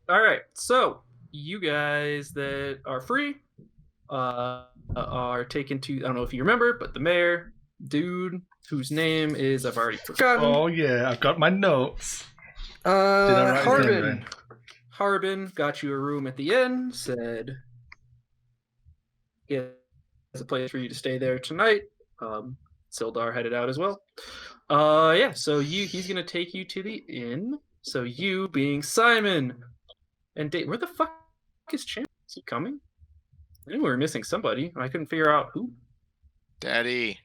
All right. So you guys that are free are taken to, I don't know if you remember, but the mayor, dude, whose name is, I've already forgotten. Oh, yeah, I've got my notes. Did I write his name down? Harbin got you a room at the inn, said he has a place for you to stay there tonight. Sildar headed out as well. Yeah, so he's going to take you to the inn. So you being Simon and Dave, where the fuck is Champ? Is he coming? I knew we were missing somebody. I couldn't figure out who. Daddy.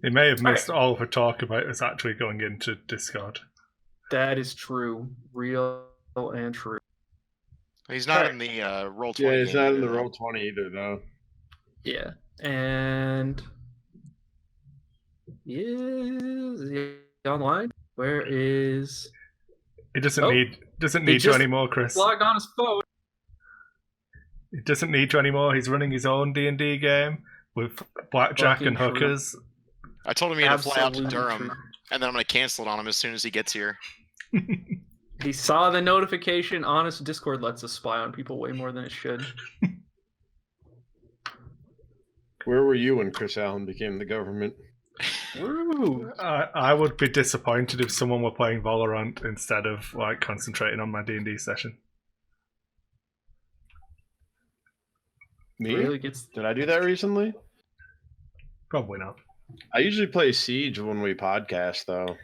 He may have missed all of her talk about us actually going into Discord. That is true. Real and true. He's not in the Roll 20. Yeah, he's not in the Roll 20 either, no. Yeah. And is he online? Where is... He doesn't need you anymore, Chris. Logged on his phone. He doesn't need you anymore. He's running his own D&D game with blackjack Fucking and hookers. I told him he had to fly out to Absolutely Durham, true. and then I'm going to cancel it on him as soon as he gets here. He saw the notification. Honest, Discord lets us spy on people way more than it should. Where were you when Chris Allen became the government? Woo! I would be disappointed if someone were playing Valorant instead of like concentrating on my D&D session. Me? Really gets... Did I do that recently? Probably not. I usually play Siege when we podcast, though.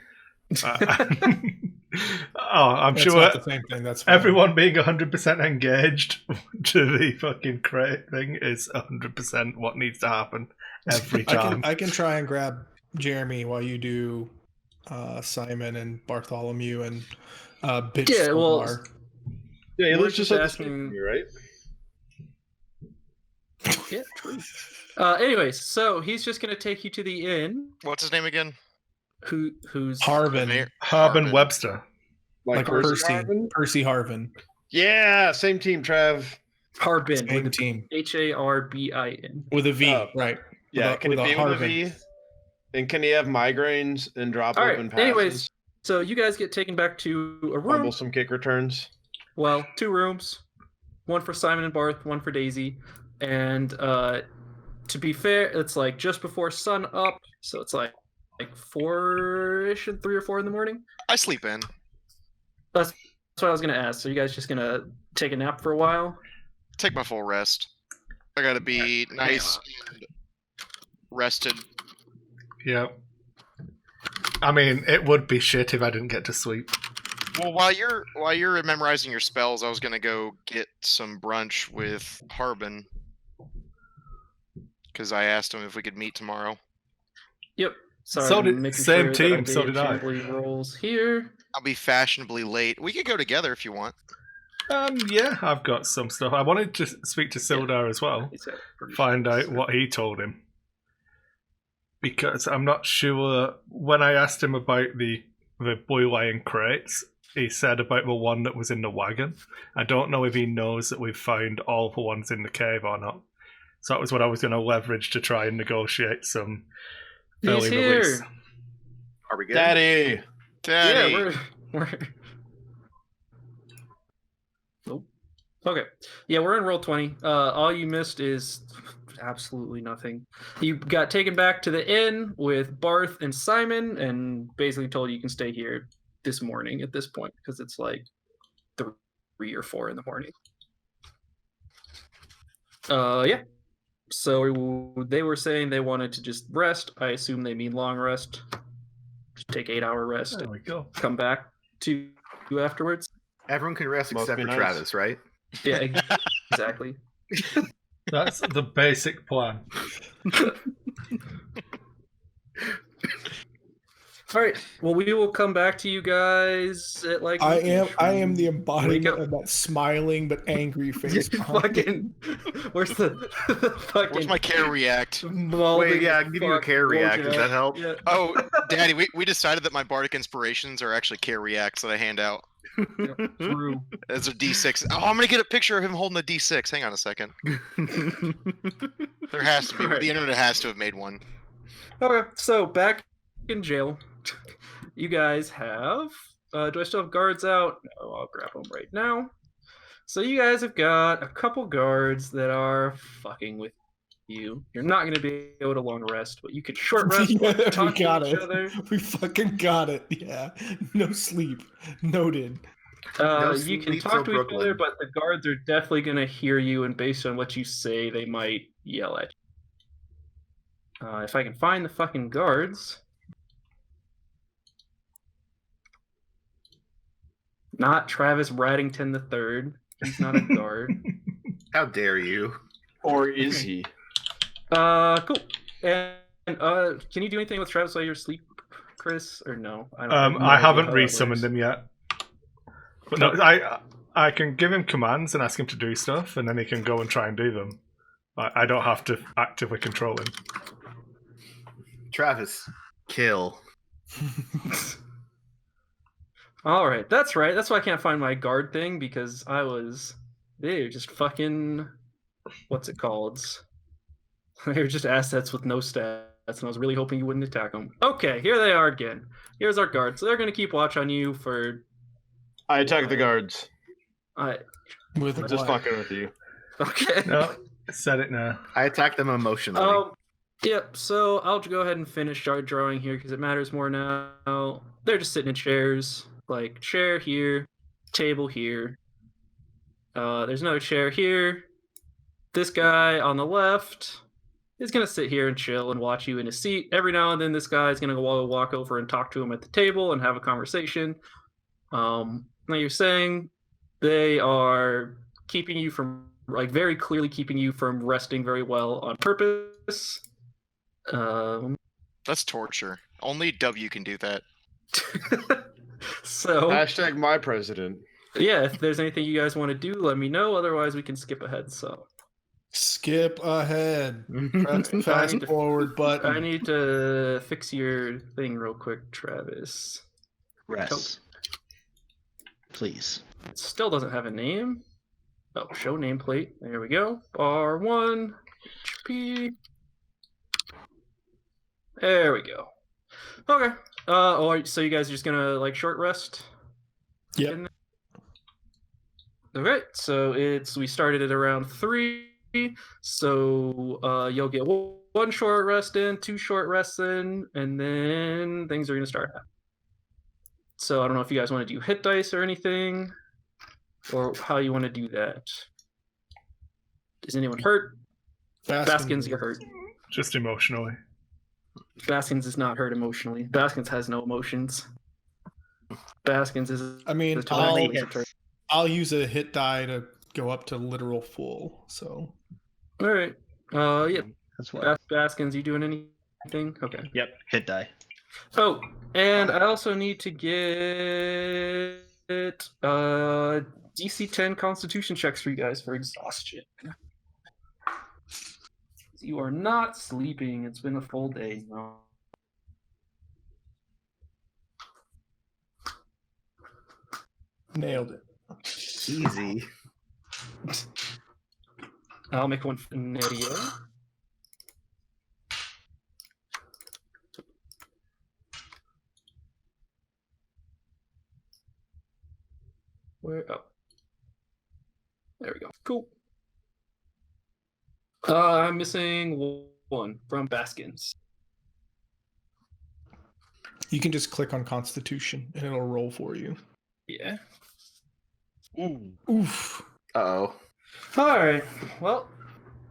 I'm That's sure not the same thing. That's fine. everyone being 100% engaged to the fucking crate thing is 100% what needs to happen every time. I can try and grab Jeremy while you do Simon and Bartholomew and bitch. Yeah, well, Sildar. Yeah, he We're lives just just up the asking- street from you, right? Yeah, true. Anyways, so he's just going to take you to the inn. What's his name again? Who's... Harvin, Mayor- Harbin Webster. like Percy Harvin? Percy Harvin, Yeah, same team, Trev. Harbin. same With team Harbin. with a V, Oh. right? Yeah, can it be with a Harvin. V? And can he have migraines and drop All open right. passes? Anyways, so you guys get taken back to a room. Fumble some kick returns. Well, 2 rooms. One for Simon and Barth, one for Daisy. And to be fair, it's like just before sun up, so it's like 4-ish and 3 or 4 in the morning. I sleep in. That's what I was gonna ask. So you guys just gonna take a nap for a while? Take my full rest. I gotta be nice and rested. Yeah. I mean, it would be shit if I didn't get to sleep. Well, while you're memorizing your spells, I was gonna go get some brunch with Harbin. Because I asked him if we could meet tomorrow. Yep. Sorry, So I'm did- making same sure team, that so did I. Chambly rolls here. I'll be fashionably late. We could go together if you want. Yeah, I've got some stuff. I wanted to speak to Sildar as well. He's got pretty Find sure. out what he told him. Because I'm not sure, when I asked him about the boy laying crates, he said about the one that was in the wagon. I don't know if he knows that we've found all the ones in the cave or not. So that was what I was going to leverage to try and negotiate some He's early here. release. Are we good? Daddy! Daddy. Yeah, we're... Nope. Okay. Yeah, we're in roll 20. All you missed is absolutely nothing. You got taken back to the inn with Barth and Simon and basically told you can stay here this morning at this point because it's like 3 or 4 in the morning. Yeah. So they were saying they wanted to just rest. I assume they mean long rest. Just take 8-hour rest There we go. and come back to you afterwards. Everyone can rest Must except be for nice. Travis, right? Yeah, exactly. That's the basic plan. All right. Well, we will come back to you guys at like. I am the embodiment up. of that smiling but angry face. Fucking. Where's the fucking? Where's my care react? Wait, yeah, I can give you a care react. Does that help? Yeah. Oh, Daddy, we decided that my bardic inspirations are actually care reacts that I hand out. True. As a D6. Oh, I'm gonna get a picture of him holding a D6. Hang on a second. There has to be. Alright. The internet has to have made one. Okay, so back in jail, You guys have. Do I still have guards out? No, I'll grab them right now. So you guys have got a couple guards that are fucking with you. You're not going to be able to long rest, but you could short rest. Yeah, talk we got to each it. other. We fucking got it. Yeah. No sleep. Noted. You can sleep talk till to each other, Brooklyn. but the guards are definitely going to hear you, and based on what you say, they might yell at you. If I can find the fucking guards. Not Travis Raddington III. He's not a guard. How dare you? Or is he? Cool. And can you do anything with Travis while you're asleep, Chris? Or no? I have no I idea haven't how that resummoned works. him yet. But no, I can give him commands and ask him to do stuff, and then he can go and try and do them. I don't have to actively control him. Travis, kill. All right, that's right. That's why I can't find my guard thing, because they're just fucking, what's it called? They're just assets with no stats, and I was really hoping you wouldn't attack them. Okay, here they are again. Here's our guards. So they're going to keep watch on you for... I attack the guards. With I'm just what? fucking with you. Okay. No, said it now. I attack them emotionally. Yep, so I'll go ahead and finish our drawing here because it matters more now. They're just sitting in chairs. Like, chair here, table here. There's another chair here. This guy on the left is going to sit here and chill and watch you in his seat. Every now and then, this guy is going to walk over and talk to him at the table and have a conversation. Like you're saying, they are keeping you from, like, very clearly keeping you from resting very well on purpose. That's torture. Only W can do that. So, Hashtag my president. yeah, if there's anything you guys want to do, let me know. Otherwise, we can skip ahead. So, Skip ahead. Press the I fast need to- forward button. I need to fix your thing real quick, Travis. Rest. Please. It still doesn't have a name. Oh, show nameplate. There we go. Bar 1, HP. There we go. Okay. So you guys are just gonna, like, short rest? Yep. Okay, so we started at around 3. So you'll get one short rest in, 2 short rests in, and then things are gonna start happening. So I don't know if you guys want to do hit dice or anything, or how you want to do that. Is anyone hurt? Baskins, you're hurt. Just emotionally. Baskins is not hurt emotionally. Baskins has no emotions. Baskins is. I mean, totally I'll- retarded. I'll use a hit die to go up to literal full. So All right. Yeah. That's what. Baskins, you doing anything? Okay. Yep. Hit die. Oh, and I also need to get DC 10 Constitution checks for you guys for exhaustion. You are not sleeping. It's been a full day. No. nailed it. Easy. I'll make one for Nadia. Where? Oh. There we go. Cool. I'm missing one from Baskins. You can just click on Constitution and it'll roll for you. Yeah. Oof. Uh-oh. All right. Well,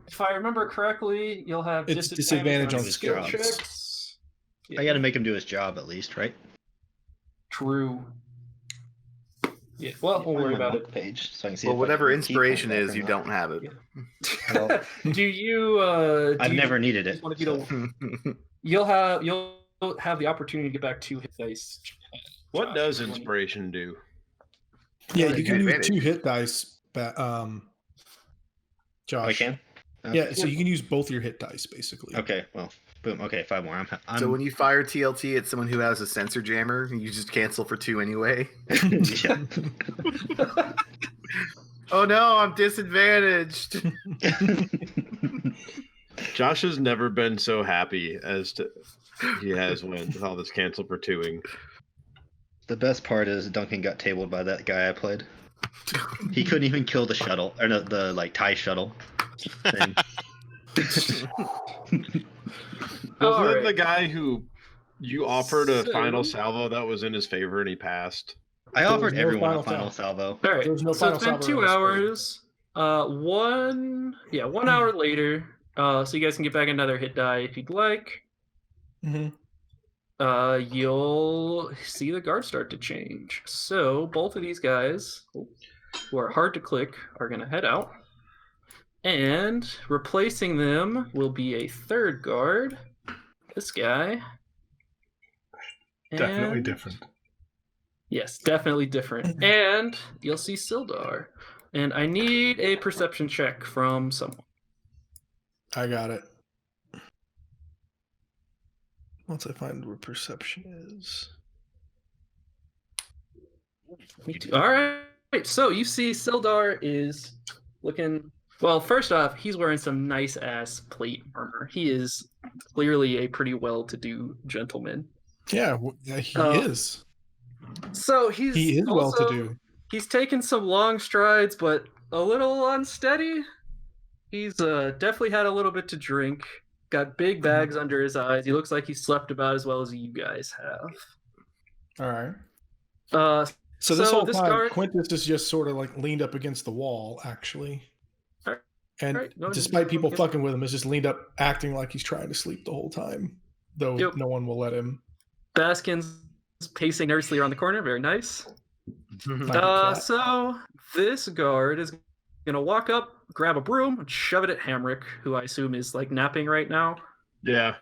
if I remember correctly, you'll have It's disadvantage on skill jobs. checks. I got to make him do his job at least, right? True. Yeah. Well, we'll worry about it. Page, so I can see. Well, if I whatever can keep inspiration that is, or you not. don't have it. Well, Do you? I've never needed it. just want to be You'll have the opportunity to get back 2 hit dice. What does inspiration do? Yeah, That's you a can good use advantage. 2 hit dice. Josh. Oh, I can. Yeah, so you can use both your hit dice basically. Okay. Well, boom. Okay, 5 more. I'm So when you fire TLT at someone who has a sensor jammer, you just cancel for 2 anyway. yeah. Oh no, I'm disadvantaged. Josh has never been so happy as to He has went with all this cancel for twoing. The best part is Duncan got tabled by that guy I played. He couldn't even kill the shuttle, or no, the like tie shuttle thing. Wasn't it Alright. the guy who you offered a So- final salvo that was in his favor and he passed? I There was offered no everyone final a final salvo. All right. There's no so final it's been salvo 2 in this hours. 1 hour later. So you guys can get back another hit die if you'd like. Mm-hmm. You'll see the guard start to change. So both of these guys, who are hard to click, are going to head out. And replacing them will be a third guard. This guy. Definitely And- different. Yes, definitely different. And you'll see Sildar. And I need a perception check from someone. I got it. Once I find where perception is. Me too. All right. So you see Sildar is looking. Well, first off, he's wearing some nice ass plate armor. He is clearly a pretty well-to-do gentleman. Yeah, he Uh, is. So He is well to do. He's taken some long strides, but a little unsteady. He's definitely had a little bit to drink. Got big bags under his eyes. He looks like he slept about as well as you guys have. All right. So So this whole this time, guard- Quintus is just sort of like leaned up against the wall, actually. Alright. And Alright, go ahead. despite people fucking with him, is just leaned up, acting like he's trying to sleep the whole time, though Yep. no one will let him. Baskin's pacing nervously around the corner. Very nice. Like a cat. So this guard is gonna walk up, grab a broom, and shove it at Hamrick, who I assume is like napping right now, Yeah.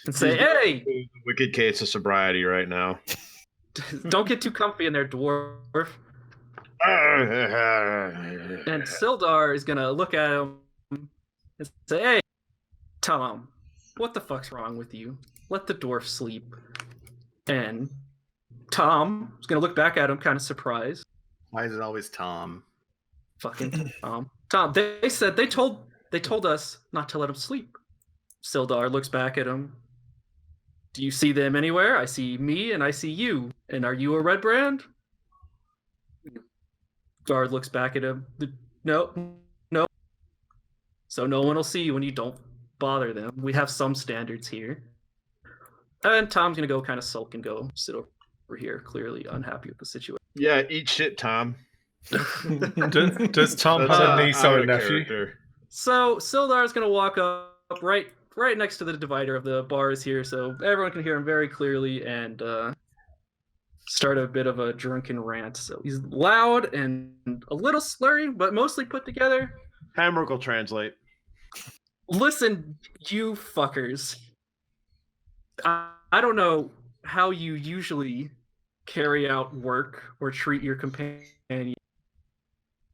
and say, He's- "Hey, Wicked case of sobriety right now. don't get too comfy in there, dwarf." And Sildar is gonna look at him and say, "Hey, Tom, what the fuck's wrong with you? Let the dwarf sleep." And Tom is gonna look back at him, kind of surprised. Why is it always Tom? Fucking Tom. Tom, they said they told us not to let him sleep. Sildar looks back at him. Do you see them anywhere? I see me and I see you. And are you a red brand? Guard looks back at him. No. So no one will see you when you don't bother them. We have some standards here. And Tom's gonna go kind of sulk and go sit over here, clearly unhappy with the situation. Yeah, eat shit, Tom. Does Tom That's have a niece or out a of nephew? character. So Sildar's gonna walk up right next to the divider of the bars here, so everyone can hear him very clearly, and start a bit of a drunken rant. So he's loud and a little slurry, but mostly put together. Hamrick will translate. Listen, you fuckers. I don't know how you usually carry out work or treat your companion,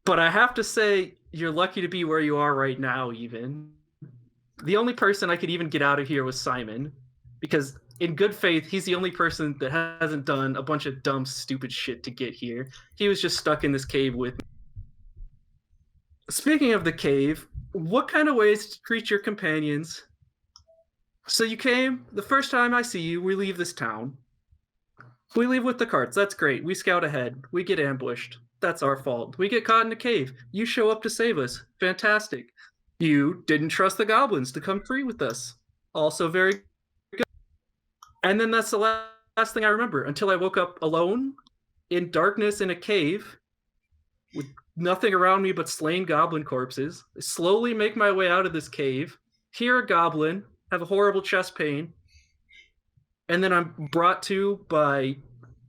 but I have to say you're lucky to be where you are right now, even. The only person I could even get out of here was Simon, because in good faith, he's the only person that hasn't done a bunch of dumb, stupid shit to get here. He was just stuck in this cave with me. Speaking of the cave, what kind of ways to treat your companions? So you came, the first time I see you, we leave this town. We leave with the carts, that's great. We scout ahead. We get ambushed. That's our fault. We get caught in a cave. You show up to save us. Fantastic. You didn't trust the goblins to come free with us. Also very good. And then that's the last thing I remember until I woke up alone in darkness in a cave with nothing around me but slain goblin corpses. I slowly make my way out of this cave, hear a goblin, have a horrible chest pain, and then I'm brought to by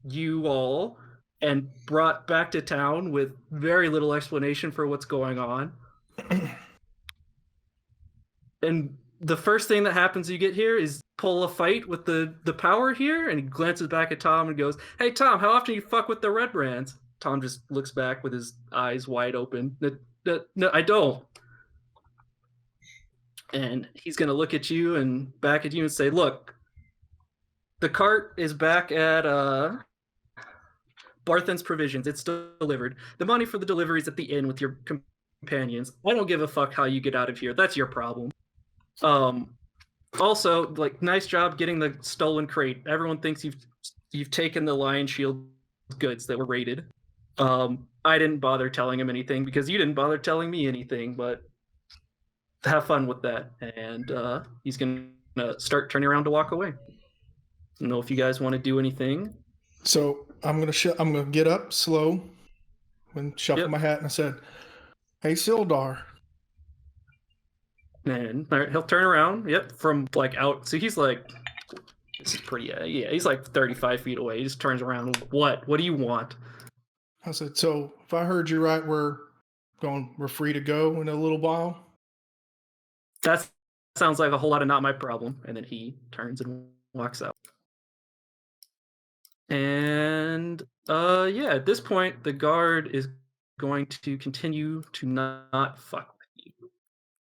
you all and brought back to town with very little explanation for what's going on. And the first thing that happens you get here is pull a fight with the power here, and he glances back at Tom and goes, "Hey Tom, how often you fuck with the red brands?" Tom just looks back with his eyes wide open. No, I don't. And he's gonna look at you and back at you and say, "Look, the cart is back at Barthen's Provisions. It's delivered. The money for the delivery is at the inn with your companions. I don't give a fuck how you get out of here. That's your problem." Also, like, nice job getting the stolen crate. Everyone thinks you've taken the Lion Shield goods that were raided. I didn't bother telling him anything because you didn't bother telling me anything, but have fun with that. And he's gonna start turning around to walk away. I don't know if you guys want to do anything. So I'm gonna get up slow and shuffle my hat, and I said, "Hey, Sildar." And he'll turn around. Yep, from like out. So he's like, this is pretty. Yeah, he's like 35 feet away. He just turns around. What? What do you want? I said, "So if I heard you right, we're free to go in a little while." That sounds like a whole lot of not my problem. And then he turns and walks out. And yeah, at this point, the guard is going to continue to not fuck with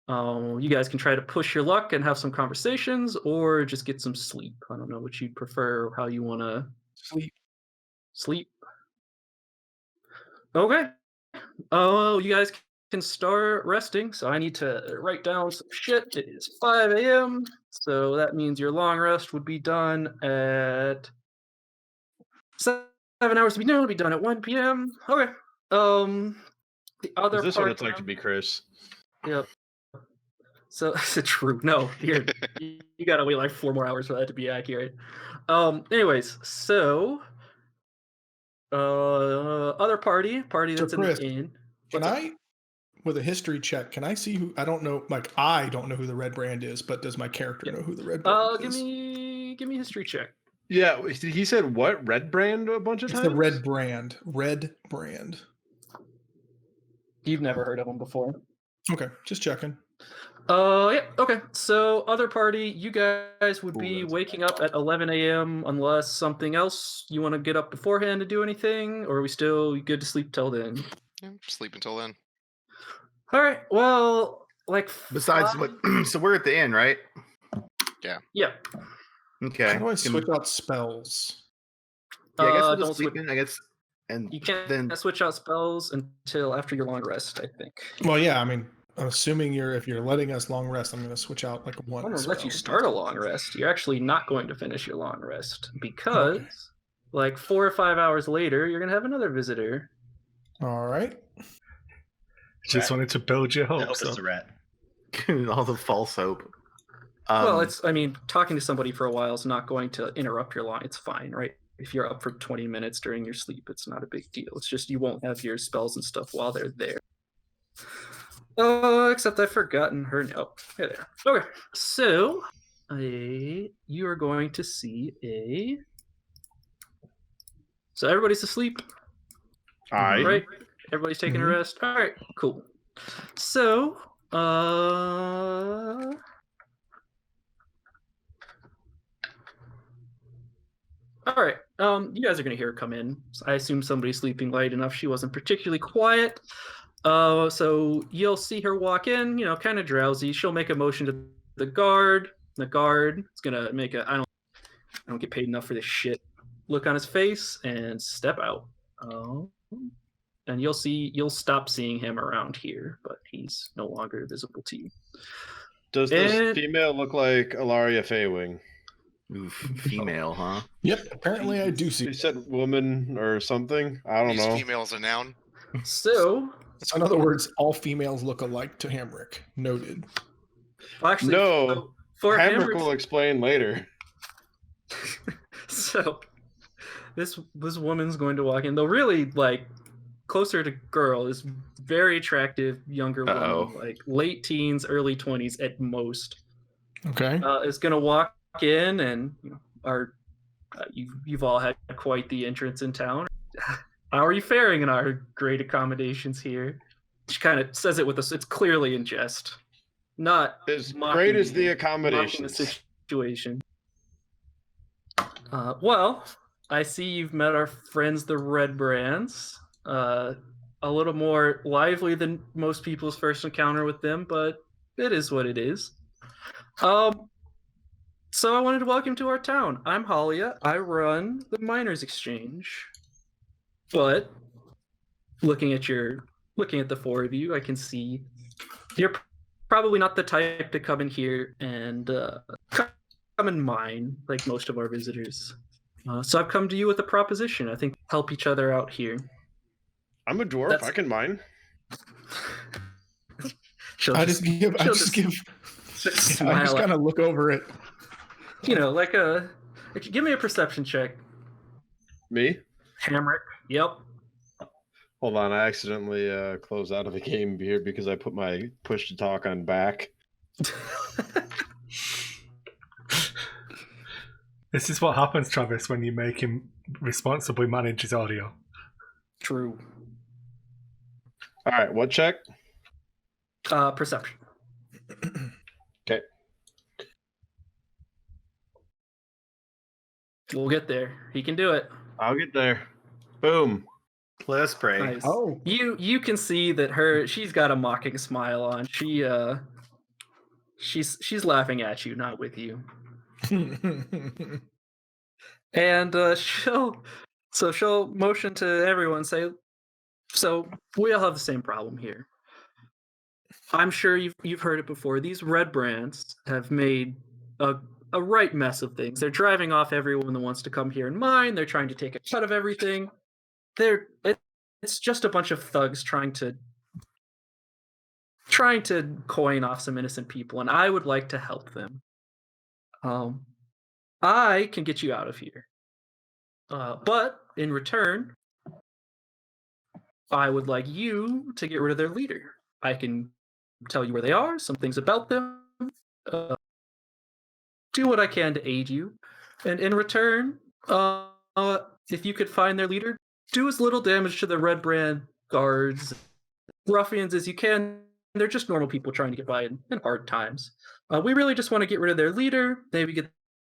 you. You guys can try to push your luck and have some conversations, or just get some sleep. I don't know what you'd prefer, how you want to sleep. Okay. Oh, you guys can start resting. So I need to write down some shit. It is 5 a.m. So that means your long rest would be done at 7 hours to be done. It'll be done at 1 p.m. Okay. The other Is this part what it's like to be Chris? Yep. So it's true. No, you gotta wait like 4 more hours for that to be accurate. Anyways, so other party that's So, Chris, in the inn. Can I, with a history check, can I see who? I don't know. Like, I don't know who the Red Brand is, but does my character know who the Red Brand is? Give me a history check. Yeah, he said what? Red Brand a bunch of It's times? the Red Brand. Red Brand. You've never heard of them before. Okay, just checking. Yeah, okay. So other party, you guys would be waking up at 11 a.m. unless something else you want to get up beforehand to do anything, or are we still good to sleep till then? Yeah, sleep until then. All right. Well, like Besides what? So we're at the inn, right? Yeah. Okay. How do I switch out spells? Yeah, I guess we'll don't just sleep in. I guess, and You can't then switch out spells until after your long rest, I think. Well, yeah. I mean, I'm assuming if you're letting us long rest, I'm going to switch out like one. I'm going to let you spell. start a long rest. You're actually not going to finish your long rest because, like 4 or 5 hours later, you're going to have another visitor. All right. Just wanted to build your I hope hopes it's up. a rat. all the false hope. Well, talking to somebody for a while is not going to interrupt your line. It's fine, right? If you're up for 20 minutes during your sleep, it's not a big deal. It's just you won't have your spells and stuff while they're there. Except I've forgotten her. Oh, hey there. Okay, so you are going to see a. So everybody's asleep, right? Everybody's taking a rest. All right, cool. So, all right. You guys are gonna hear her come in. I assume somebody's sleeping light enough. She wasn't particularly quiet. So you'll see her walk in, kind of drowsy. She'll make a motion to the guard. The guard is gonna make a I don't get paid enough for this shit look on his face and step out. And you'll stop seeing him around here, but he's no longer visible to you. Does this female look like Ilaria Faywing? Oof, female, huh? Yep. Apparently, I do see. You said woman or something. I don't know. Female's a noun. So, in other words, all females look alike to Hamrick. Noted. Well, actually, No. for Hamrick will explain later. So, this woman's going to walk in, though really, like, closer to girl, is very attractive younger woman, like late teens, early 20s at most. Okay. Is going to walk in, and you've all had quite the entrance in town. How are you faring in our great accommodations here? She kind of says it it's clearly in jest, not as great as the accommodations. The situation. Well, I see you've met our friends, the Red Brands. A little more lively than most people's first encounter with them, but it is what it is. So I wanted to welcome to our town. I'm Halia. I run the Miners Exchange. But looking at the four of you, I can see you're probably not the type to come in here and come and mine like most of our visitors. So I've come to you with a proposition. I think help each other out here. I'm a dwarf. That's- I can mine. I just give. I just give. smile I just at- kind of look over it. You know, like give me a perception check. Me? Hamrick. Yep. Hold on. I accidentally closed out of the game here because I put my push to talk on back. This is what happens, Travis, when you make him responsibly manage his audio. True. All right. What check? Perception. Okay. We'll get there. He can do it. I'll get there. Boom. Let's pray. Nice. Oh. You can see that she's got a mocking smile on. She's laughing at you, not with you. And she'll motion to everyone, say, so we all have the same problem here. I'm sure you've heard it before. These red brands have made a right mess of things. They're driving off everyone that wants to come here and mine. They're trying to take a cut of everything. It's just a bunch of thugs trying to coin off some innocent people, and I would like to help them. I can get you out of here. But in return, I would like you to get rid of their leader. I can tell you where they are, some things about them, do what I can to aid you. And in return, if you could find their leader, do as little damage to the Red Brand guards, ruffians as you can. They're just normal people trying to get by in hard times. We really just want to get rid of their leader, maybe get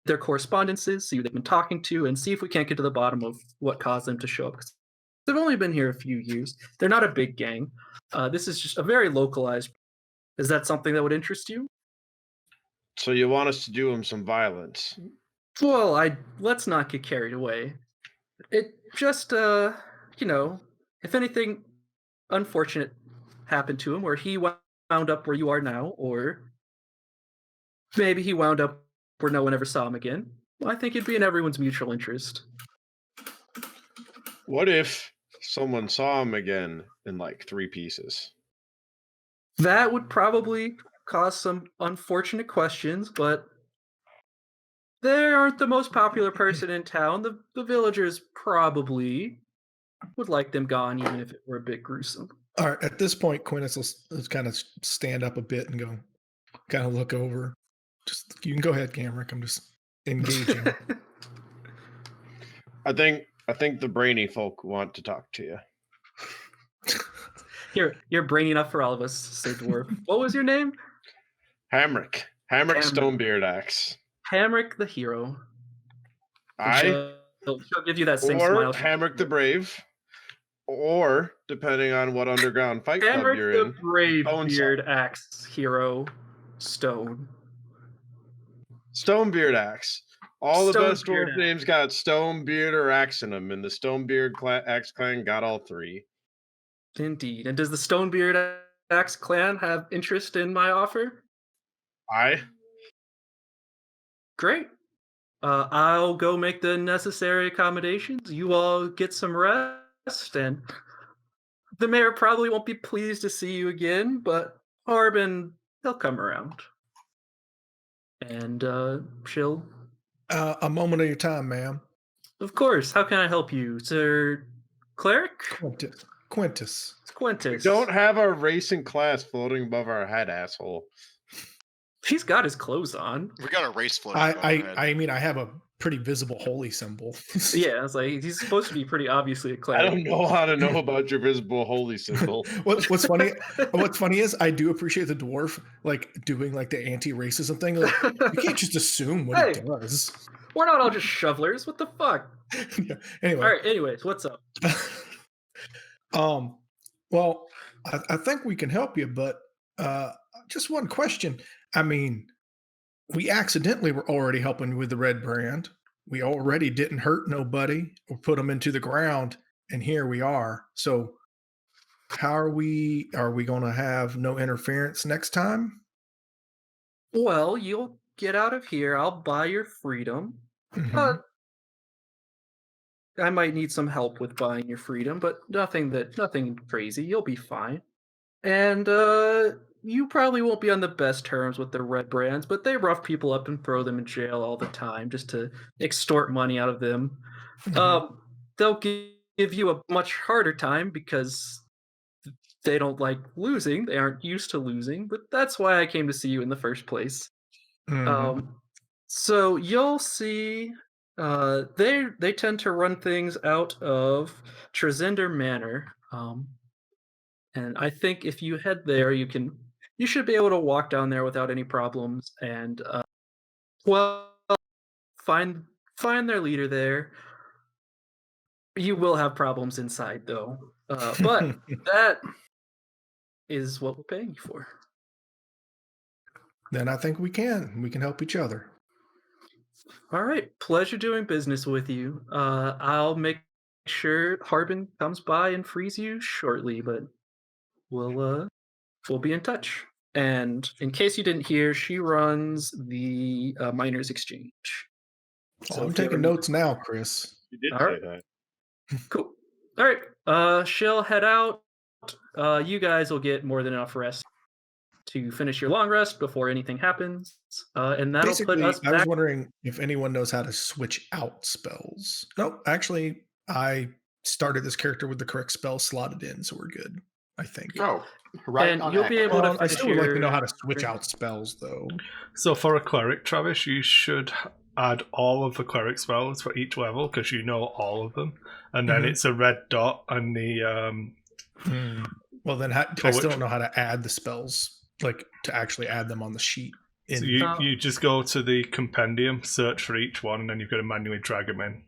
their correspondences, see who they've been talking to, and see if we can't get to the bottom of what caused them to show up. They've only been here a few years. They're not a big gang. This is just a very localized. Is that something that would interest you? So you want us to do him some violence? Well, let's not get carried away. It just, if anything unfortunate happened to him, where he wound up where you are now, or maybe he wound up where no one ever saw him again, I think it'd be in everyone's mutual interest. What if someone saw him again in like 3 pieces? That would probably cause some unfortunate questions, but they aren't the most popular person in town. The villagers probably would like them gone, even if it were a bit gruesome. All right. At this point, Quintus will kind of stand up a bit and go, kind of look over. Just you can go ahead, Gamrick. I'm just engaging. I think the brainy folk want to talk to you. You're brainy enough for all of us, said Dwarf. What was your name? Hamrick Stonebeard Axe. Hamrick the hero. She'll She'll give you that same or smile. Hamrick the Brave, or depending on what underground fight club Hamrick you're the in. brave Bonesaw. beard axe hero. Stone. Stonebeard Axe. All the best Stonebeard dwarf Axe. names got Stonebeard or Axe in them, and the Stonebeard Axe clan got all 3. Indeed. And does the Stonebeard Axe clan have interest in my offer? Aye. Great. I'll go make the necessary accommodations. You all get some rest, and the mayor probably won't be pleased to see you again, but Harbin, he'll come around. And she'll... A moment of your time, ma'am. Of course. How can I help you, Sir Cleric? Quintus. It's Quintus. Don't have our racing class floating above our head, asshole. He's got his clothes on. We got a race float. above our head. I mean, I have a pretty visible holy symbol. Yeah, it's like he's supposed to be pretty obviously a I cleric. don't know how to know about your visible holy symbol. What's funny? What's funny is I do appreciate the dwarf like doing like the anti-racism thing. Like, you can't just assume what he Hey. does. We're not all just shovelers. What the fuck? Yeah. Anyway. All right. Anyways, what's up? Well, I think we can help you, but just one question. I mean, we accidentally were already helping with the red brand. We already didn't hurt nobody or put them into the ground, and here we are. So, how are we? Are we going to have no interference next time? Well, you'll get out of here. I'll buy your freedom. Mhm. But I might need some help with buying your freedom, but nothing crazy. You'll be fine. And you probably won't be on the best terms with the red brands, but they rough people up and throw them in jail all the time just to extort money out of them. Mhm. They'll give you a much harder time because they don't like losing. They aren't used to losing, but that's why I came to see you in the first place. Mhm. So you'll see they tend to run things out of Tresender Manor. And I think if you head there, you should be able to walk down there without any problems and well find find their leader there. You will have problems inside though. But that is what we're paying you for. Then I think we can help each other. All right, pleasure doing business with you. I'll make sure Harbin comes by and frees you shortly, but we'll be in touch. And in case you didn't hear, she runs the miners exchange. Oh, I'm if you taking ever- notes now, Chris. You did All say right. that. Cool. All right. She'll head out. You guys will get more than enough rest to finish your long rest before anything happens. And that'll Basically, put us I was back. wondering if anyone knows how to switch out spells. Nope, actually, I started this character with the correct spell slotted in, so we're good. I think. Oh, right. And on you'll be accurate. able to Well, I finish still would like to know your- how to switch out spells, though. So for a cleric, Travis, you should add all of the cleric spells for each level because you know all of them, and then Mhm. it's a red dot on the. Well, then I For still which- don't know how to add the spells, like to actually add them on the sheet. So In, you just go to the compendium, search for each one, and then you've got to manually drag them in.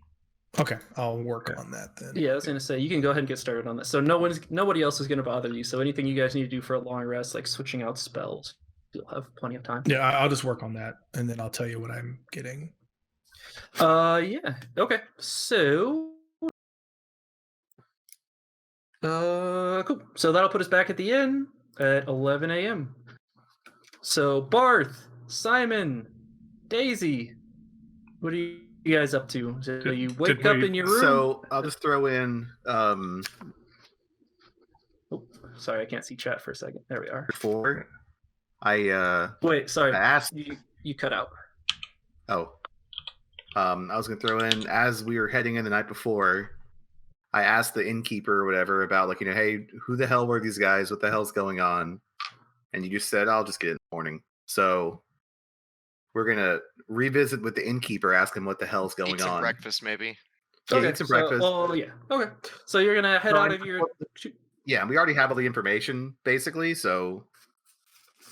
okay, I'll work on that then. Yeah, I was gonna say you can go ahead and get started on that. So nobody else is gonna bother you. So anything you guys need to do for a long rest, like switching out spells, you'll have plenty of time. Yeah, I'll just work on that, and then I'll tell you what I'm getting. Yeah. Okay. So cool. So that'll put us back at the inn at 11 a.m. So Barth, Simon, Daisy, what are you guys up to? So Did- you wake did up we- in your room. So I'll just throw in Oh, sorry, I can't see chat for a second. There we are. before I Wait, sorry. I asked. You cut out. Oh, I was gonna throw in as we were heading in the night before. I asked the innkeeper or whatever about like hey, who the hell were these guys? What the hell's going on? And you just said, I'll just get it in the morning. So we're gonna revisit with the innkeeper, ask him what the hell's going Eat some on. breakfast, maybe. Yeah, eat some breakfast. Oh yeah. Okay. So you're gonna head No, out I- of your. Yeah, we already have all the information basically, so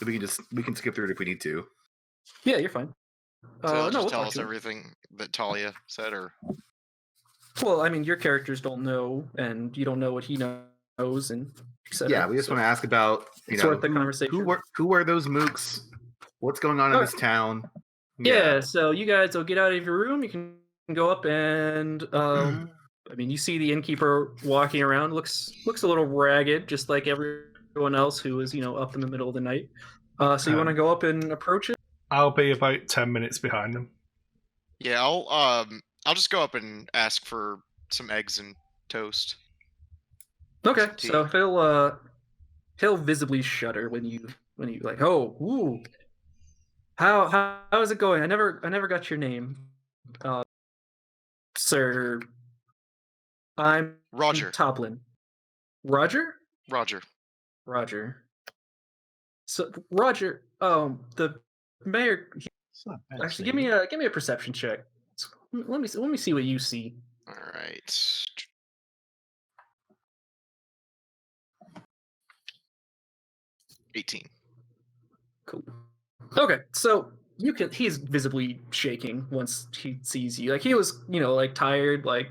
we can skip through it if we need to. Yeah, you're fine. So No, just we'll tell talk us to him. everything that Talia said, or Well, I mean, your characters don't know, and you don't know what he knows, and etc. Yeah, we just want to ask about it's worth the conversation. who were those mooks? What's going on in this town? Yeah, so you guys will get out of your room. You can go up and I mean, you see the innkeeper walking around. Looks a little ragged, just like everyone else who was up in the middle of the night. So you want to go up and approach it? I'll be about 10 minutes behind them. yeah, I'll just go up and ask for some eggs and toast. Okay, tea. so he'll visibly shudder when you like, oh, ooh, how is it going? I never got your name, sir. I'm Roger. Toplin. Roger. Roger. So Roger, the mayor. It's not bad, Actually, Sam. give me a perception check. Let me see what you see. All right. 18. Cool. Okay, so he's visibly shaking once he sees you. Like he was, like tired, like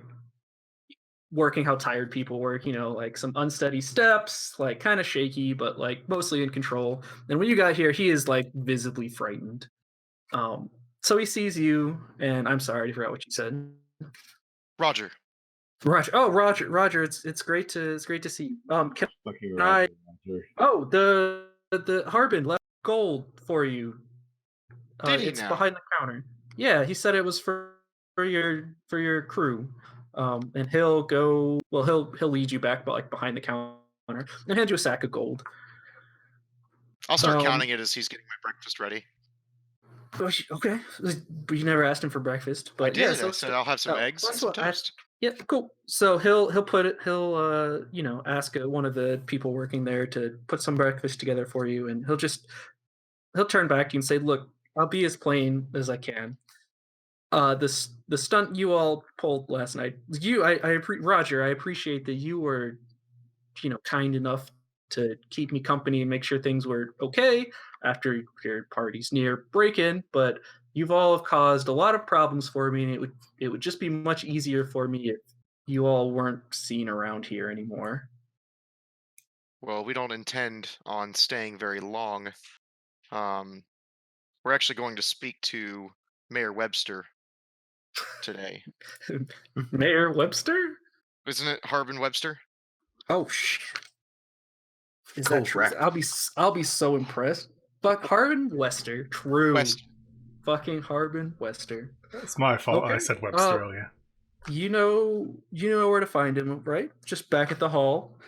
working how tired people work, like some unsteady steps, like kind of shaky, but like mostly in control. And when you got here, he is like visibly frightened. So he sees you, and I'm sorry, I forgot what you said. Roger. Roger. Oh, Roger. It's great to see you. Can Fucking I- Roger, Roger. oh the Harbin left gold for you. Did he It's now? behind the counter. Yeah, he said it was for your crew. And he'll go. Well, he'll lead you back, but like behind the counter, and hand you a sack of gold. I'll start Um, counting it as he's getting my breakfast ready. Okay, but you never asked him for breakfast. But I did. yeah, so I said I'll have some eggs and that's some what toast. yeah, cool. So he'll put it. He'll ask one of the people working there to put some breakfast together for you, and he'll turn back to you and say, "Look, I'll be as plain as I can. The stunt you all pulled last night. Roger, I appreciate that you were, kind enough to keep me company and make sure things were okay after your party's near break-in. But you've all caused a lot of problems for me, and it would just be much easier for me if you all weren't seen around here anymore." Well, we don't intend on staying very long. We're actually going to speak to Mayor Webster today. Mayor Webster? Isn't it Harbin Webster? Oh is that true? Correct. I'll be so impressed. Fuck Harbin Wester, true. West. Fucking Harbin Wester. It's my fault. I Okay. said Webster earlier. You know where to find him, right? Just back at the hall.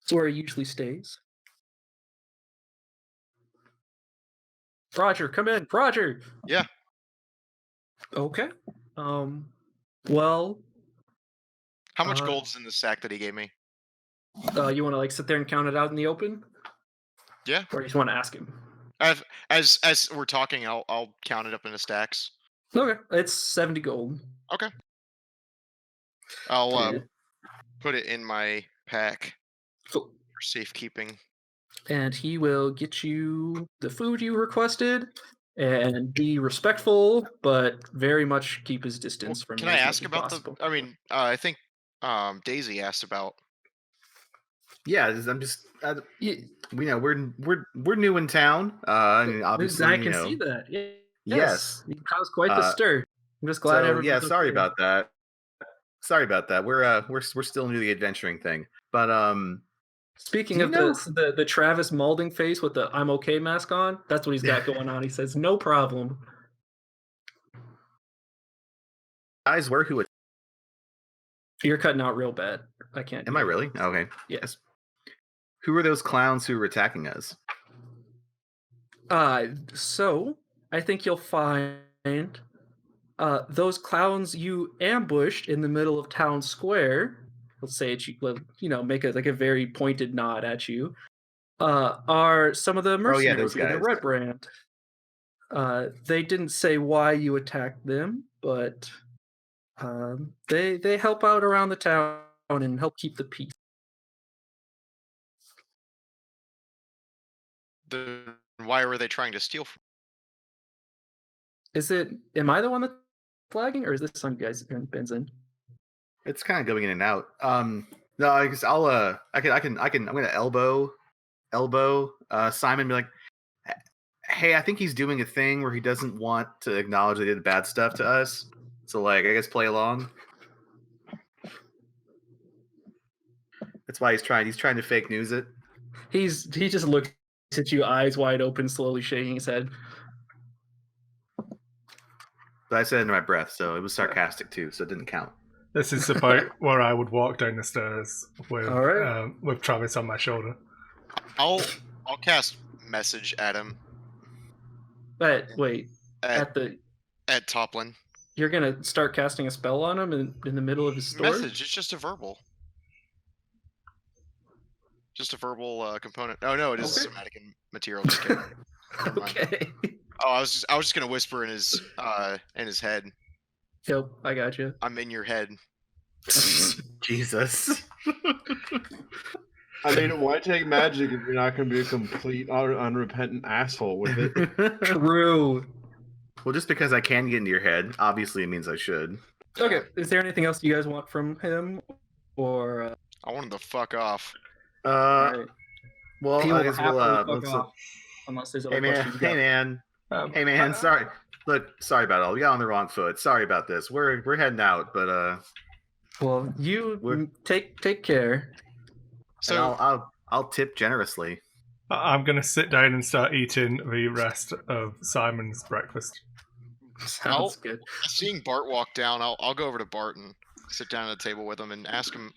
It's where he usually stays. Roger, come in. Roger. Yeah. Okay. Well, How much Uh, gold's in the sack that he gave me? you want to sit there and count it out in the open? Yeah. Or you just want to ask him? As we're talking, I'll count it up into stacks. Okay, it's 70 gold. Okay. I'll Yeah. put it in my pack Cool. for safekeeping. And he will get you the food you requested and be respectful, but very much keep his distance from Can you I as ask much as about possible. I mean, I think Daisy asked about. Yeah, I'm just. Yeah, We know we're new in town, and obviously I can see that. Yeah. Yes. He caused quite the stir. I'm just glad So everyone's yeah, sorry okay. about that. Sorry about that. We're still new to the adventuring thing, but Speaking Do of you the Travis Malding face with the "I'm okay" mask on, that's what he's got going on. He says, "No problem." guys were who? You're cutting out real bad. I can't. Am I really? Okay. Yes. Who were those clowns who were attacking us? So I think you'll find those clowns you ambushed in the middle of town square. Let's say it, make a very pointed nod at you. Are some of the mercenaries those with the guys. red brand. They didn't say why you attacked them, but they help out around the town and help keep the peace. Why were they trying to steal from? Am I the one that's flagging, or is this some guys Benson? It's kind of going in and out. No, I guess I'm gonna elbow Simon and be like, hey, I think he's doing a thing where he doesn't want to acknowledge they did bad stuff to us. So I guess play along. That's why he's trying to fake news it. He just looks at you, eyes wide open, slowly shaking his head. But I said it under my breath, so it was sarcastic too, so it didn't count. This is about where I would walk down the stairs with Travis on my shoulder. I'll cast message at him. But wait, at Toplin. You're gonna start casting a spell on him in the middle of his story? Message. It's just a verbal. Just a verbal component. Oh no, it is somatic and material. Just kidding. Okay. Oh, I was just gonna whisper in his head. Yep, I got you. I'm in your head. Jesus. I mean, why take magic if you're not going to be a complete unrepentant asshole with it? True. Well, just because I can get into your head, obviously it means I should. Okay. Is there anything else you guys want from him, or? I want him to fuck off. Right. Well, He I will guess happily we'll. fuck off, unless there's other Hey man, questions. you got. hey man. Sorry. Look, sorry about it all. We got on the wrong foot. Sorry about this. We're heading out, but Well, you take care. So I'll tip generously. I'm going to sit down and start eating the rest of Simon's breakfast. Sounds good. Seeing Bart walk down, I'll go over to Bart and sit down at the table with him and ask him.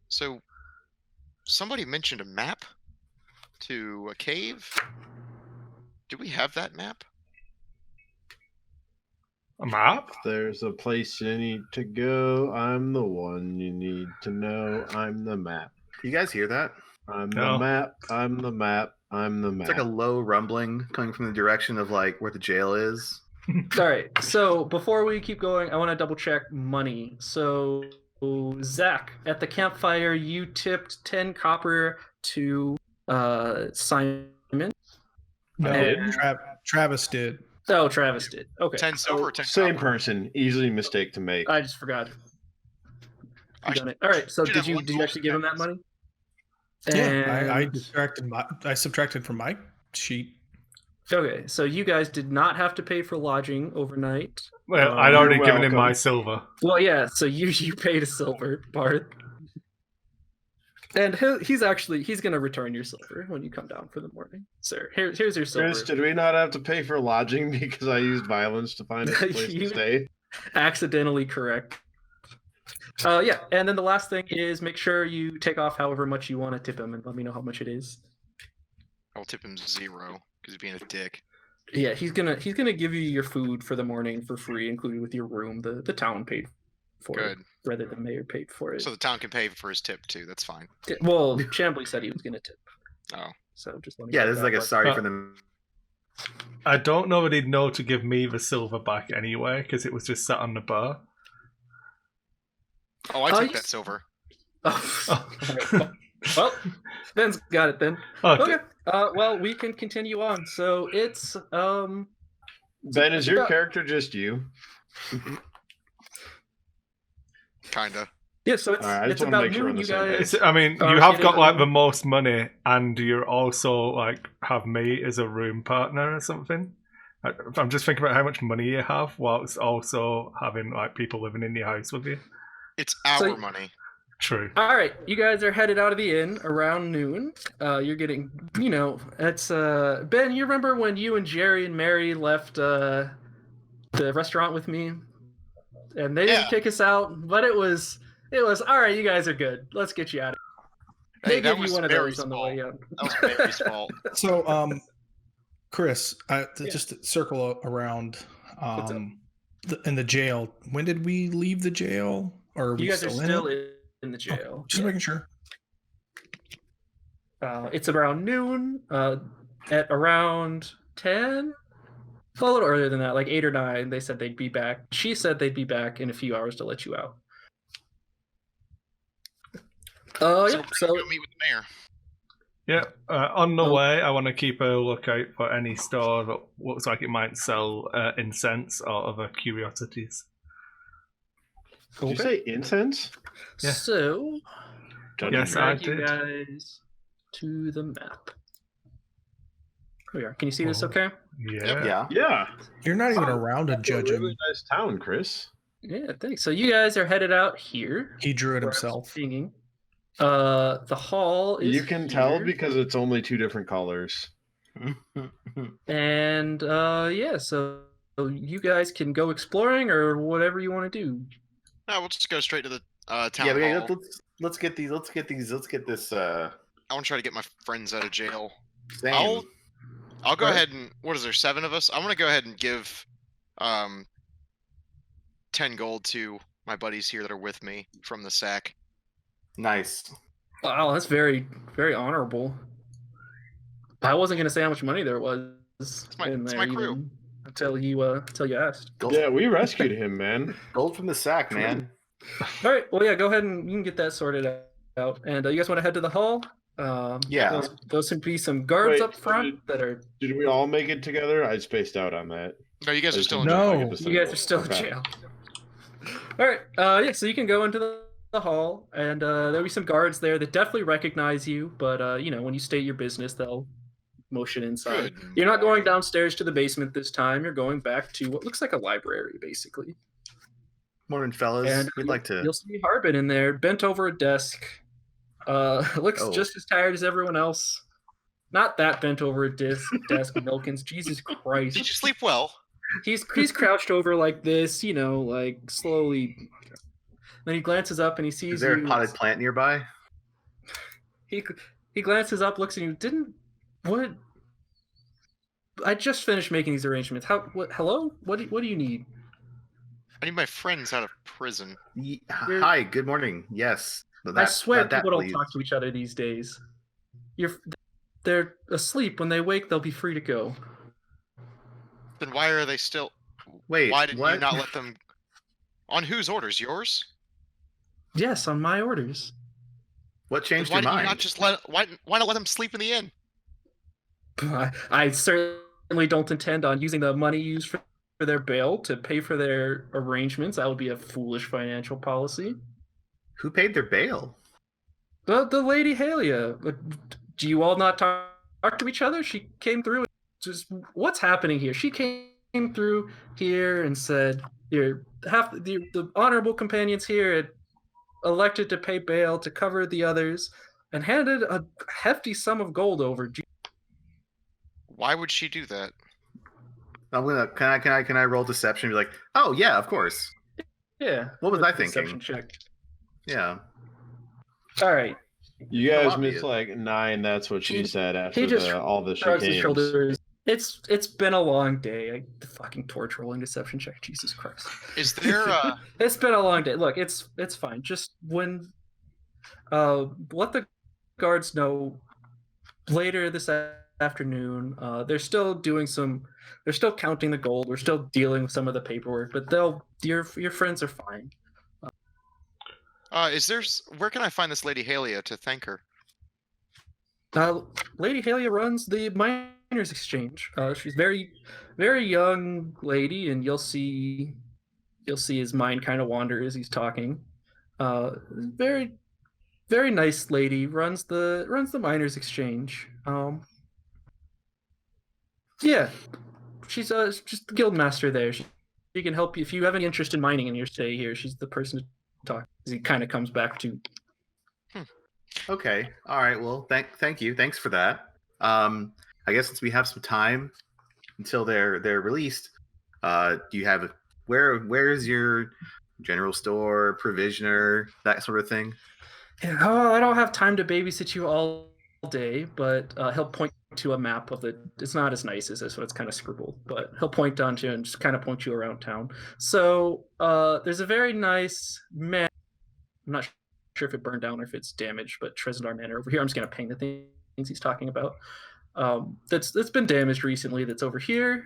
So, somebody mentioned a map to a cave. Do we have that map? A map? There's a place you need to go. I'm the one you need to know. I'm the map. You guys hear that? I'm No. the map. I'm the map. I'm the map. It's like a low rumbling coming from the direction of like where the jail is. All right. So before we keep going, I want to double check money. So Zach, at the campfire, you tipped 10 copper to Simon. No, And- Travis did. Oh, Travis did. Okay. 10 silver, 10 Same copper. person. Easily mistake to make. I just forgot. I You done it. All right. So should did have you one gold actually give him that money? Yeah, I And- subtracted from my sheet. Okay, so you guys did not have to pay for lodging overnight. Well, I'd already You're given him my welcome. silver. Well, yeah, so you paid a silver, Barth. And he's gonna return your silver when you come down for the morning, sir. Here's your silver. Chris, did we not have to pay for lodging because I used violence to find a place You- to stay? Accidentally correct. Yeah, and then the last thing is make sure you take off however much you want to tip him, and let me know how much it is. I'll tip him 0 because he's being a dick. Yeah, he's gonna give you your food for the morning for free, included with your room. The town paid for it, Good. rather than mayor paid for it. So the town can pay for his tip too. That's fine. Well, Chambly said he was gonna tip. Oh. So just let me Yeah, know this is that like a part. sorry for them. I don't know that he'd know to give me the silver back anyway, because it was just sat on the bar. Oh, I Oh, took you that s- silver. Oh. Well, Ben's got it then. Okay. Okay. Well, we can continue on. So it's Ben, is your about- character just you? Kinda. yeah. So it's Alright, I just it's wanna about make sure we're noon. on You the same guys. I mean, Oh, you so have you got didn't like know? the most money, and you're also like have me as a room partner or something. I'm just thinking about how much money you have, whilst also having like people living in your house with you. It's our So- money. True. All right, you guys are headed out of the inn around noon. You're getting, it's Ben. You remember when you and Jerry and Mary left the restaurant with me, and they didn't Yeah. kick us out, but it was all right. You guys are good. Let's get you out. They Hey, that gave you was one of Mary's those on the fault. way out. That was Mary's fault. So, Chris, Yeah. just to circle around What's up? in the jail. When did we leave the jail? Or are we You guys are still in it? in the jail. Just making sure. It's around noon. At around 10, a little earlier than that, like 8 or 9. They said they'd be back. She said they'd be back in a few hours to let you out. So Yeah. we're So gonna go meet with the mayor. Yeah. On the Oh. way, I want to keep a lookout for any store that looks like it might sell incense or other curiosities. Did you say incense? Yeah. So Yes, I drag you did. guys to the map. Here we are. Can you see this? Oh. Okay. Yeah. Yeah. Yeah. You're not even around to That's a judge him. really nice town, Chris. Yeah. Thanks. So you guys are headed out here. He drew it where I was himself. singing. The hall is. You can tell here. because it's only 2 different colors. And yeah, so you guys can go exploring or whatever you want to do. No, we'll just go straight to the town Yeah, hall. let's get this. I want to try to get my friends out of jail. Same. I'll go Right. ahead and what is there, 7 of us? I want to go ahead and give 10 gold to my buddies here that are with me from the sack. Nice. Wow, that's very, very honorable. I wasn't gonna say how much money there was my- in it's there my crew. even until you asked. Gold, Yeah, we rescued him, man. gold from the sack, man. All right, well yeah, go ahead and you can get that sorted out. And you guys want to head to the hall? Yeah. Those should be some guards Wait, up front that are. Did we all make it together? I spaced out on that. No, you guys are still in No. jail. Oh, You guys are still in jail. All right, yeah, so you can go into the hall, and there'll be some guards there that definitely recognize you, but when you state your business, they'll motion inside. Good You're not going morning. downstairs to the basement this time. You're going back to what looks like a library, basically. Morning, fellas. And We'd like to. You'll see Harbin in there, bent over a desk. Looks Oh. just as tired as everyone else. not that bent over a desk, Milkins. Jesus Christ. Did you sleep well? He's crouched over like this, like slowly. Then he glances up and he sees Is there you. a potted plant nearby? He glances up, looks at you. What? I just finished making these arrangements. Hello? What do you need? I need my friends out of prison. Hi, good morning. Yes. But I swear that, people don't please. talk to each other these days. They're asleep. When they wake, they'll be free to go. Then why are they still? Wait, Why did what? you not let them? On whose orders? Yours? Yes, on my orders. What Then changed why your did you mind? not just why not let them sleep in the inn? I certainly don't intend on using the money used for their bail to pay for their arrangements. That would be a foolish financial policy. Who paid their bail? The Lady Halia. Do you all not talk to each other? She came through. Just what's happening here? She came through here and said, the honorable companions here had elected to pay bail to cover the others, and handed a hefty sum of gold over. Why would she do that? I'm gonna. Can I roll deception? And be like, oh yeah, of course. Yeah. What was I Perception thinking? check. Yeah. All right. You guys obvious. missed like 9. That's what she said after He just all the shrugs his chicanes. shoulders. It's been a long day. The fucking torch rolling deception check. Jesus Christ. Is there It's been a long day. Look, it's fine. Just when let the guards know later this afternoon. They're still counting the gold. We're still dealing with some of the paperwork, but your friends are fine. where can I find this Lady Halia to thank her? Lady Halia runs the miners' exchange. She's very, very young lady, and you'll see his mind kind of wander as he's talking. Very, very nice lady, runs the miners' exchange. Yeah, she's just the guild master there. She can help you if you have any interest in mining in your stay here. She's the person to talk. He kind of comes back to. Okay. All right. Well, thank you. Thanks for that. I guess since we have some time until they're released, do you have where's your general store, provisioner, that sort of thing? Yeah, I don't have time to babysit you all day, but he'll point to a map of it's not as nice as this one. It's kind of scribbled, but he'll point onto and just kind of point you around town. So there's a very nice man. I'm not sure if it burned down or if it's damaged, but Tresendar Manor over here. I'm just gonna paint the things he's talking about. That's been damaged recently. That's over here.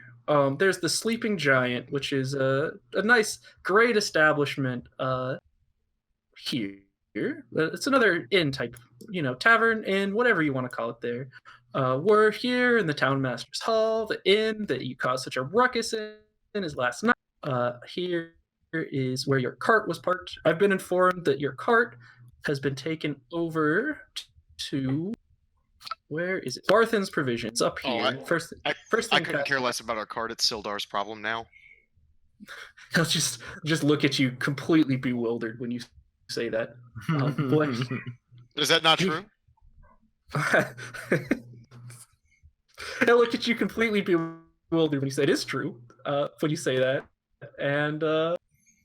There's the Sleeping Giant, which is a nice, great establishment here. It's another inn type, tavern, inn, whatever you want to call it there. We're here in the town master's hall. The inn that you caused such a ruckus in is last night. Here is where your cart was parked. I've been informed that your cart has been taken over to, where is it? Barthen's Provisions up here. First I thing couldn't care less about our card. It's Sildar's problem now. He'll just look at you completely bewildered when you say that. Boy. Is that not true? He'll look at you completely bewildered when you say it is true. When you say that, and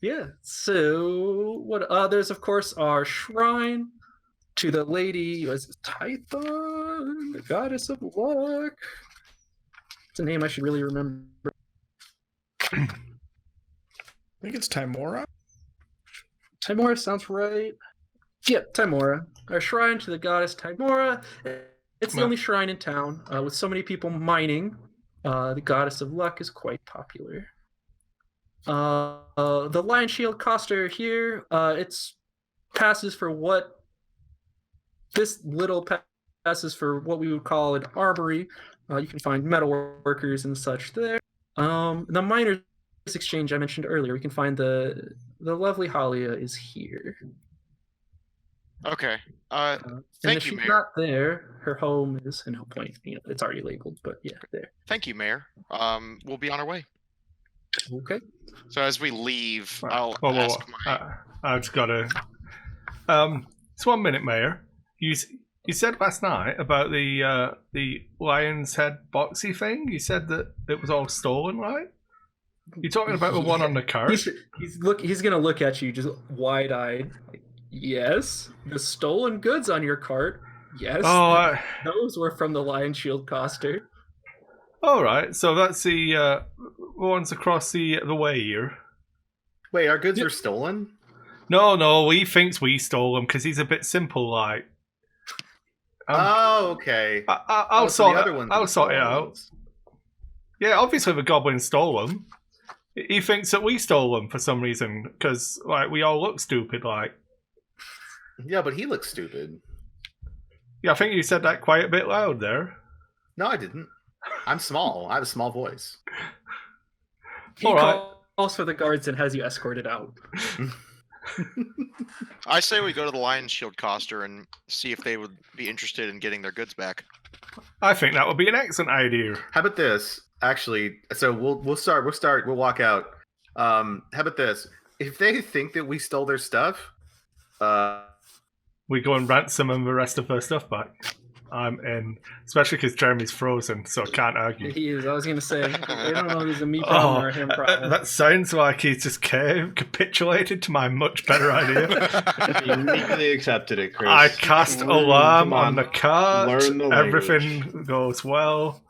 yeah. So what? There's of course our shrine to the lady. Was Tython, the goddess of luck? It's a name I should really remember. I think it's Timora. Timora sounds right. Yep, Timora. Our shrine to the goddess Timora. It's the only shrine in town. With so many people mining, the goddess of luck is quite popular. The Lion Shield coster here, it's passes for what this little passes for what we would call an armory. You can find metal workers and such there. The miners exchange I mentioned earlier, we can find the lovely Halia is here. Okay. And Thank if you, she's Mayor. not there, her home is, and he'll point, it's already labeled, but yeah, there. Thank you, Mayor. We'll be on our way. Okay. So as we leave, Right. I'll Whoa, ask my. I've just got to. It's 1 minute, Mayor. You said last night about the lion's head boxy thing. You said that it was all stolen, right? You're talking about the one on the cart? He's gonna look at you just wide-eyed. Like, yes, the stolen goods on your cart. Yes, those were from the Lion Shield coster. All right, so that's the ones across the way here. Wait, our goods were stolen? No, he thinks we stole them because he's a bit simple, like. Oh, okay. I'll so sort it out. ones. Yeah, obviously the goblin stole them. He thinks that we stole them for some reason because, like, we all look stupid, like. Yeah, but he looks stupid. Yeah, I think you said that quite a bit loud there. No, I didn't. I'm small. I have a small voice. He calls for the guards and has you escorted out. I say we go to the Lion Shield coster and see if they would be interested in getting their goods back. I think that would be an excellent idea. How about this? Actually, so we'll walk out. How about this? If they think that we stole their stuff, we go and ransom them the rest of their stuff back. I'm in, especially because Jeremy's frozen, so I can't argue. He is. I was gonna say, I don't know if it's a me problem or a him problem. That sounds like he's just capitulated to my much better idea. You immediately accepted it, Chris. I cast alarm on the cart. Learn the Everything goes well.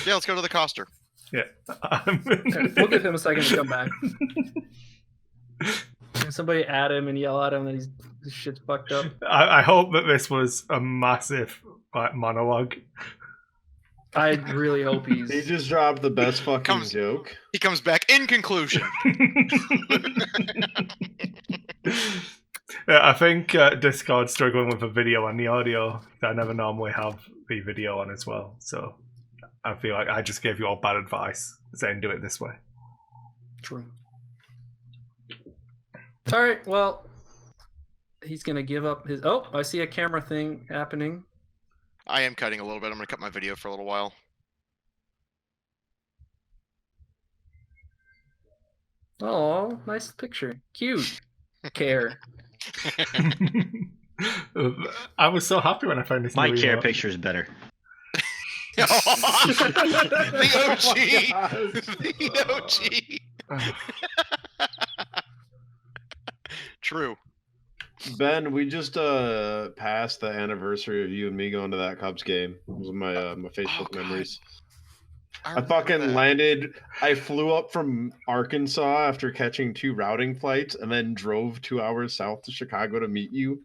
Yeah, let's go to the coster. Yeah. We'll give him a second to come back. Somebody add him and yell at him that this shit's fucked up. I hope that this was a massive monologue. I really hope He just dropped the best fucking joke. He comes back in conclusion. Yeah, I think Discord's struggling with the video and the audio. I never normally have the video on as well, so I feel like I just gave you all bad advice saying do it this way. True. All right, well, he's going to give up his... Oh, I see a camera thing happening. I am cutting a little bit. I'm going to cut my video for a little while. Oh, nice picture. Cute. Care. I was so happy when I found this. My care picture is better. The OG. True. Ben, we just passed the anniversary of you and me going to that Cubs game. It was my Facebook memories. I fucking landed. I flew up from Arkansas after catching 2 routing flights and then drove 2 hours south to Chicago to meet you.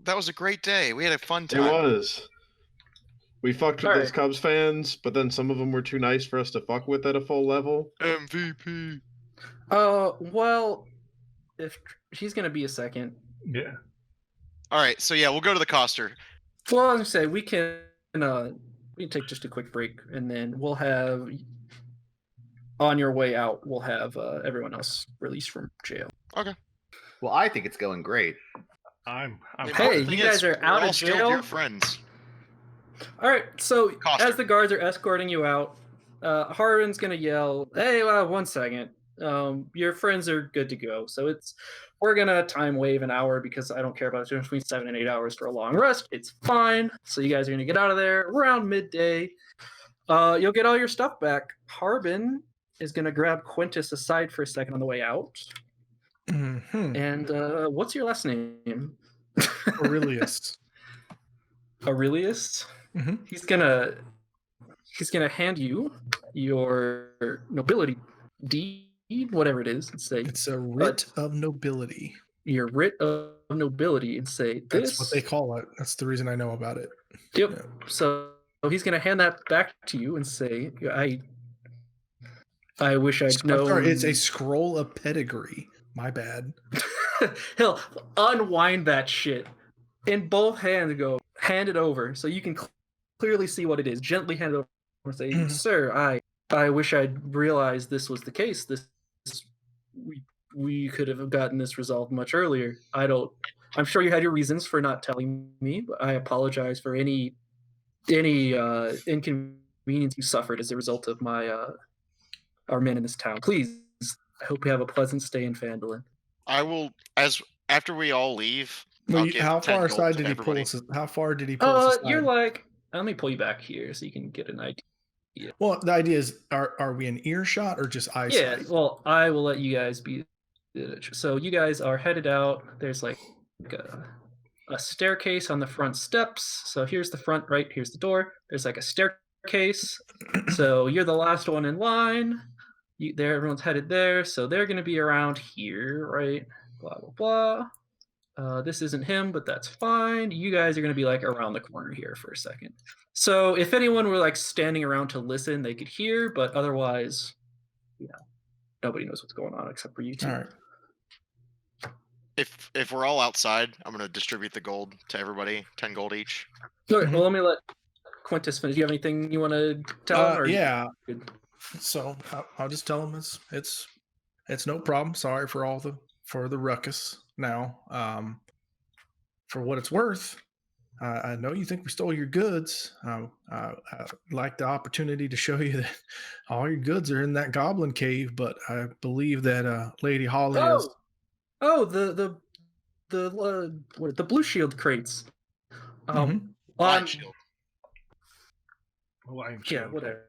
That was a great day. We had a fun time. It was. We fucked with those Cubs fans, but then some of them were too nice for us to fuck with at a full level. MVP. Well, if he's gonna be a second. Yeah. All right, so yeah, we'll go to the coster. Well, I was gonna say we can take just a quick break, and then we'll have on your way out. We'll have everyone else released from jail. Okay. Well, I think it's going great. I'm Hey, you guys are out of Still jail. dear friends. All right, so Coster. as the guards are escorting you out, Harvin's gonna yell, "Hey, 1 second. Your friends are good to go. So we're gonna time wave an hour because I don't care about it between 7 and 8 hours for a long rest. It's fine. So you guys are gonna get out of there around midday. You'll get all your stuff back. Harbin is gonna grab Quintus aside for a second on the way out. Mm-hmm. And what's your last name? Aurelius. Aurelius. Mm-hmm. He's gonna hand you your nobility deed, whatever it is, and say It's a writ of nobility. Your writ of nobility, and say this. That's what they call it. That's the reason I know about it. Yep. Yeah. So he's gonna hand that back to you and say, I wish I'd known. Sorry, it's a scroll of pedigree. My bad. He'll unwind that shit in both hands and go, hand it over so you can clearly see what it is. Gently hand it over and say, Sir, I wish I'd realized this was the case. We could have gotten this resolved much earlier. I'm sure you had your reasons for not telling me, but I apologize for any inconvenience you suffered as a result of our men in this town. Please, I hope you have a pleasant stay in Phandalin. I will, after we all leave, Well, I'll give how 10 far gold aside to did he pull everybody. us? How far did he pull us aside? You're like, let me pull you back here so you can get an idea. Well, the idea is, are we in earshot or just eyesight? Yeah, well, I will let you guys be. So you guys are headed out. There's like a staircase on the front steps. So here's the front, right? Here's the door. There's like a staircase. So you're the last one in line. Everyone's headed there. So they're going to be around here, right? Blah, blah, blah. This isn't him, but that's fine. You guys are going to be like around the corner here for a second. So if anyone were like standing around to listen, they could hear, but otherwise, nobody knows what's going on except for you two. All right. If we're all outside, I'm gonna distribute the gold to everybody, 10 gold each. Okay, well, let me let Quintus finish. Do you have anything you want to tell him? Or Yeah. So I'll just tell him it's no problem. Sorry for the ruckus. Now, for what it's worth, I know you think we stole your goods. I'd like the opportunity to show you that all your goods are in that goblin cave, but I believe that Lady Holly is. Oh, the blue shield crates. Blind shield. Yeah, whatever.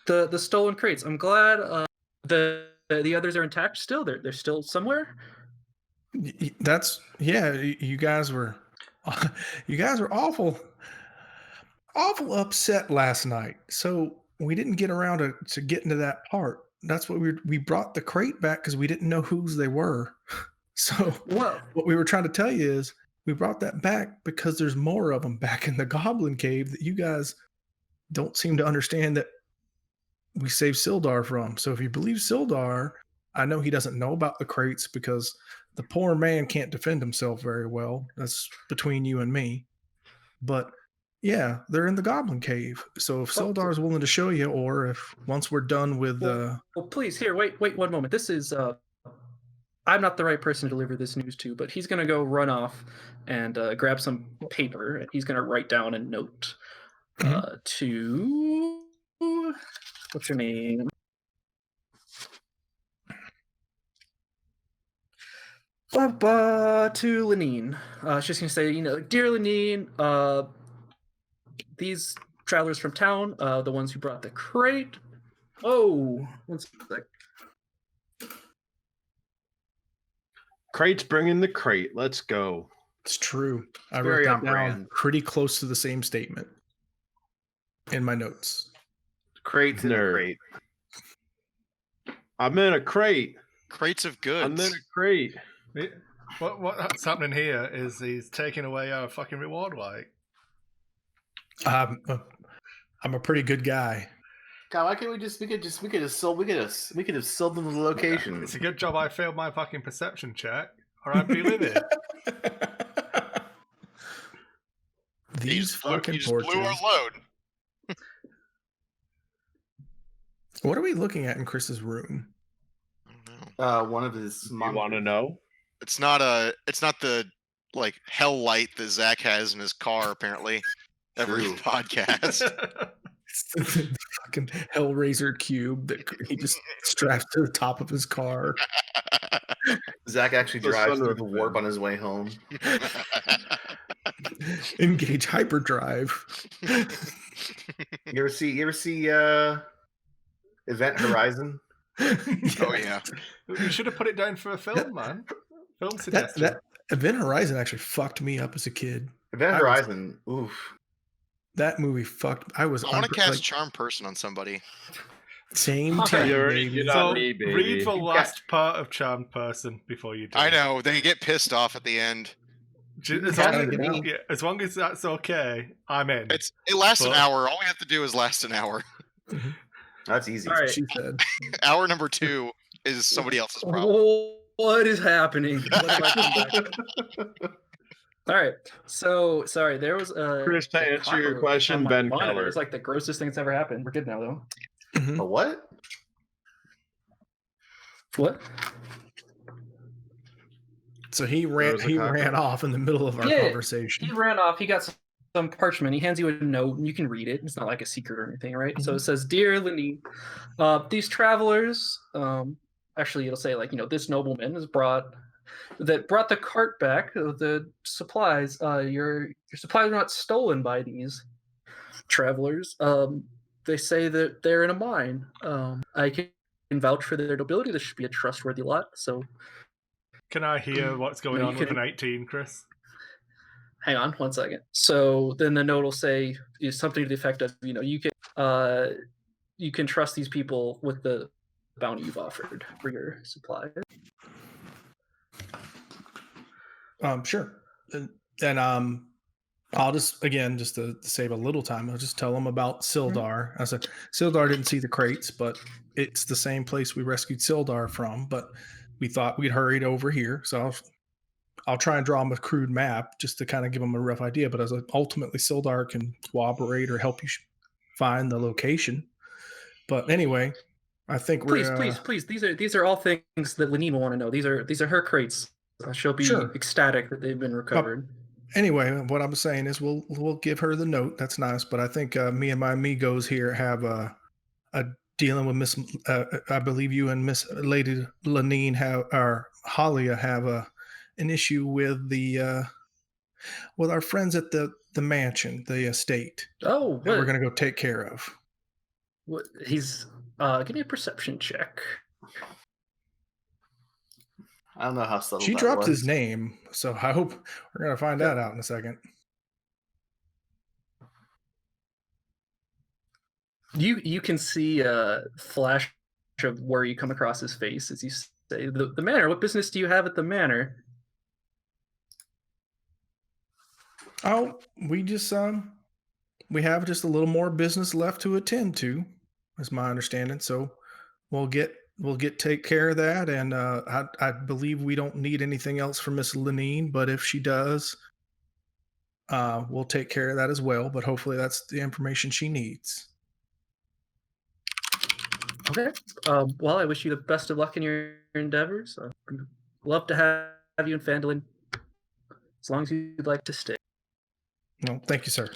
The stolen crates. I'm glad the others are intact still. They're still somewhere. That's you guys were awful upset last night. So we didn't get around to getting to that part. That's what we brought the crate back because we didn't know whose they were. So what we were trying to tell you is we brought that back because there's more of them back in the goblin cave that you guys don't seem to understand that we saved Sildar from. So if you believe Sildar, I know he doesn't know about the crates because the poor man can't defend himself very well. That's between you and me. But yeah, they're in the goblin cave. So if Sildar is willing to show you, or if once we're done with well, please, here, wait 1 moment. This is I'm not the right person to deliver this news to, but he's going to go run off and grab some paper, and he's going to write down a note to... What's your name? To Lenine. She's going to say, Dear Lenine, these travelers from town, the ones who brought the crate... Oh, one sec. Crate's bringing the crate. Let's go. It's true. I Very wrote on that down brand. pretty close to the same statement in my notes. Crates in a Nerd. crate. I'm in a crate. Crates of goods. I'm in a crate. What's happening here is he's taking away our fucking reward, like. I'm a pretty good guy. God, why can't we could have sold them the location. It's a good job I failed my fucking perception check, or I'd be livid. These fucking you just blew torches. our load. What are we looking at in Chris's room? I don't know. One of his. You want to know? It's not the like hell light that Zach has in his car apparently every True. podcast. The fucking Hellraiser cube that he just straps to the top of his car. Zach actually The drives through sunroof, the warp man. on his way home. Engage hyperdrive. You ever see Event Horizon? Oh yeah. You should have put it down for a film, man. Film suggestion. That Event Horizon actually fucked me up as a kid. Event I Horizon. Oof. That movie fucked. I was. I want to cast like, charm person on somebody. same Okay. time. You're baby. not So me, baby. read the last part of Charmed Person before you do. I know they get pissed off at the end. As Gotta long as, get out. yeah, as long as that's okay, I'm in. It lasts an But- hour. All we have to do is last an hour. That's easy. All right. She said. Hour number 2 is somebody else's problem. What is happening? What am I doing back? All right. So sorry, there was a Chris, to answer your cockroach question, on my Ben monitor. Keller. It's like the grossest thing that's ever happened. We're good now, though. Mhm. A what? What? So he There ran. was a He cockroach. ran off in the middle of our Yeah. conversation. He ran off. He got some parchment. He hands you a note, and you can read it. It's not like a secret or anything, right? So it says, "Dear Lenny, these travelers, actually, it'll say like, this nobleman has brought that brought the cart back, the supplies. Your supplies were not stolen by these travelers. They say that they're in a mine. I can vouch for their nobility. This should be a trustworthy lot. So, Can I hear what's going on with an 18, Chris? hang on 1 second. So then the note will say something to the effect of, you can trust these people with the bounty you've offered for your supply. Sure. And I'll just, again, just to save a little time, I'll just tell them about Sildar. I said, Sildar didn't see the Krayts, but it's the same place we rescued Sildar from, but we thought we'd hurried over here. So I'll try and draw them a crude map just to kind of give them a rough idea. But as ultimately, Sildar can cooperate or help you find the location. But anyway, I think please. These are all things that Lenine will want to know. These are her Krayts. She'll be ecstatic that they've been recovered. Anyway, what I'm saying is we'll give her the note. That's nice. But I think me and my amigos here have a dealing with Miss. I believe you and Miss Lady Lenine or Halia have an issue with with our friends at the mansion, the estate. Oh, that we're gonna go take care of. What he's give me a perception check. I don't know how subtle she that dropped was. his name, so I hope we're gonna find that out in a second. You can see a flash of where you come across his face as you say, the manor. What business do you have at the manor? Oh, we just we have just a little more business left to attend to, is my understanding. So we'll take care of that, and I believe we don't need anything else from Miss Lenine, but if she does, we'll take care of that as well. But hopefully that's the information she needs. Okay. Well, I wish you the best of luck in your endeavors. I'd love to have you in Phandalin as long as you'd like to stay. No, thank you, sir.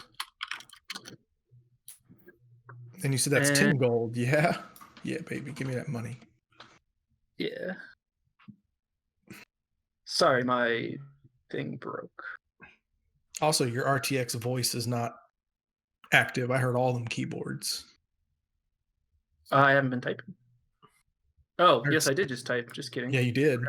And you said that's 10 gold, yeah? Yeah, baby, give me that money. Yeah. Sorry, my thing broke. Also, your RTX voice is not active. I heard all them keyboards. I haven't been typing. Oh, yes, I did just type. Just kidding. Yeah, you did.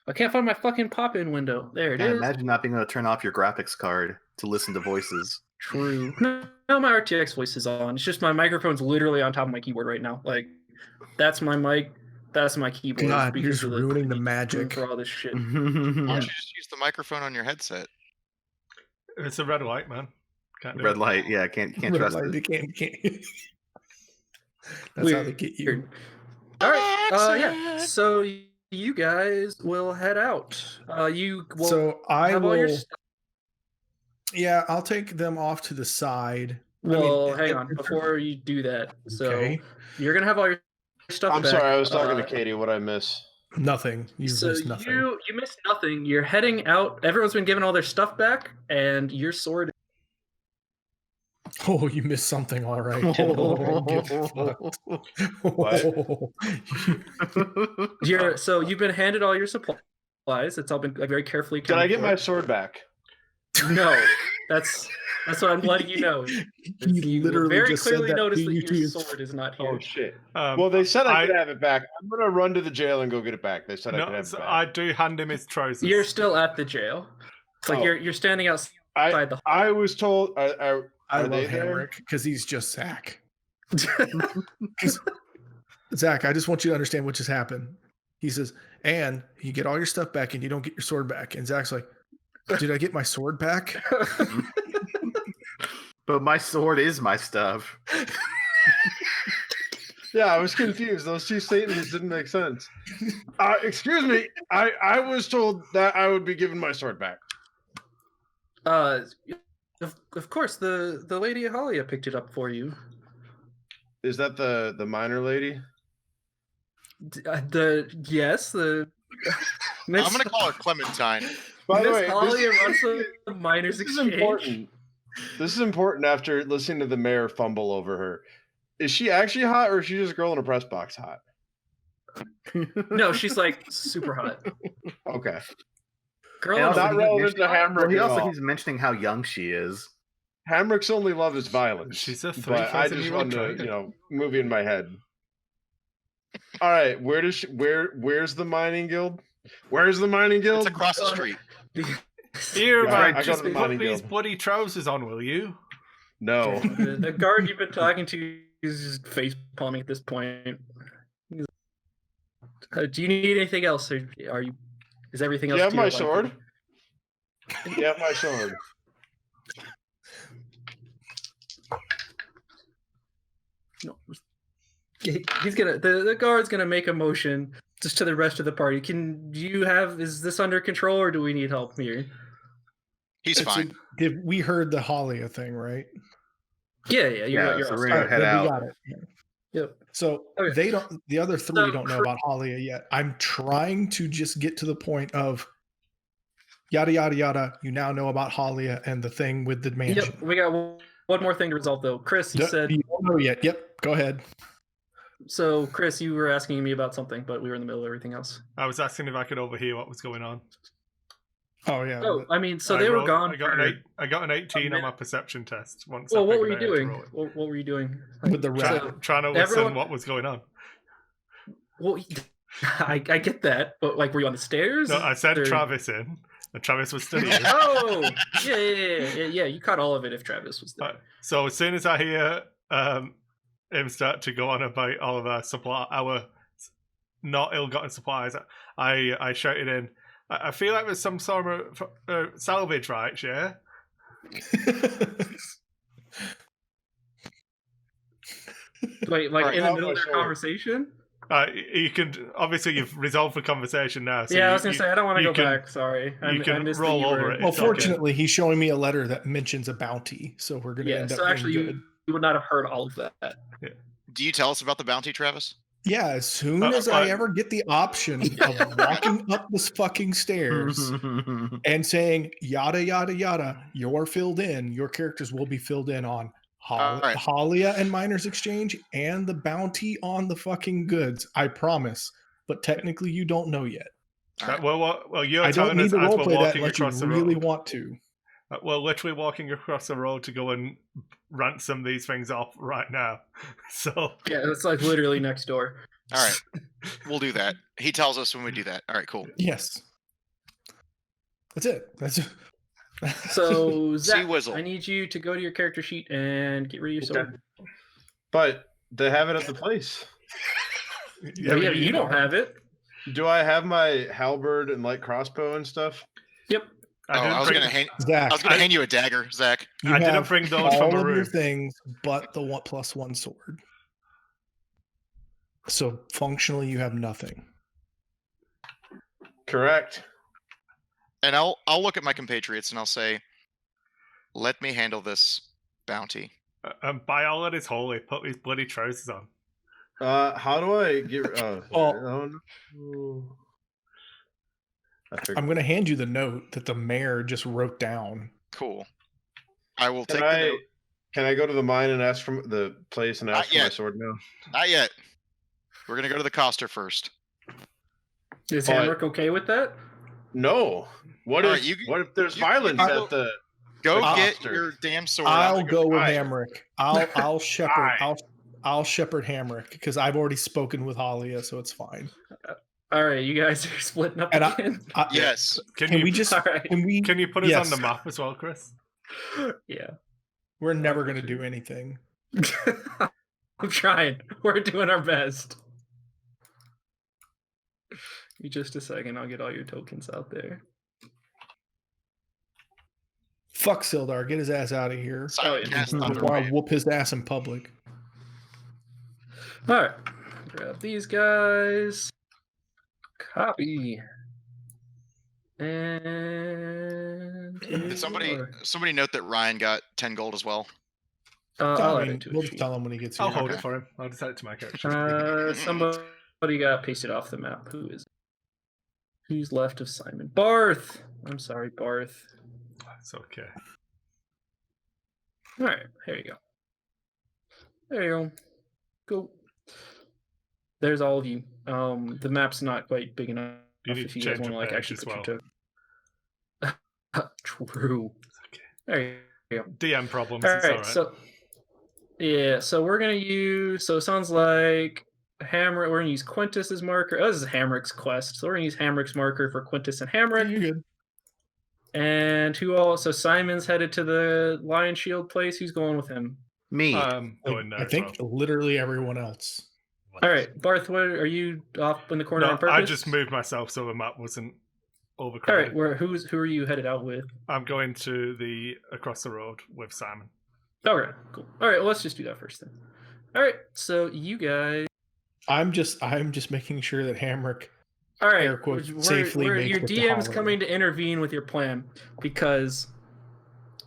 I can't find my fucking pop-in window. There it is. Imagine not being able to turn off your graphics card to listen to voices. True. No, my RTX voice is on. It's just my microphone's literally on top of my keyboard right now. Like, that's my mic. That's my keyboard. God, you're just ruining the magic for all this shit. Why don't you just use the microphone on your headset? It's a red light, man. Red light, yeah, can't trust it. You can't. That's how they get you. All right. Yeah. So you guys will head out. You will. So I have will. All your stuff. Yeah, I'll take them off to the side. Well, hang on before you do that. So you're gonna have all your stuff. I'm back. sorry, I was talking to Katie. What'd I miss? Nothing. You missed nothing. You missed nothing. You're heading out. Everyone's been given all their stuff back, and your sword. Oh, you missed something, all right. So you've been handed all your supplies. It's all been very carefully. Did I get my sword back? No, that's what I'm letting you know. You literally very just clearly said that noticed to that you your sword is not here. Oh shit! Well, they said I could have it back. I'm gonna run to the jail and go get it back. They said I could have it back. I do hand him his trousers. You're still at the jail. It's like you're standing outside the. I was told. I love Henrik because he's just Zach. Zach, I just want you to understand what just happened. He says, and you get all your stuff back and you don't get your sword back. And Zach's like, did I get my sword back? But my sword is my stuff. Yeah, I was confused. Those two statements didn't make sense. Excuse me. I was told that I would be given my sword back. Of course, the lady Halia picked it up for you. Is that the minor lady? Yes. I'm gonna call her Clementine. By the Miss way, Halia runs the miners exchange. Is important. This is important after listening to the mayor fumble over her. Is she actually hot, or is she just a girl in a press box hot? No, she's like super hot. Okay. Girl, And in also, a- Not relevant to well, Hamrick he at also all. keeps mentioning how young she is. Hamrick's only love is violence. She's a but I just 3,000-year-old wanted to, dragon. movie in my head. All right, where's the mining guild? Where's the mining guild? It's across the street. Here, Yeah, man, I go just to the put mining these guild. bloody trousers on, will you? No. The guard you've been talking to is just face palming at this point. Do you need anything else? Or are you? Is everything Do else? you have to my your sword? liking? Do you have my sword? No. He's gonna. The guard's gonna make a motion just to the rest of the party. Is this under control, or do we need help here? He's fine. We heard the Halia thing, right? Yeah, Yeah, you're so all we're set. gonna head then we out. got it. Yeah. Yep. So Okay. they don't. The other three So don't know about Halia yet. I'm trying to just get to the point of yada yada yada. You now know about Halia and the thing with the mansion. Yep. We got one more thing to resolve, though. Chris, you said. You don't know yet. Yep. Go ahead. So, Chris, you were asking me about something, but we were in the middle of everything else. I was asking if I could overhear what was going on. Oh yeah. Oh, I mean, so I they were rolled- gone. I got an 18 on minute. my perception test. Once Well, I what were you figured I had to doing? roll it. What were you doing? With the rat. So- Trying to listen everyone- what was going on. Well, I get that, but like, were you on the stairs? No, I sent Or- Travis in, and Travis was still here. Oh, yeah. You caught all of it if Travis was there. So as soon as I hear him start to go on about all of our not ill-gotten supplies, I shouted in, I feel like there's some sort of salvage rights, yeah? Wait, like Alright, in the how middle of much their more? conversation? You can, obviously you've resolved the conversation now. So Yeah, I was gonna say I don't want to you go can- back. Sorry, you can I missed roll that you over were- it. Well, It's okay. fortunately, he's showing me a letter that mentions a bounty, so we're gonna Yeah, end up so actually, being good. you would not have heard all of that. Do you tell us about the bounty, Travis? Yeah, as soon Uh, as I uh, ever get the option of walking up this fucking stairs and saying yada yada yada, you're filled in. Your characters will be filled in on Alright. Halia and Miners Exchange and the bounty on the fucking goods. I promise. But technically, you don't know yet. Well, you're I don't telling need us to as we're roleplay that walking unless you across the really road. want to. We're literally walking across the road to go and ransom these things off right now. So Yeah, it's like literally next door. All right, we'll do that. He tells us when we do that. All right, cool. Yes. That's it. That's So Zach, Whizzle. I need you to go to your character sheet and get rid of your sword. But they have it at the place. Yeah, but you don't have it. Do I have my halberd and light crossbow and stuff? Yep. I was bring, gonna hand. Zach. I was gonna hand you a dagger, Zach. You I didn't have bring those all from a of your room. things but the 1+1 sword. So functionally, you have nothing. Correct. And I'll look at my compatriots and I'll say, "Let me handle this bounty." And by all that is holy, put these bloody trousers on. How do I get? Well- No. I figured- I'm going to hand you the note that the mayor just wrote down. Cool. I will take Can the I? note. Can I go to the mine and ask for the place and Not ask for my yet. sword now? Not yet. We're gonna go to the coster first. Is But- Hamrick okay with that? No. What All if? right, what if there's you violence go- at the? Go The get coster. your damn sword. I'll go with Fine. Hamrick. I'll shepherd. Fine. I'll shepherd Hamrick because I've already spoken with Halia, so it's fine. All right, you guys are splitting up And again. Yes. Can we just? All right. Can Can you put us on Yes. the map as well, Chris? Yeah. We're never going to do anything. I'm trying. We're doing our best. Give me just a second. I'll get all your tokens out there. Fuck Sildar. Get his ass out of here. Silent yeah. cast on the Before I way. whoop his ass in public. All right. Grab these guys. Copy. And Did somebody note that Ryan got 10 gold as well? I'll add it to We'll a just sheet. tell him when he gets here. I'll hold Okay. it for him. I'll just add it to my character. Somebody got pasted off the map. Who is it? Who's left of Simon? Barth. I'm sorry, Barth. It's okay. All right, here you go. There you go. Cool. There's all of you. The map's not quite big enough You need if to you guys change want to a like page actually as put well. your token. True. Okay. There you go. DM problems. All It's right, all right. so yeah, so we're gonna use. So it sounds like Hammer. We're gonna use Quintus as marker. Oh, this is Hamrick's quest, so we're gonna use Hamrick's marker for Quintus and Hamrick. You're good. And who all? So Simon's headed to the Lion Shield place. Who's going with him? Me. Going there I as think well. literally everyone else. All right, Barth, what are you off in the corner No, on purpose? I just moved myself so the map wasn't All overcrowded. right, who are you headed out with? I'm going to the across the road with Simon. Okay, cool. All right, well, let's just do that first then. All right, so you guys. I'm just making sure that Hamrick All right, air quotes safely makes your it to DM's Hollywood. coming to intervene with your plan because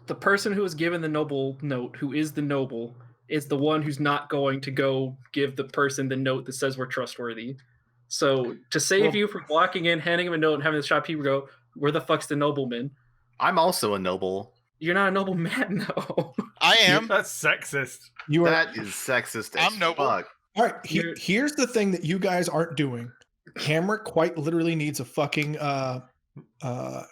the person who was given the noble note, who is the noble, is the one who's not going to go give the person the note that says we're trustworthy. So to save you from walking in, handing him a note, and having the shop people go, "Where the fuck's the nobleman?" I'm also a noble. You're not a noble man, no. I am. That's sexist. You are That is sexist as I'm noble. fuck. all right. You're- Here's the thing that you guys aren't doing. Hamrick quite literally needs a fucking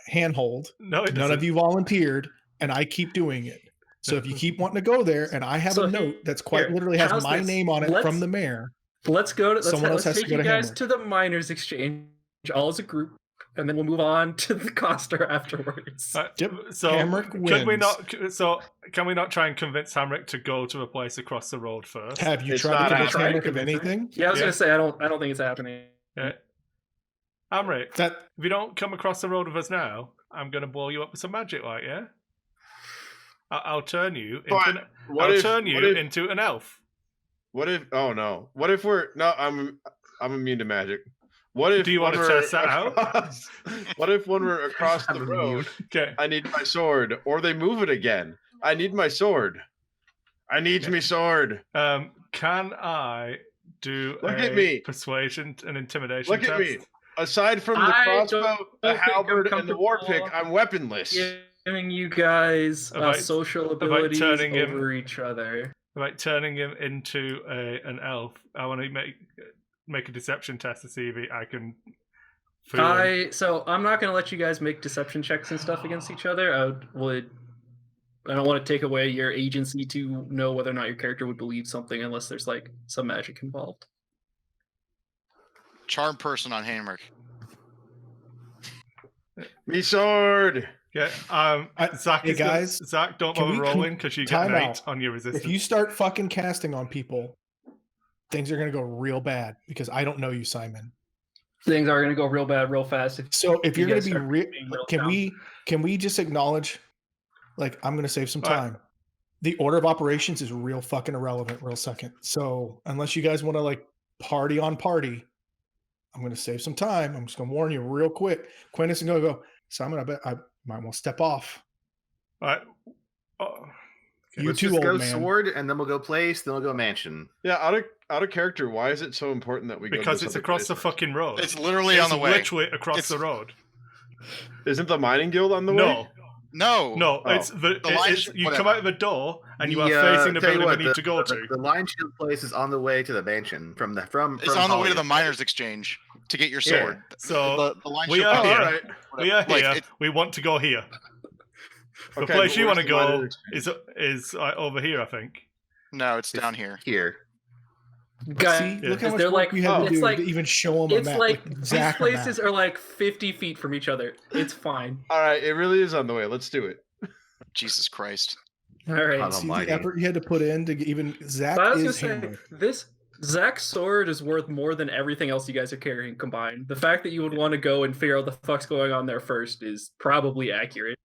handhold. No, it None of doesn't. you volunteered, and I keep doing it. So if you keep wanting to go there, and I have So a note that's quite here, literally has how's my this? name on it Let's- from the mayor. Let's go to Someone else let's has to take go you to guys Hamrick. to the miners exchange all as a group, and then we'll move on to the Coster afterwards. Yep, So Hamrick could we wins. not? So can we not try and convince Hamrick to go to a place across the road first? Have you It's tried not to convince happening. Hamrick of anything? Yeah, I was Yeah. gonna say I don't think it's happening. Yeah. Hamrick, That if you don't come across the road with us now, I'm gonna blow you up with some magic light. Yeah. I'll turn you into But an, what I'll if- turn what you if- into an elf. What if? Oh no! What if we're no? I'm immune to magic. What if? Do you when wanna we're test that out? across- What if when we're across the I'm road, Okay. I need my sword, or they move it again? I need my sword. I need me sword. Can I do Look a at me. persuasion and intimidation Look test? at me. Aside from the I crossbow, don't the think I'm halberd, and the war pick, comfortable I'm weaponless. Giving you guys About- social about abilities turning him- over each other. Like turning him into an elf. I want to make a deception test to see if I can. fool him. So I'm not gonna let you guys make deception checks and stuff against each other. I don't want to take away your agency to know whether or not your character would believe something unless there's like some magic involved. Charm person on Hamrick. Me sword. Yeah. Zach, Hey, is gonna- guys, Zach, don't can bother we rolling because you get time an 8 out. on your resistance. if you start fucking casting on people, things are gonna go real bad because I don't know you, Simon. Things are gonna go real bad, real fast. So if You you're gonna guys be start real, being real can we just acknowledge, like, I'm gonna save some All right. time. The order of operations is real fucking irrelevant, real second. So unless you guys want to like party on party, I'm gonna save some time. I'm just gonna warn you real quick. Quintus is gonna go, Simon, I bet I might want to step off. All right. Oh, You Let's too, just go old man. sword, and then we'll go place, then we'll go mansion. Yeah, out of character. Why is it so important that we go to because this it's other across place the first? fucking road. It's literally It's on the way. literally across It's- the road. Isn't the mining guild on the No, way? No. no. Oh. It's The line it's, should- you come whatever. out of the door and you are The, facing the tell you building what, we need to go to. The Lion Shield place is on the way to the mansion from It's from on the way to the Hollywood. miners exchange to get your Yeah. sword. So The line we should- are Oh, here. all right. We are Like, here. it- We want to go here. The Okay, place but you where's want to the go miners is over here, I think. No, it's down here. Here. Guys, See, look how is much there, work like- we had to it's do like- to even show them a It's map. like with these Zach a places map. are like 50 feet from each other. It's fine. All right, it really is on the way. Let's do it. Jesus Christ. All right. God See almighty. the effort you had to put in to even Zach But I was gonna is say, hammered. this Zach's sword is worth more than everything else you guys are carrying combined. The fact that you would want to go and figure out what the fuck's going on there first is probably accurate.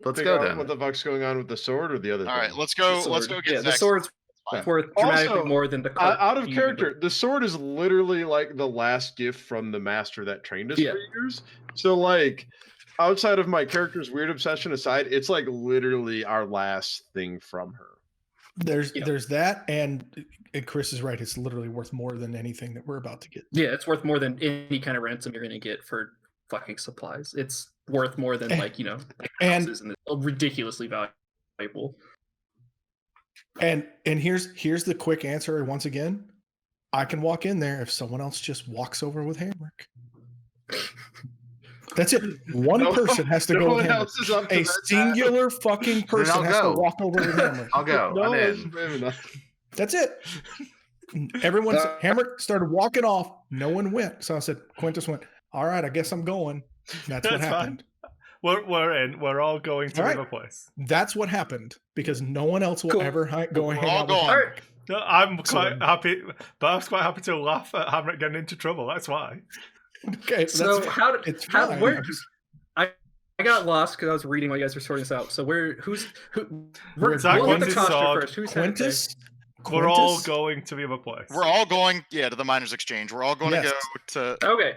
Let's Figure go out then. What the fuck's going on with the sword or the other? All right, thing? let's go. The Let's sword. go get Yeah, the Zach's- sword's Fine. worth dramatically Also, more than the cart Out of you character, the sword is literally like the last gift from the master that trained us Yeah. for years. So like, outside of my character's weird obsession aside, it's like literally our last thing from her. There's Yeah. there's that, and Chris is right. It's literally worth more than anything that we're about to get. Yeah, it's worth more than any kind of ransom you're gonna get for fucking supplies. It's worth more than like And houses and it's ridiculously valuable. and here's the quick answer once again. I can walk in there if someone else just walks over with Hamrick. That's it. One person has to go with one else is up Hamrick. to A that singular fucking person I'll has to go. walk over with Hamrick. I'll go. No I'm one else in. is brave enough. That's it. Everyone's Hamrick started walking off. No one went. So I said, Quintus went, all right, I guess I'm going. That's what That's happened. We're in. We're all going to All right. the other place. That's what happened because no one else will Cool. ever go and We're hang all out with going. Hamrick. No, I'm quite So- happy, but I was quite happy to laugh at Hamrick getting into trouble. That's why. Okay, So how did it's how fine. where I got lost because I was reading while you guys were sorting this out. So who? Zach We'll hit the wants his cluster sword. first. Who's headed there? We're all Quintus? going to the other place. We're all going, to the miners' exchange. We're all going Yes. to go to Okay.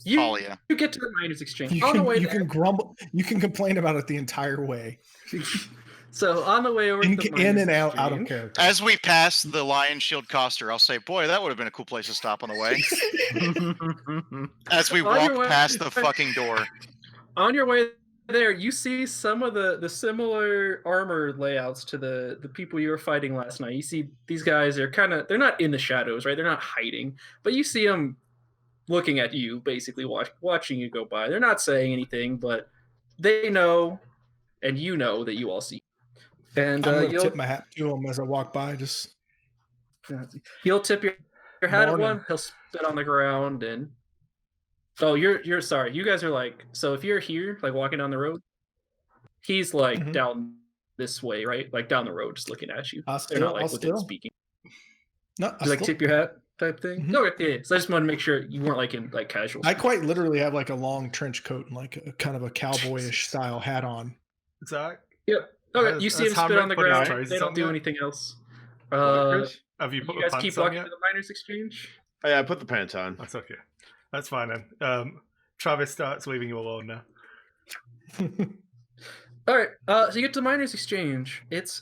You Talia. get to the miners' exchange. You On the can, way you there, can grumble. You can complain about it the entire way. so on the way over to the In miners' and out of exchange, character. As we pass the Lion Shield Coster, I'll say, boy, that would have been a cool place to stop on the way. As we On your walk way- past the fucking door. On your way there, you see some of the similar armor layouts to the people you were fighting last night. You see these guys are they're not in the shadows, right? They're not hiding, but you see them looking at you, basically watching you go by. They're not saying anything, but they know, and you know that you all see. And I'm gonna tip my hat to him as I walk by. Just you'll tip your hat at Morning. one. He'll spit on the ground and. Oh, you're sorry. You guys are like, so if you're here, like walking down the road, he's like Mhm. down this way, right? Like down the road, just looking at you. I'll They're not like I'll within still. speaking. No, You like tip your hat type thing. Mhm. Okay, yeah. So I just wanted to make sure you weren't like in like casual. I quite literally have like a long trench coat and like a kind of a cowboyish style hat on. Zach, Okay, Has- you see has him spit on Hamrick the put his ground. trousers They don't on do yet? anything else. What, Chris? have you put You the guys keep pants on walking yet? to the miners' exchange. Oh, yeah, I put the pants on. That's okay. That's fine then. Travis starts leaving you alone now. All right, so you get to the miners' exchange. It's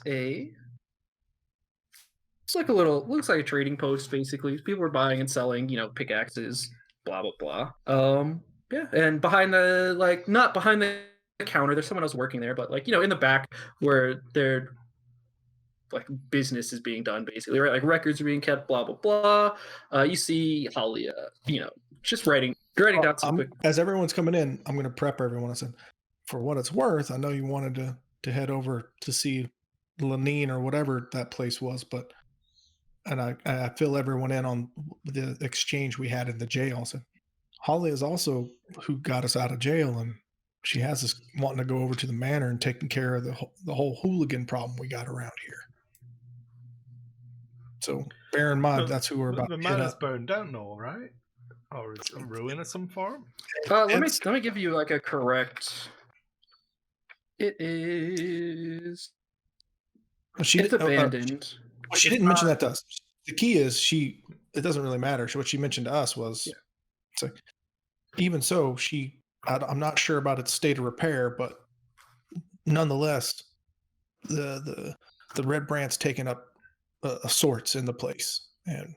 like looks like a trading post basically. People are buying and selling, pickaxes, blah blah blah. Yeah, and behind the not behind the counter, there's someone else working there, but in the back where their business is being done basically, right? Like records are being kept, blah blah blah. You see Halia, just writing down some quick. As everyone's coming in, I'm going to prep everyone. I said, for what it's worth, I know you wanted to head over to see Lenine or whatever that place was, and I fill everyone in on the exchange we had in the jail. I said, Holly is also who got us out of jail, and she has us wanting to go over to the manor and taking care of the whole hooligan problem we got around here. So bear in mind, that's who we're about The to hit manor's up. burned down, all right? Or is it a ruin of some form? Let me give you a correct. It is. It's abandoned. She didn't mention that to us. The key is it doesn't really matter. What she mentioned to us was, it's like, even so, I'm not sure about its state of repair, but nonetheless, the Red Brand's taken up sorts in the place, and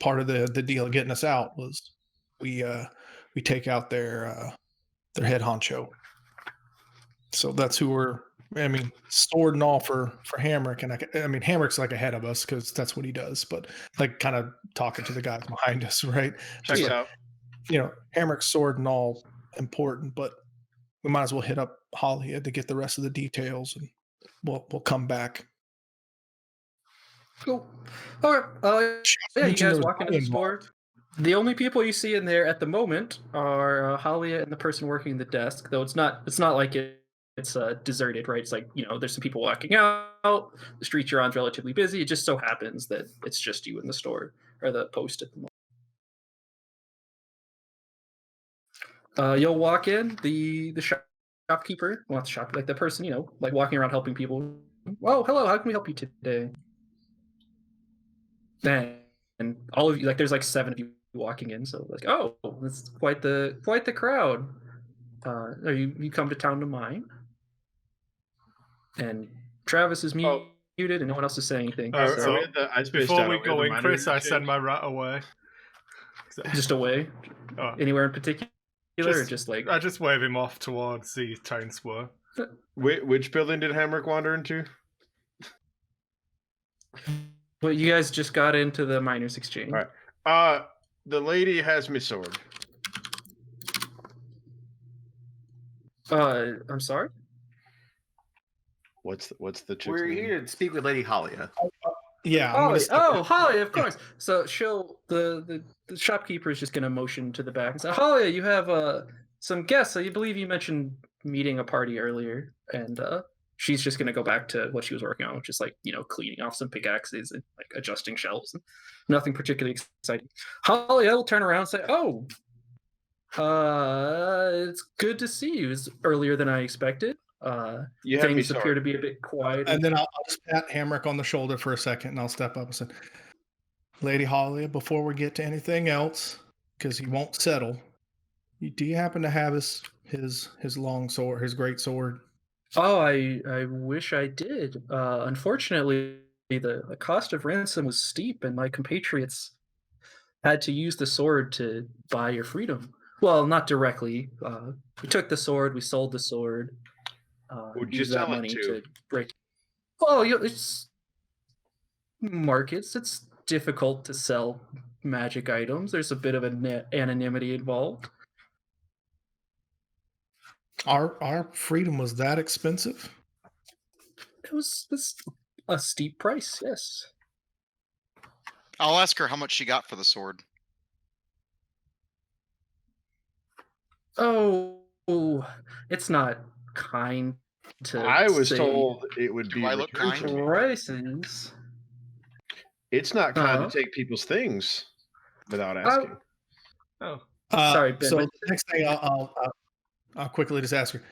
part of the deal of getting us out was we take out their head honcho. So that's who sword and all for Hamrick, and Hamrick's like ahead of us because that's what he does. But kind of talking to the guys behind us, right? Checks out. Hamrick's sword and all important, but we might as well hit up Hollyhead to get the rest of the details, and we'll come back. Cool. All right. Yeah, you mentioned guys there was walk into money the store. The only people you see in there at the moment are Halia and the person working the desk. Though it's not like it's deserted, right? It's like there's some people walking out. The street you're on's relatively busy. It just so happens that it's just you in the store or the post at the moment. You'll walk in. The shopkeeper, well, not the shop, like the person walking around helping people. Oh, hello. How can we help you today? And all of you, there's 7 of you walking in, so oh, that's quite the crowd. Are you come to town to mine? And Travis is muted, and no one else is saying anything. So before we go in, Chris, I send my rat away. Just away? Anywhere in particular, or just I just wave him off towards the town square. Which building did Hamrick wander into? But you guys just got into the miners exchange. All right. The lady has me sword. I'm sorry. What's the chick's We're name? here to speak with Lady Halia. Yeah. I'm Holly. gonna step Oh, in. Holly, of course. So the shopkeeper is just going to motion to the back and say, Holly, you have some guests. I believe you mentioned meeting a party earlier, and she's just going to go back to what she was working on, which is like cleaning off some pickaxes and like adjusting shelves. Nothing particularly exciting. Holly, I will turn around and say, "Oh, it's good to see you. It's earlier than I expected. You have me Things appear sword. to be a bit quiet." And then I'll just pat Hamrick on the shoulder for a second, and I'll step up and say, Lady Halia, before we get to anything else, because he won't settle, do you happen to have his long sword, his great sword? Oh, I wish I did. Unfortunately, the cost of ransom was steep, and my compatriots had to use the sword to buy your freedom. Well, not directly. We took the sword, we sold the sword, Who'd you used that sell it money to? to break. Well, it's markets. It's difficult to sell magic items. There's a bit of anonymity involved. Our freedom was that expensive? It's a steep price, yes. I'll ask her how much she got for the sword. Oh, it's not kind to I was say told it would Do be I look returned kind? to me. prices. It's not kind Uh-huh. to take people's things without asking. Oh, Sorry, Ben, So but- the next thing I'll quickly just ask her,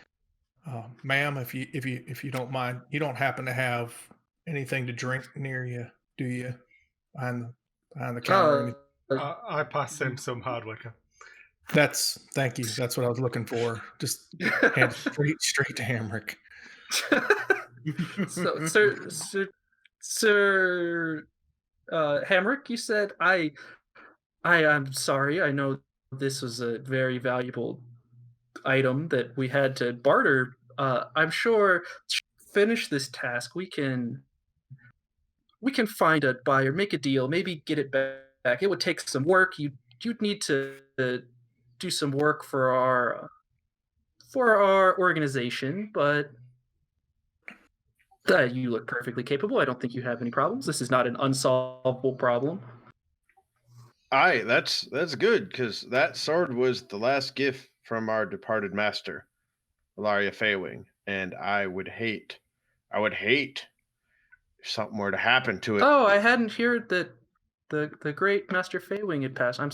ma'am, if you don't mind, you don't happen to have anything to drink near you, do you? Behind the counter. or anything? I pass him some hard liquor. Thank you. That's what I was looking for. Just hand straight to Hamrick. So, Sir Hamrick, you said I'm sorry. I know this was a very valuable item that we had to barter. I'm sure to finish this task, we can find a buyer, make a deal, maybe get it back. It would take some work. You'd need to do some work for our organization, but you look perfectly capable. I don't think you have any problems. This is not an unsolvable problem. Aye, that's good, because that sword was the last gift from our departed master, Ilaria Faywing, and I would hate if something were to happen to it. Oh, I hadn't heard that the great Master Faywing had passed. I'm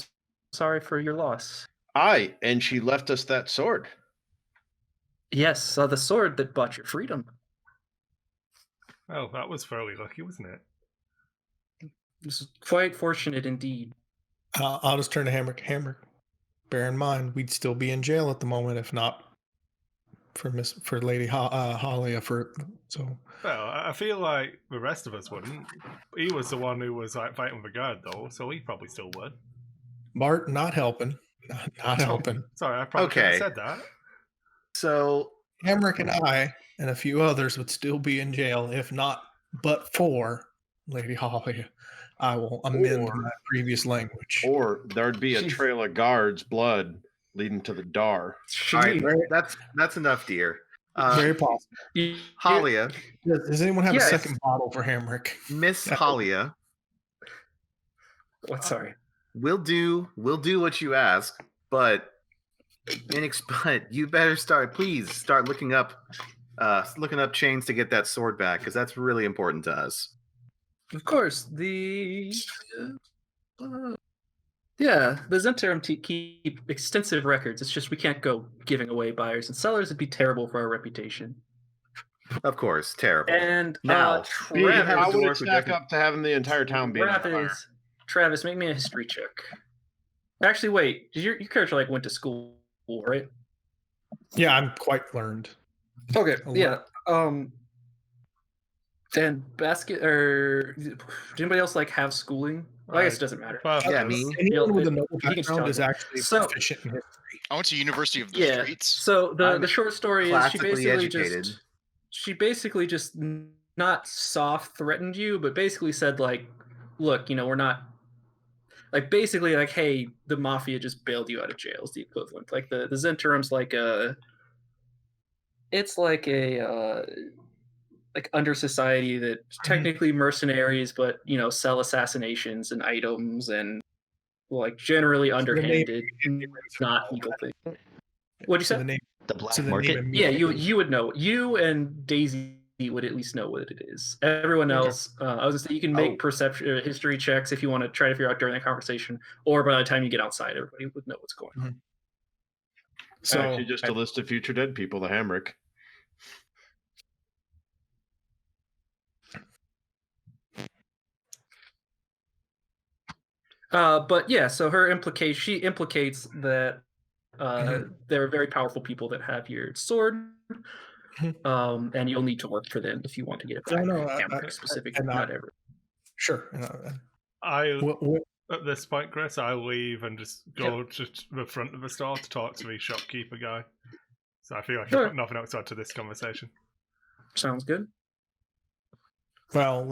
sorry for your loss. Aye, and she left us that sword. Yes, the sword that bought your freedom. Oh, that was fairly lucky, wasn't it? It was quite fortunate indeed. I'll just turn to Hamrick. Hamrick, bear in mind, we'd still be in jail at the moment if not for Lady Halia. Well, I feel like the rest of us wouldn't. He was the one who was like fighting the guard, though, so he probably still would. Bart not helping. Not helping. Sorry, I probably Okay. said that. So Hamrick and I and a few others would still be in jail if not but for Lady Halia. I will amend my previous language. Or there'd be a Jeez. trail of guards' blood leading to the Dar. all right, Jeez. that's enough, dear. Very possible. Halia, Does anyone have Yes. a second bottle for Hamrick? Miss Halia, What? Sorry. we'll do what you ask, but you better please start looking up chains to get that sword back, because that's really important to us. Of course, the Zentarum keep extensive records. It's just we can't go giving away buyers and sellers. It'd be terrible for our reputation. Of course, terrible. And Now, How Travis- would it dwarf who stack doesn't- up to having the entire town be on fire? Travis, make me a history check. Actually, wait. Your character like went to school, right? Yeah, I'm quite learned. Okay. A lot. Yeah. And did anybody else like have schooling? Well, I guess it doesn't matter. Yeah, me. Anyone with a noble You can background start is it. actually So- proficient in history. I went to University of the Yeah. Streets. So the I'm short story is classically educated. she basically just not soft threatened you, but basically said like, look, we're not like basically like, hey, the mafia just bailed you out of jail is the equivalent. Like the Zenturum's like it's like a like under society that technically mercenaries, but sell assassinations and items and like generally underhanded, not legal things. What'd you say? The black market. Yeah, you would know. You and Daisy would at least know what it is. Everyone else, I was gonna say you can make perception history checks if you want to try to figure out during the conversation, or by the time you get outside, everybody would know what's going on. So actually, just a list of future dead people. The Hamrick. But yeah, so she implicates that there are very powerful people that have your sword, and you'll need to work for them if you want to get it back. Hamrick specific, not ever. Sure. At this point, Chris, I leave and just go to the front of the store to talk to the shopkeeper guy. So I feel like I've got nothing else to add to this conversation. Sounds good. Well,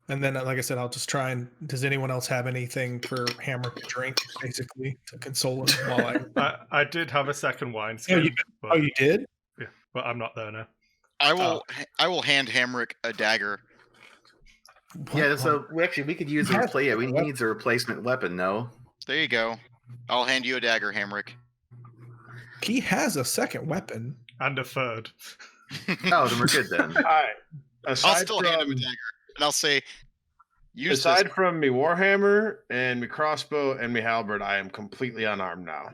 and then, like I said, I'll just try and. Does anyone else have anything for Hamrick to drink, basically, to console him while I did have a second wine skin. You did? Yeah, but I'm not there now. I will hand Hamrick a dagger. Yeah, so we could use a he needs a replacement weapon, no? There you go. I'll hand you a dagger, Hamrick. He has a second weapon. And a third. Oh, then we're good then. All right. I'll still hand him a dagger. And I'll say, aside from me warhammer and me crossbow and me halberd, I am completely unarmed now.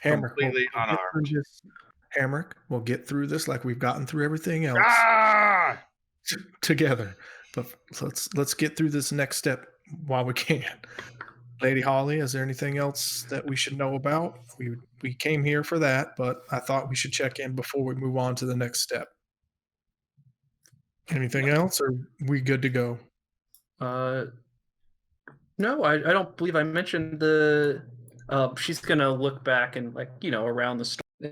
Hamrick, completely unarmed. Hamrick, we'll get through this like we've gotten through everything else together. But let's get through this next step while we can. Lady Holly, is there anything else that we should know about? We came here for that, but I thought we should check in before we move on to the next step. Anything else, or are we good to go? No, I don't believe I mentioned she's gonna look back and around the store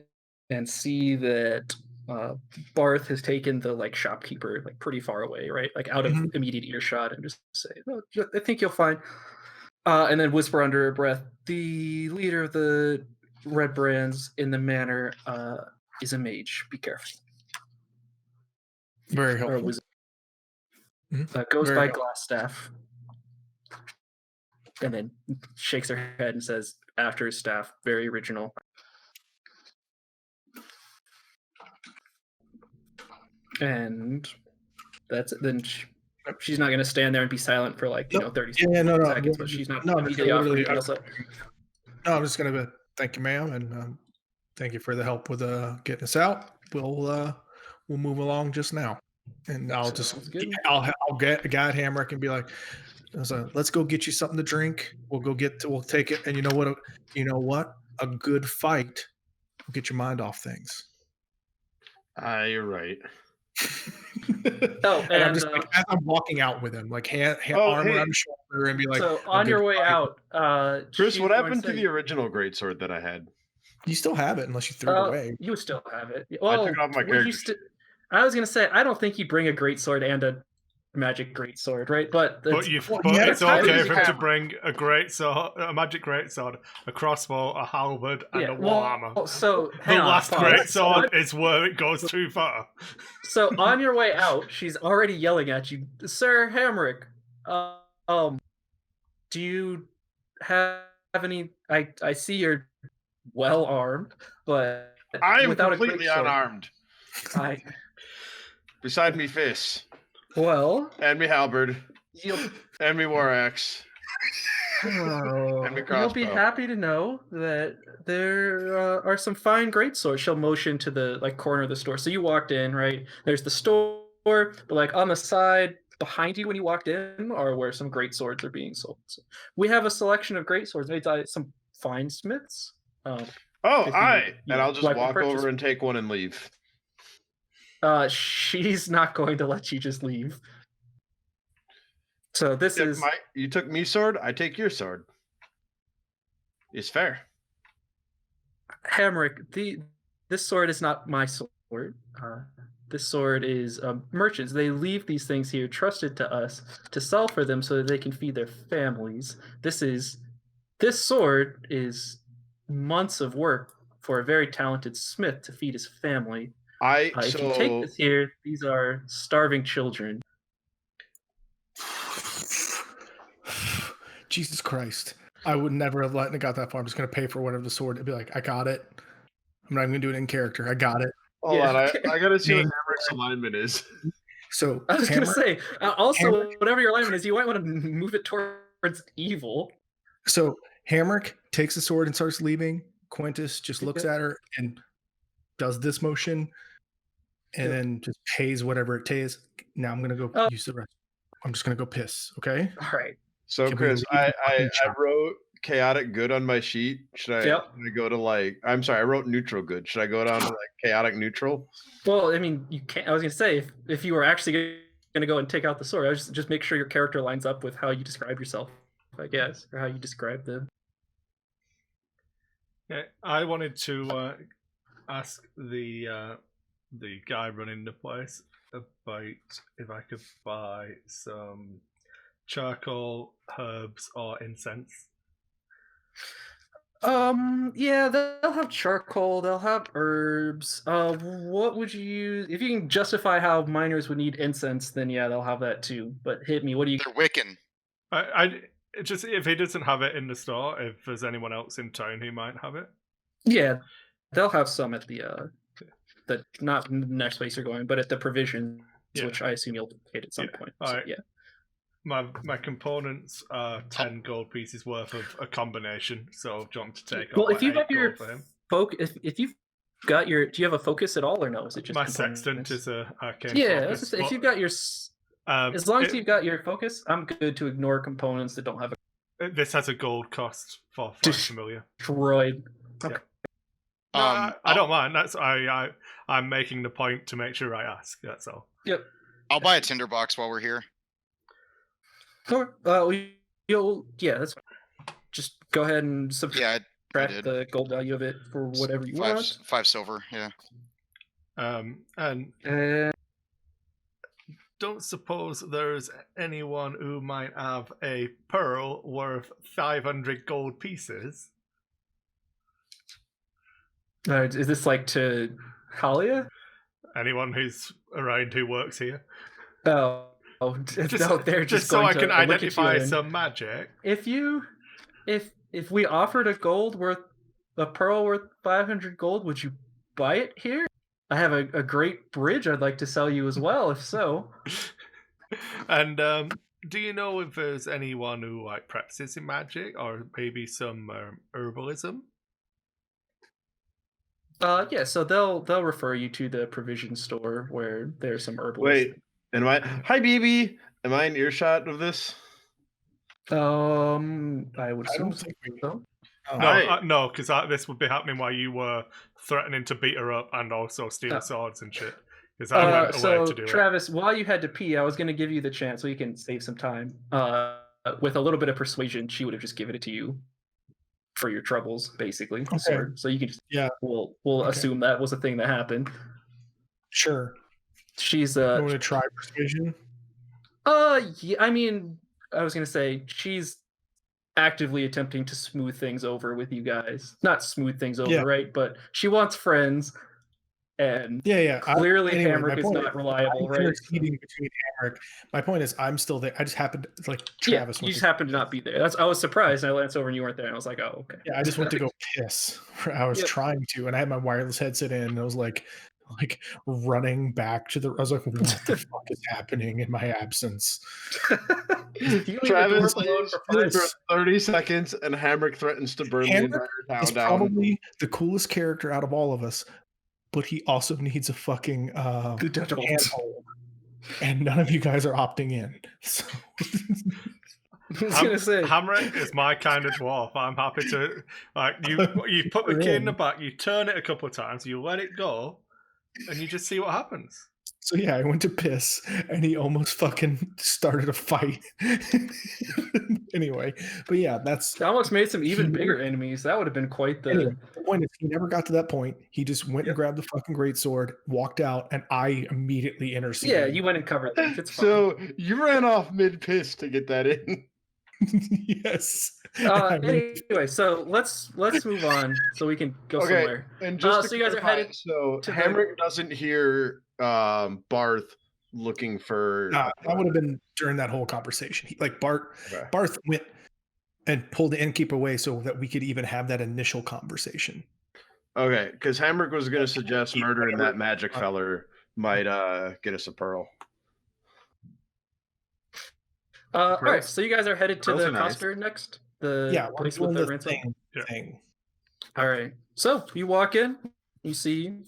and see that Barth has taken the shopkeeper pretty far away, right? Out of immediate earshot, and just say, "Oh, I think you'll find," and then whisper under her breath, "The leader of the Red Brands in the manor is a mage. Be careful." Very helpful. Goes by Glassstaff, and then shakes her head and says, after his staff, very original. And that's it. Then she's not going to stand there and be silent for 30 seconds, but she's not immediately offering anything else up. No, I'm just going to thank you, ma'am, and thank you for the help with getting us out. We'll move along just now. And I'll guide Hamrick and be like, let's go get you something to drink. We'll take it. And you know what? A good fight will get your mind off things. You're right. And I'm just as I'm walking out with him, arm around his shoulder, and be like, so on your way out, Chris, what happened to the original greatsword that I had? You still have it unless you threw it away. You still have it. Well, I took it off my character. I was gonna say, I don't think you bring a greatsword and a magic greatsword, right? But it's okay for him to bring a greatsword, a magic greatsword, a crossbow, a halberd, and a warhammer. So the last greatsword is where it goes too far. So on your way out, she's already yelling at you, Sir Hamrick. Do you have any? I see you're well armed, but I am completely unarmed. Beside me fists. Well. And me halberd. And me war axe. And me crossbow. You'll be happy to know that there are some fine greatswords. She'll motion to the corner of the store. So you walked in, right? There's the store, but on the side behind you when you walked in are where some greatswords are being sold. So we have a selection of greatswords made by some fine smiths. And I'll just walk over and take one and leave. She's not going to let you just leave. So this is you took me sword, I take your sword. It's fair. Hamrick, this sword is not my sword. This sword is merchants. They leave these things here, trusted to us, to sell for them so that they can feed their families. This sword is months of work for a very talented smith to feed his family. If you take this here, these are starving children. Jesus Christ. I would never have let it got that far. I'm just going to pay for whatever the sword. It'd be like, I got it. I'm not even going to do it in character. I got it. Hold on. I got to see what Name- Hamrick's alignment is. So I was going to say, also, Hamrick- whatever your alignment is, you might want to move it towards evil. So Hamrick takes the sword and starts leaving. Quintus just looks at her and does this motion and then just pays whatever it takes. Now I'm going to go use the rest. I'm just going to go piss. Okay. All right. So, Can we Chris, leave I the fucking chat? wrote chaotic good on my sheet. Should I, Yep. should I go to like, I'm sorry, I wrote neutral good. Should I go down to like chaotic neutral? Well, I mean, you can't. I was going to say, if you were actually going to go and take out the sword, I was just make sure your character lines up with how you describe yourself, I guess, or how you describe them. Yeah, I wanted to ask the guy running the place about if I could buy some charcoal, herbs, or incense. Yeah, they'll have charcoal, they'll have herbs. What would you use? If you can justify how miners would need incense, then yeah, they'll have that too. But hit me, what do you... They're Wiccan. I just, if he doesn't have it in the store, if there's anyone else in town who might have it. Yeah, they'll have some at the not next place you're going, but at the provisions, which I assume you'll hit at some point. All So, right. yeah. My components are 10 gold pieces worth of a combination, so do you want me to take Well, off if you have 8 your gold for him? if you've got your, do you have a focus at all, or no? Is it just My components? sextant is a arcane Yeah, focus, if you've got your, as long as you've got your focus, I'm good to ignore components that don't have a this has a gold cost for 5 familiar. droid. Okay. No, I don't mind. That's I'm making the point to make sure I ask. That's all. Yep. I'll buy a tinderbox while we're here. Sure. That's fine. Just go ahead and subtract did. the gold value of it for whatever you want. 5 silver, yeah. And don't suppose there's anyone who might have a pearl worth 500 gold pieces. Is this like to Halia? Anyone who's around who works here? No, they're just so going I to can look at identify you and- some magic. If we offered a pearl worth 500 gold, would you buy it here? I have a great bridge I'd like to sell you as well, if so. And do you know if there's anyone who like practices in magic or maybe some herbalism? Yeah, so they'll refer you to the provision store where there's some herbals. Wait, hi BB, am I in earshot of this? I would assume don't think we so. No, because this would be happening while you were threatening to beat her up and also steal swords and shit. Because I went away So to do Travis, while you had to pee, I was going to give you the chance so you can save some time. With a little bit of persuasion, she would have just given it to you for your troubles, basically. Okay. So you can just, Yeah. We'll assume that was a thing that happened. Sure. She's You want to try persuasion? yeah, I mean, I was gonna say she's actively attempting to smooth things over with you guys. Not smooth things over, right? But she wants friends, and clearly Hamrick is not reliable, right? Between Hamrick. My point is, I'm still there. I just happened to, like Travis. You just happened to not be there. I was surprised. And I glanced over and you weren't there. And I was like, oh, okay. Yeah, I just went to go piss. I was trying to, and I had my wireless headset in, and I was like running back to the. I was like, what the fuck is happening in my absence? Travis leaves for 30 seconds, and Hamrick threatens to burn the entire town down. Probably the coolest character out of all of us, but he also needs a fucking handhold, and none of you guys are opting in. So. I was gonna say Hamrick is my kind of dwarf. I'm happy to you put the key in the back, you turn it a couple of times, you let it go, and you just see what happens. So yeah, I went to piss, and he almost fucking started a fight. Anyway, but yeah, that's It almost made some even He bigger never- enemies. That would have been quite the. anyway. The point is, he never got to that point. He just went and grabbed the fucking greatsword, walked out, and I immediately interceded. Yeah, you went and covered things. It's fine. So you ran off mid piss to get that in. Yes. I mean, Anyway, so let's move on so we can go Okay, somewhere. And just to so you guys are clarify, headed so to the- Hamrick doesn't hear Barth looking for. that would have been during that whole conversation. Barth went and pulled the innkeeper away so that we could even have that initial conversation. Okay, because Hamrick was going to suggest murdering that magic feller might get us a pearl. all right, so you guys are headed to Pearls the are nice. coster next. The Yeah, we're place doing with the the ransom. thing. All right. So you walk in, you see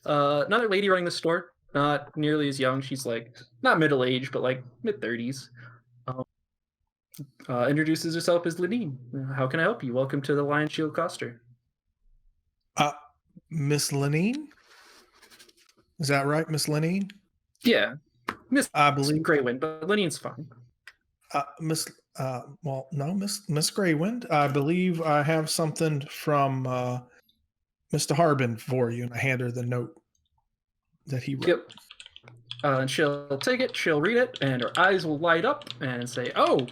another lady running the store, not nearly as young. She's like not middle aged, but like mid-30s. Introduces herself as Lenine. How can I help you? Welcome to the Lion Shield Coster. Miss Lenine? Is that right, Miss Lenine? Yeah, Miss I believe Greywind, but Lenine's fine. Miss Greywind. I believe I have something from Mr. Harbin for you, and I hand her the note that he wrote. Yep. And she'll take it, she'll read it, and her eyes will light up and say, "Oh,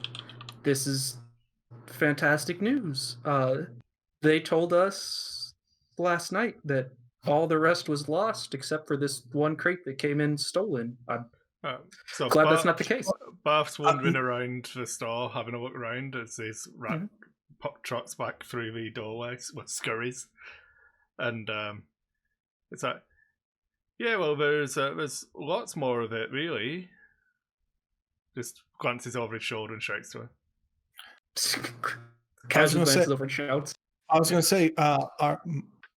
this is fantastic news. They told us last night that all the rest was lost except for this one crate that came in stolen. I'm So glad that's not the case." Barth's wandering around the store, having a look around as his rat trots back through the doorway with scurries, and it's like, yeah, well, there's lots more of it, really. Just glances over his shoulder and shouts to her. Casually gonna glances say- over and shouts. I was going to say,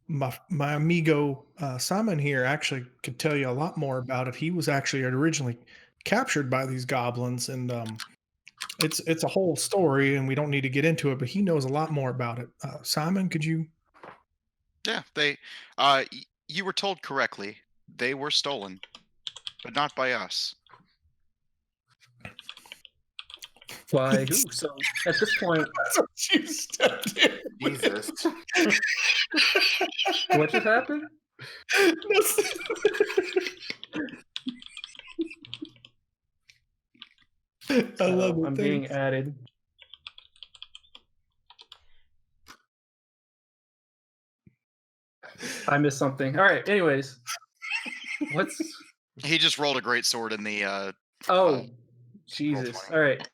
my amigo Simon here actually could tell you a lot more about it. He was actually originally captured by these goblins, and it's a whole story, and we don't need to get into it. But he knows a lot more about it. Simon, could you? Yeah, they. You were told correctly. They were stolen, but not by us. Why who? So at this point, That's what you stepped in. Jesus. what just happened? I love it. I'm being added. I missed something. All right. Anyways, what's? He just rolled a great sword in the. Oh, Jesus. All right.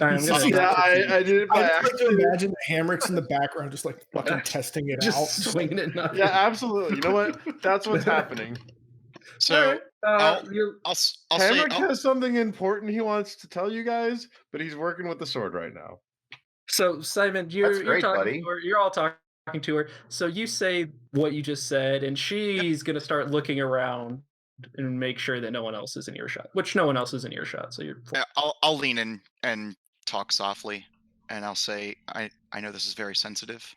All right. I'm gonna Yeah, I did it by I just like to accident. imagine the Hamricks in the background, just like fucking testing it out. just swinging it. Nothing. Yeah, absolutely. You know what? That's what's happening. So Alright, you're- I'll say Hamrick has something important he wants to tell you guys, but he's working with the sword right now. So Simon, That's you're great, talking buddy. to her. You're all talking to her. So you say what you just said, and she's gonna start looking around and make sure that no one else is in earshot. Which no one else is in earshot. So you're. I'll lean in and talk softly, and I'll say I know this is very sensitive,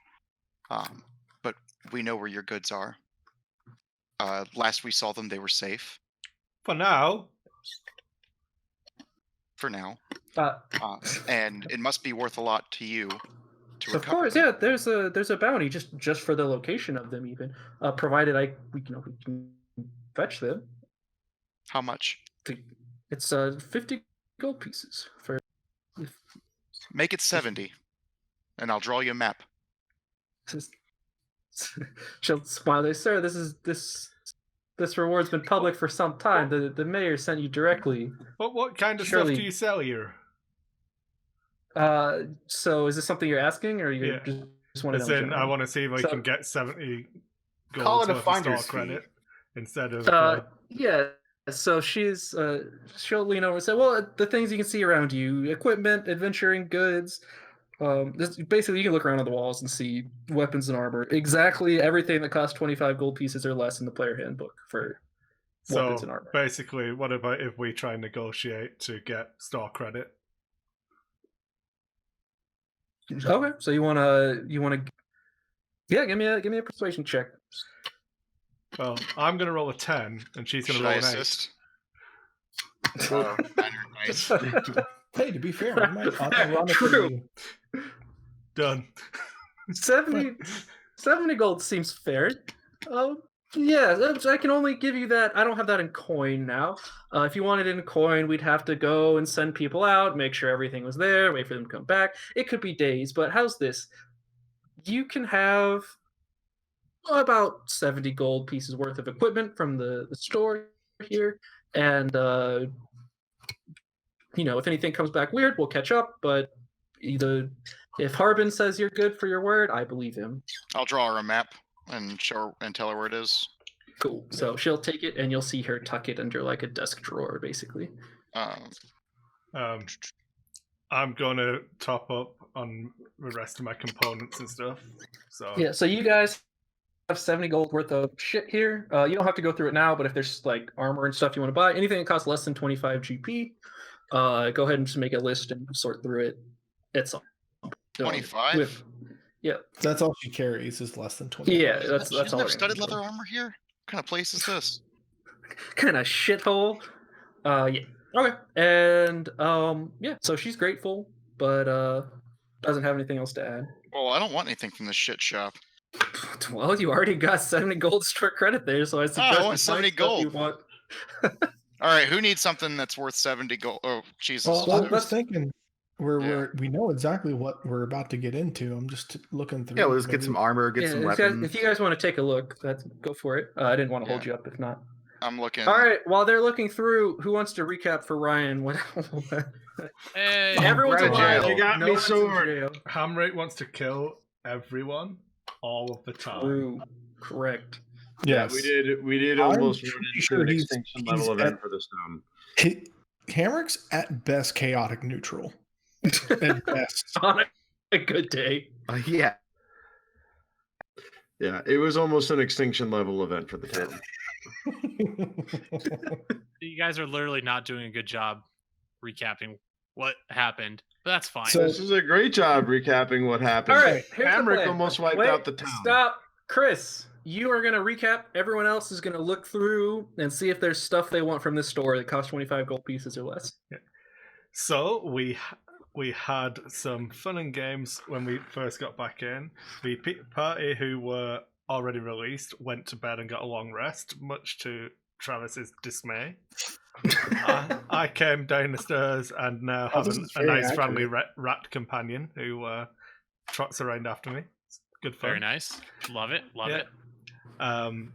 but we know where your goods are. Last we saw them, they were safe For now, for now, Uh, and it must be worth a lot to you. To of recover course, them. yeah. There's a bounty just for the location of them, even provided we can fetch them. How much? It's 50 gold pieces for. Make it 70, and I'll draw you a map. She'll smile. They, sir, this reward's been public for some time. The mayor sent you directly. what kind of Surely- stuff do you sell here? So is this something you're asking, or you Yeah. just want to As know? in, I generally? want to see if I So- can get 70 Call gold it a worth of finder's store fee. credit instead of. Yeah. So she'll lean over and say, "Well, the things you can see around you: equipment, adventuring goods. Basically, you can look around on the walls and see weapons and armor. Exactly everything that costs 25 gold pieces or less in the player handbook for weapons and So armor. basically, what about if we try and negotiate to get store credit? Okay, so you wanna, yeah, give me a persuasion check. Well, I'm gonna roll a 10, and she's gonna Should roll I an 8. assist? Nice. Hey, to be fair, we might ironically True. Done. 70 gold seems fair. Yeah, I can only give you that. I don't have that in coin now. If you wanted it in coin, we'd have to go and send people out, make sure everything was there, wait for them to come back. It could be days, but how's this? You can have about 70 gold pieces worth of equipment from the store here, and if anything comes back weird, we'll catch up. But if Harbin says you're good for your word, I believe him. I'll draw her a map and show her and tell her where it is. Cool. So she'll take it, and you'll see her tuck it under like a desk drawer, basically. I'm gonna top up on the rest of my components and stuff. So Yeah. So you guys have 70 gold worth of shit here. You don't have to go through it now, but if there's like armor and stuff you want to buy, anything that costs less than 25 GP, go ahead and just make a list and sort through it. It's 25. That's all she carries is less than 20. Yeah, She that's doesn't all. have studded leather armor here. What kind of place is this? Kind of shithole. Yeah. Okay. And so she's grateful, but doesn't have anything else to add. Well, I don't want anything from this shit shop. Well, you already got 70 gold store credit there, so I suggest I want you 70 find stuff gold. You want. All right, who needs something that's worth 70 gold? Oh, Jesus. Well, I'm let's- just thinking we know exactly what we're about to get into. I'm just looking through. Yeah, let's get some armor, get some weapons. If you guys want to take a look, go for it. I didn't want to hold you up if not. I'm looking. All right, while they're looking through, who wants to recap for Ryan? Hey, Everyone's Right, alive. jail. They got no me one's in sword. jail. Hamrate wants to kill everyone all of the time. True. Correct. Yes, We did I'm almost pretty run into sure an he's- extinction he's level event at- for this town. Hamrick's at best chaotic neutral. At best. On a good day. Yeah. Yeah, it was almost an extinction level event for the town. you guys are literally not doing a good job recapping what happened, but that's fine. So- This is a great job recapping what happened. All right, here's the Hamrick plan. almost wiped Wait, out the town. Stop. Chris, you are going to recap. Everyone else is going to look through and see if there's stuff they want from this store that costs 25 gold pieces or less. So we had some fun and games when we first got back in. The party who were already released went to bed and got a long rest, much to Travis's dismay. I came down the stairs and now have this a is very nice, accurate. friendly rat companion who trots around after me. It's good fun. Very nice. Love it. Love Yeah. it.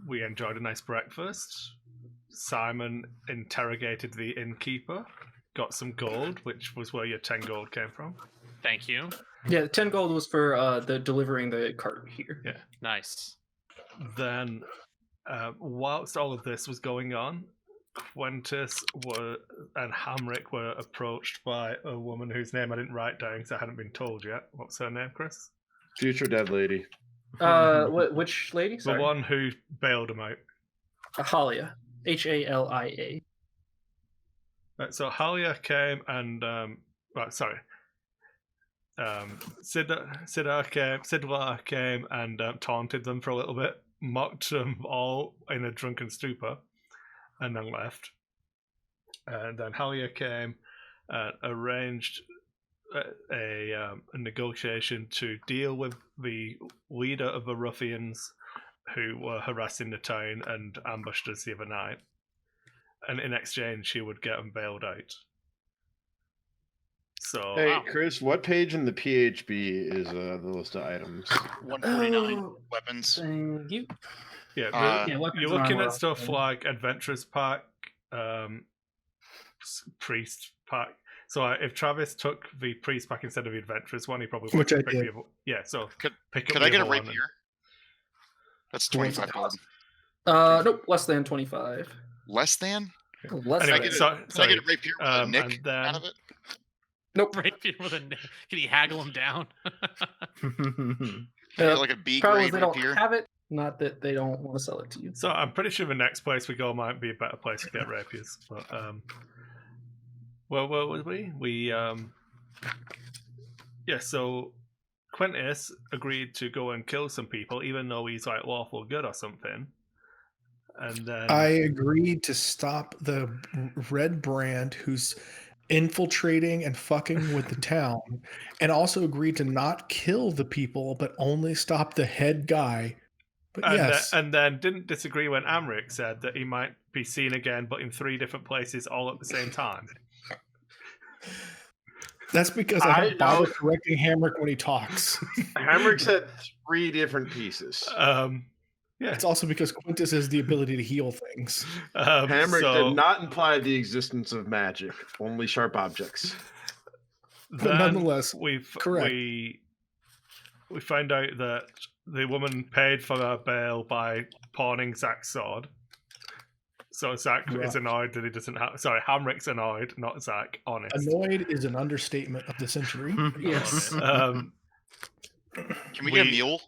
We enjoyed a nice breakfast. Simon interrogated the innkeeper, got some gold, which was where your 10 gold came from. Thank you. Yeah, 10 gold was for the delivering the cart here. Yeah. Nice. Then, whilst all of this was going on, Quentis and Hamrick were approached by a woman whose name I didn't write down because I hadn't been told yet. What's her name, Chris? Future dead lady. Which lady? Sorry. The one who bailed him out. Halia. Halia. Right, so Halia came and Sidlar came and taunted them for a little bit, mocked them all in a drunken stupor, and then left. And then Halia came and arranged a negotiation to deal with the leader of the ruffians who were harassing the town and ambushed us the other night. And in exchange, she would get them bailed out. So, Hey, wow. Chris, what page in the PHB is the list of items? 149 Oh, weapons. thank you. yeah, Yeah, weapons you're and looking armor at stuff also. like Adventurers Pack, Priest Pack. So if Travis took the Priest Pack instead of the Adventurers one, he probably would Which I pick did. the other. Yeah, so Could- pick up Could the I get a other one rapier? That's Do you want 25 gold. Nope, less than 25. Less than? Less Anyway, Can I get than. a- Can I sorry. get a rapier with a nick and then out of it? Nope. Right here with a. Can he haggle him down? Like a B Problem is grade they don't rapier? have it. Not that they don't want to sell it to you. So I'm pretty sure the next place we go might be a better place to get rapiers. But where was we? So Quentis agreed to go and kill some people, even though he's like lawful good or something. And then I agreed to stop the red brand who's infiltrating and fucking with the town, and also agreed to not kill the people, but only stop the head guy. But yes, and then didn't disagree when Amric said that he might be seen again, but in 3 different places all at the same time. that's because I don't bother correcting Hamrick when he talks. Hamrick said 3 different pieces. Yeah. It's also because Quintus has the ability to heal things. Hamrick did not imply the existence of magic, only sharp objects. But nonetheless, correct. We find out that the woman paid for her bail by pawning Zach's sword. So Zach is annoyed that he doesn't have... Sorry, Hamrick's annoyed, not Zach, honest. Annoyed is an understatement of the century. Yes. Can we get a mule?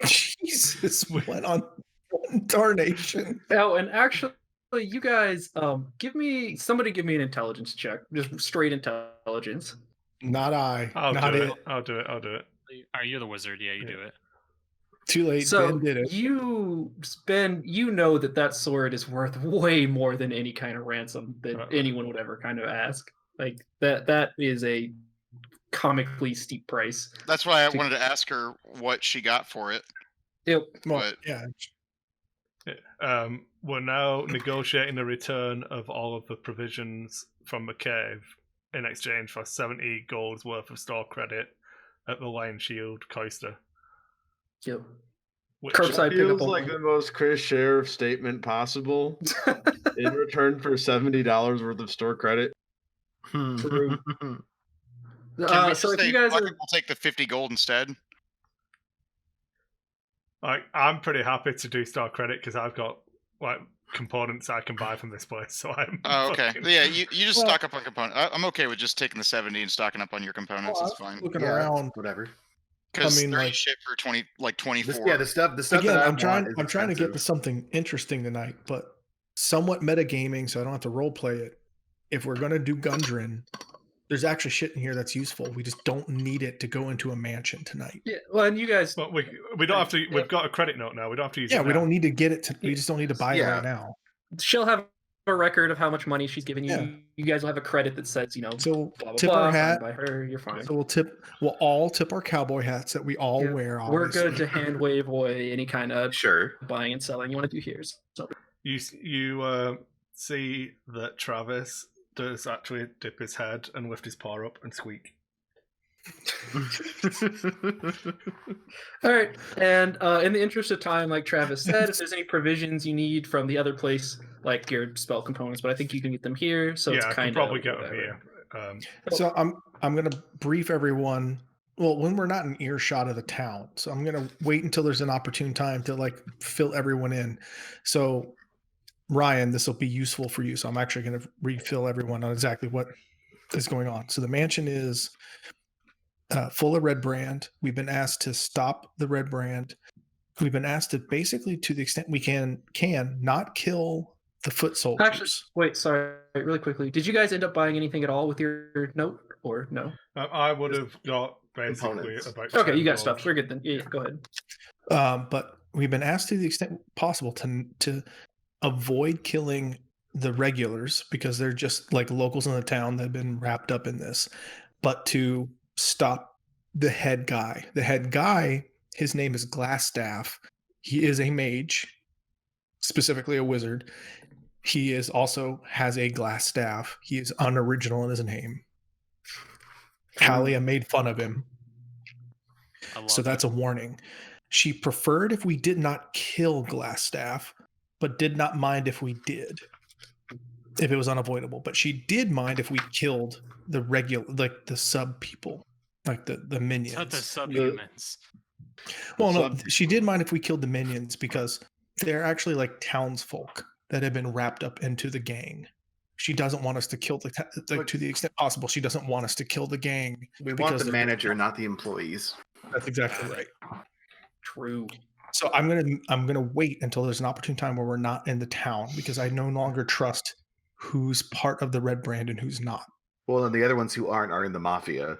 Jesus, what on tarnation? Oh, and actually, you guys, give me an intelligence check, just straight intelligence. Not I. I'll not do it. it. I'll do it. Are you the wizard? Yeah, you do it. Too late. So Ben did it. Ben, you know that sword is worth way more than any kind of ransom that anyone would ever kind of ask. Like that is a comically steep price. That's why I wanted to ask her what she got for it. Yep. But Yeah. We're now negotiating the return of all of the provisions from the cave in exchange for 70 gold's worth of store credit at the Lion Shield Coaster. Yep. Curbside feels like the most Chris Sheriff statement possible. In return for $70 worth of store credit. True. Can we so just if you guys we'll take the 50 gold instead? I'm pretty happy to do store credit because I've got components I can buy from this place. So I'm. Oh, okay. Yeah, you just stock up on components. I'm okay with just taking the 70 and stocking up on your components. It's fine. Looking around, whatever. Because there ain't shit for 24. The stuff. Again, that I'm trying to expensive. get to something interesting tonight, but somewhat metagaming, so I don't have to role play it. If we're gonna do Gundren, there's actually shit in here that's useful. We just don't need it to go into a mansion tonight. Yeah, well, and you guys, But we don't have to. We've got a credit note now. We don't have to use it. Yeah, we now. don't need to get it. We just don't need to buy it right now. she'll have a record of how much money she's giving you. Yeah. You guys will have a credit that says, So blah, blah, tip blah, our hat. signed by her. You're fine. So we'll all tip our cowboy hats that we all wear. We're Obviously. good to hand wave away any kind of Sure. buying and selling you want to do here. So You see that Travis does actually dip his head and lift his paw up and squeak. all right, and in the interest of time, like Travis said, if there's any provisions you need from the other place, like your spell components, but I think you can get them here. So it's I kind can probably of get them here. So I'm gonna brief everyone. Well, when we're not in earshot of the town, so I'm gonna wait until there's an opportune time to fill everyone in. So Ryan, this will be useful for you. So I'm actually gonna refill everyone on exactly what is going on. So the mansion is full of red brand. We've been asked to stop the red brand. We've been asked to basically, to the extent we can not kill the foot soldiers. Actually, wait, sorry, really quickly. Did you guys end up buying anything at all with your note, or no? I would have got basically components. about. Okay, you got gold. stuff. We're good then. Yeah, go ahead. But we've been asked to the extent possible to avoid killing the regulars because they're just like locals in the town that have been wrapped up in this, but to stop the head guy. The head guy, his name is Glassstaff. He is a mage, specifically a wizard. He also has a glass staff. He is unoriginal in his name. Halia made fun of him. So that's a warning. She preferred if we did not kill Glassstaff, but did not mind if we did, if it was unavoidable. But she did mind if we killed the regular, like the sub people, like the minions. Not the subhumans. Well, no, she did mind if we killed the minions because they're actually like townsfolk that have been wrapped up into the gang. She doesn't want us to kill to the extent possible. She doesn't want us to kill the gang. We want the manager, not the employees. That's exactly right. True. So I'm gonna wait until there's an opportune time where we're not in the town because I no longer trust who's part of the red brand and who's not. Well, and the other ones who aren't are in the mafia.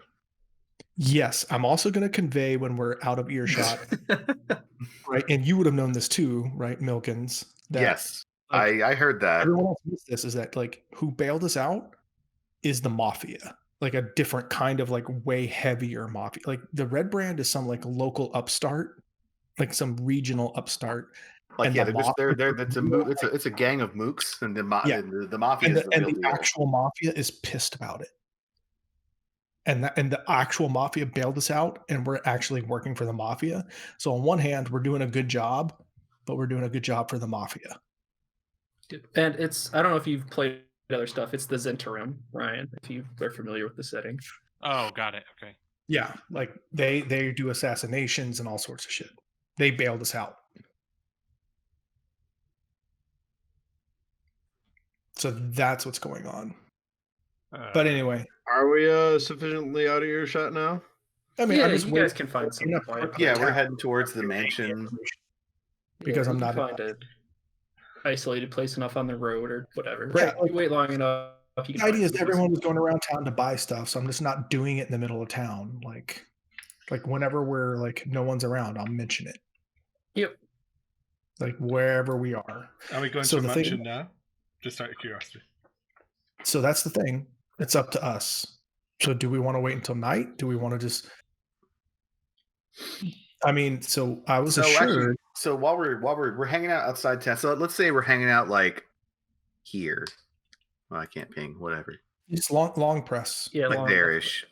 Yes, I'm also going to convey when we're out of earshot right? And you would have known this too, right, Milkins? That, Yes, like, I heard that. everyone else missed this. Is that like who bailed us out is the mafia, like a different kind of like way heavier mafia. Like the Red Brand is some like local upstart, like some regional upstart. Like and yeah, the they're it's a gang of mooks, and the Yeah. the mafia and is the, the and real the deal. actual mafia is pissed about it. And the actual mafia bailed us out, and we're actually working for the mafia. So on one hand, we're doing a good job, but we're doing a good job for the mafia. And it's, I don't know if you've played other stuff. It's the Zentarum, Ryan, if you are familiar with the setting. Oh, got it. Okay. Yeah, like they do assassinations and all sorts of shit. They bailed us out. So that's what's going on. But anyway, Are we sufficiently out of earshot now? I mean, Yeah, I'm just you waiting guys can find some enough quiet for Yeah, the we're town. heading towards the mansion. Because Yeah, I'm you not can find a isolated place enough on the road or whatever. Right, You wait long enough. You The can find idea is some everyone decent- was going around town to buy stuff, so I'm just not doing it in the middle of town. Like whenever we're like no one's around, I'll mention it. Yep. Like wherever we are. Are we going So to a the thing- mansion now? Just out of curiosity. So that's the thing. It's up to us. So do we want to wait until night? Do we want to just? I mean, so I was So assured. actually, so while we're hanging out outside town, so let's say we're hanging out like here. Well, I can't ping, whatever. It's long press. Yeah, Like long there-ish.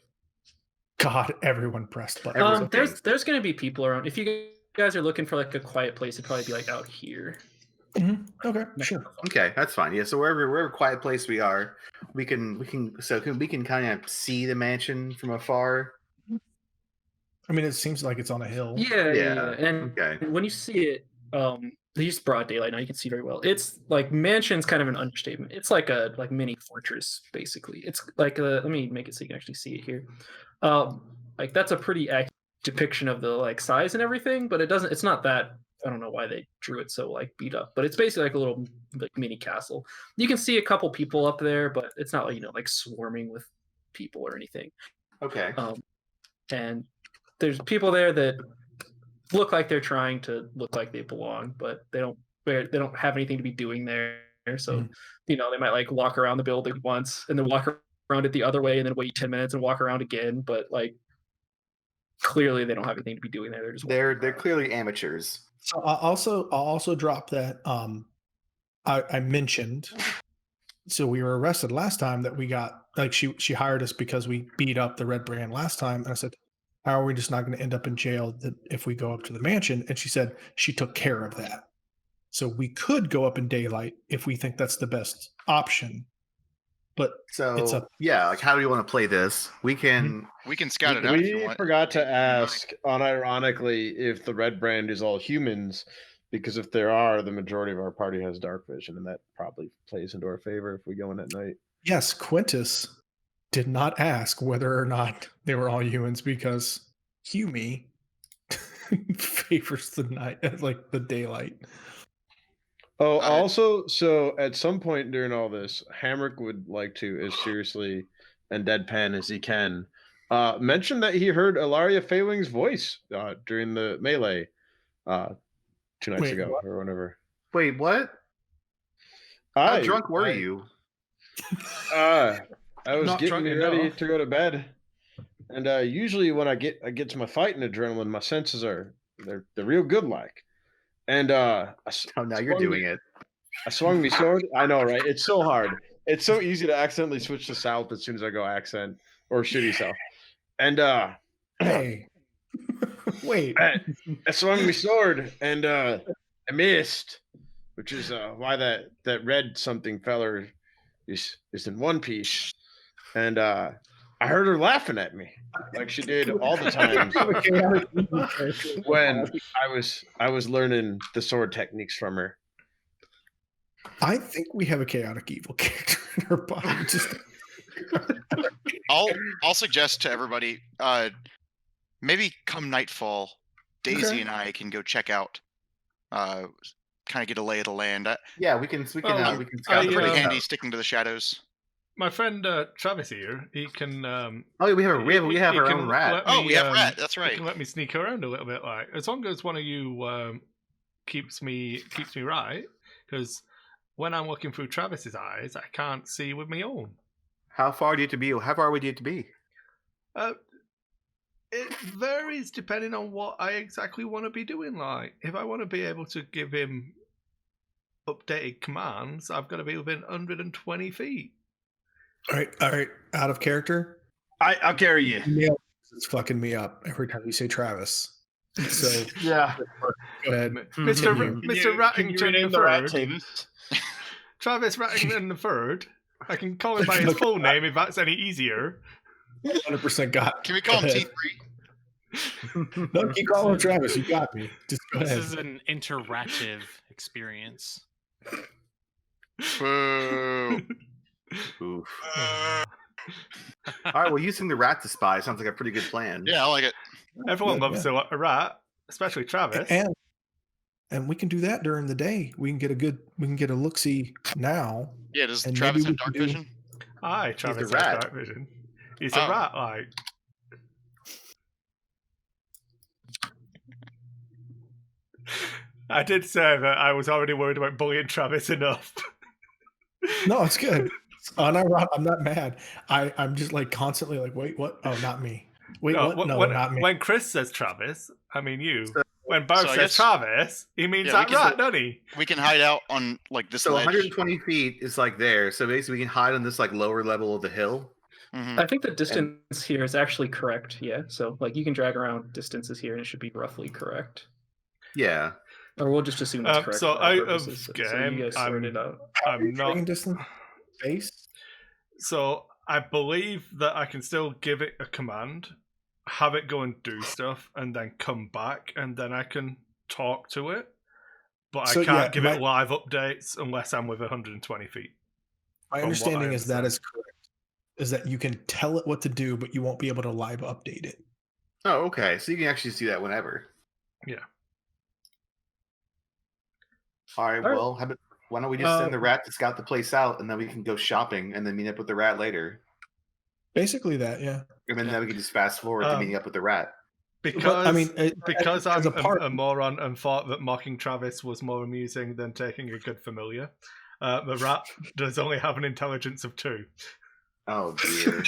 God, everyone pressed buttons. Everyone's okay. There's gonna be people around. If you guys are looking for like a quiet place, it'd probably be like out here. Okay, sure. Okay, that's fine. Yeah, so wherever quiet place we are, we can kind of see the mansion from afar. I mean, it seems like it's on a hill. Yeah. And okay. when you see it, they use broad daylight now. You can see very well. It's like mansion's kind of an understatement. It's like a mini fortress basically. It's like let me make it so you can actually see it here. Like that's a pretty accurate depiction of the like size and everything, but it's not that. I don't know why they drew it so like beat up, but it's basically like a little like mini castle. You can see a couple people up there, but it's not like like swarming with people or anything. Okay. And there's people there that look like they're trying to look like they belong, but they don't have anything to be doing there. So they might like walk around the building once and then walk around it the other way and then wait 10 minutes and walk around again, but like clearly they don't have anything to be doing there. They're just they're clearly amateurs. So I'll also drop that I mentioned. So we were arrested last time that we got like she hired us because we beat up the Red Brand last time, and I said, how are we just not going to end up in jail if we go up to the mansion? And she said she took care of that. So we could go up in daylight if we think that's the best option. But so yeah, like how do you want to play this? We can scout it out if you We want. forgot to ask, unironically, if the Red Brand is all humans, because if there are, the majority of our party has dark vision, and that probably plays into our favor if we go in at night. Yes, Quintus did not ask whether or not they were all humans because Hume favors the night, like the daylight. Oh, also, so at some point during all this, Hamrick would like to, as seriously and deadpan as he can, mention that he heard Ilaria Failing's voice during the melee 2 nights ago or whenever. Wait, what? How drunk were you? I was Not getting drunk ready enough. to go to bed, and usually when I get to my fighting adrenaline, my senses they're real good like. And oh, now you're doing it. I swung me sword. I know, right? It's so hard. It's so easy to accidentally switch to South as soon as I go accent or shitty South. And hey, wait. I swung me sword and I missed, which is why that red something feller is in One Piece. And I heard her laughing at me like she did all the times when I was learning the sword techniques from her. I think we have a chaotic evil character in our body. Just I'll suggest to everybody, maybe come nightfall, Daisy and I can go check out, kind of get a lay of the land. Yeah, we can scout. I'm pretty handy sticking to the shadows. my friend Travis here, he can. Oh, yeah, we have he our can own rat. let Oh, me, we have rat. That's he right. can let me sneak around a little bit, like as long as one of you keeps me right, because when I'm looking through Travis's eyes, I can't see with my own. How far do you have to be? How far would you have to be? It varies depending on what I exactly want to be doing. Like, if I want to be able to give him updated commands, I've got to be within 120 feet. All right. Out of character. I'll carry you. It's fucking me up every time you say Travis. So Yeah. go ahead. Mr. Rattington the rat, Third. Tavis? Travis Rattington the Third. I can call him by his full name if that's any easier. 100% got. Can we call him T3? No, keep calling him Travis. You got me. Just go This ahead. is an interactive experience. Boo. Oof. All right, well, using the rat to spy sounds like a pretty good plan. Yeah, I like it. Everyone loves a rat, especially Travis. And we can do that during the day. We can get a look-see now. Yeah, does And Travis maybe have we dark can do- vision? Aye, Travis has rat. dark vision. He's a Oh. rat, like. I did say that I was already worried about bullying Travis enough. No, it's good. I'm not mad. I'm just like constantly like, wait, what? Oh, not me. Wait, No, what? No, when, not me. when Chris says Travis, I mean you. So- When Bo So I says guess- Travis, he means Yeah, that we can rat, do- doesn't he? We can hide out on like this So ledge. 120 feet is like there. So basically, we can hide on this like lower level of the hill. Mhm. I think the distance here is actually correct. Yeah, so like you can drag around distances here, and it should be roughly correct. Yeah. Or we'll just assume it's correct. So for our out of purposes, so game, you guys sort it out. I'm not. Dragging distance space. So I believe that I can still give it a command, have it go and do stuff, and then come back, and then I can talk to it. But So, I can't yeah, give it live updates unless I'm with 120 feet. My From what understanding I is that understand. is correct. Is that you can tell it what to do, but you won't be able to live update it. Oh, okay. So you can actually see that whenever. Yeah. All right. All right. Well, why don't we just send the rat to scout the place out, and then we can go shopping, and then meet up with the rat later, Basically, that yeah. and then we can just fast forward to meeting up with the rat. Because But, I mean, because as I'm a part- a moron and thought that mocking Travis was more amusing than taking a good familiar, the rat does only have an intelligence of 2. Oh dear.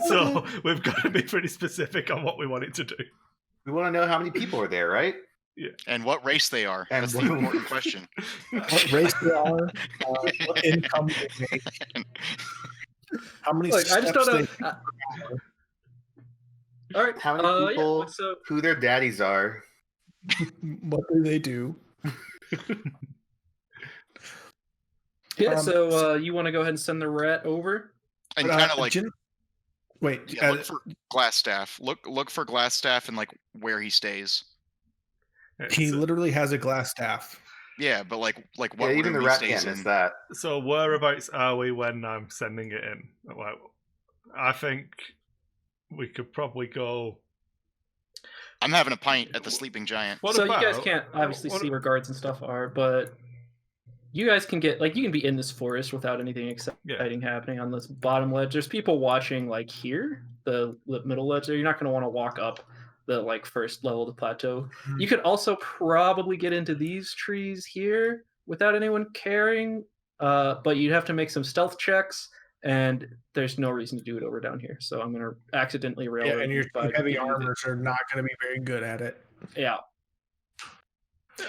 So we've got to be pretty specific on what we want it to do. We want to know how many people are there, right? And what race they are. And That's the what- important question. What race they are, what income they make, how many Look, I steps just don't they know. All right. How many people? Yeah, so Who their daddies are? what do they do? yeah, Um, so you want to go ahead and send the rat over? And kind of like wait, yeah, look for Glassstaff. Look for Glassstaff and like where he stays. he It's- literally has a glass staff. Yeah, but like what Yeah, even room the he rat stays can't miss in. that. So whereabouts are we when I'm sending it in? Like, I think we could probably go. I'm having a pint at the Sleeping Giant. What so about, you guys can't obviously see where guards and stuff are, but you guys can get you can be in this forest without anything exciting happening on this bottom ledge. There's people watching like here, the middle ledge there. You're not going to want to walk up the like first level of the plateau. You could also probably get into these trees here without anyone caring, but you'd have to make some stealth checks, and there's no reason to do it over down here. So I'm going to accidentally railroad. Yeah, and your you by heavy giving you the- armors are not going to be very good at it. Yeah.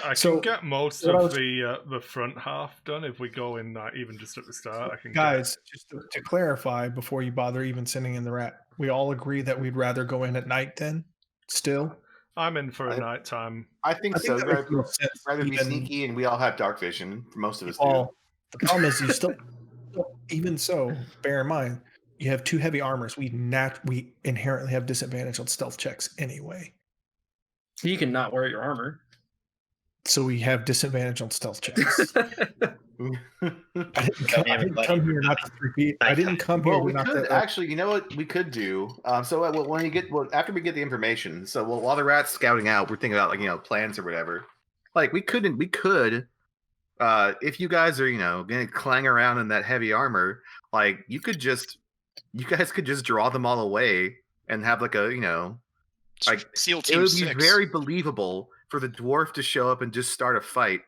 I So, can get most what I of was- the front half done if we go in even just at the start. I can Guys, just to clarify before you bother even sending in the rat, we all agree that we'd rather go in at night then. Still, I'm in for a nighttime. I think I think so. that makes more sense. Rather be even- sneaky, and we all have dark vision. Most of us do. Well, the problem is you still, even so, bear in mind you have 2 heavy armors. We inherently have disadvantage on stealth checks anyway, You can not wear your armor. so we have disadvantage on stealth checks. I didn't come here not to repeat. I didn't come here Well, we not could to. actually. You know what we could do? When you get after we get the information. So while the rat's scouting out, we're thinking about plans or whatever. Like we could if you guys are, gonna clang around in that heavy armor, like you guys could just draw them all away and have like a, like SEAL it Team would be 6. very believable for the dwarf to show up and just start a fight,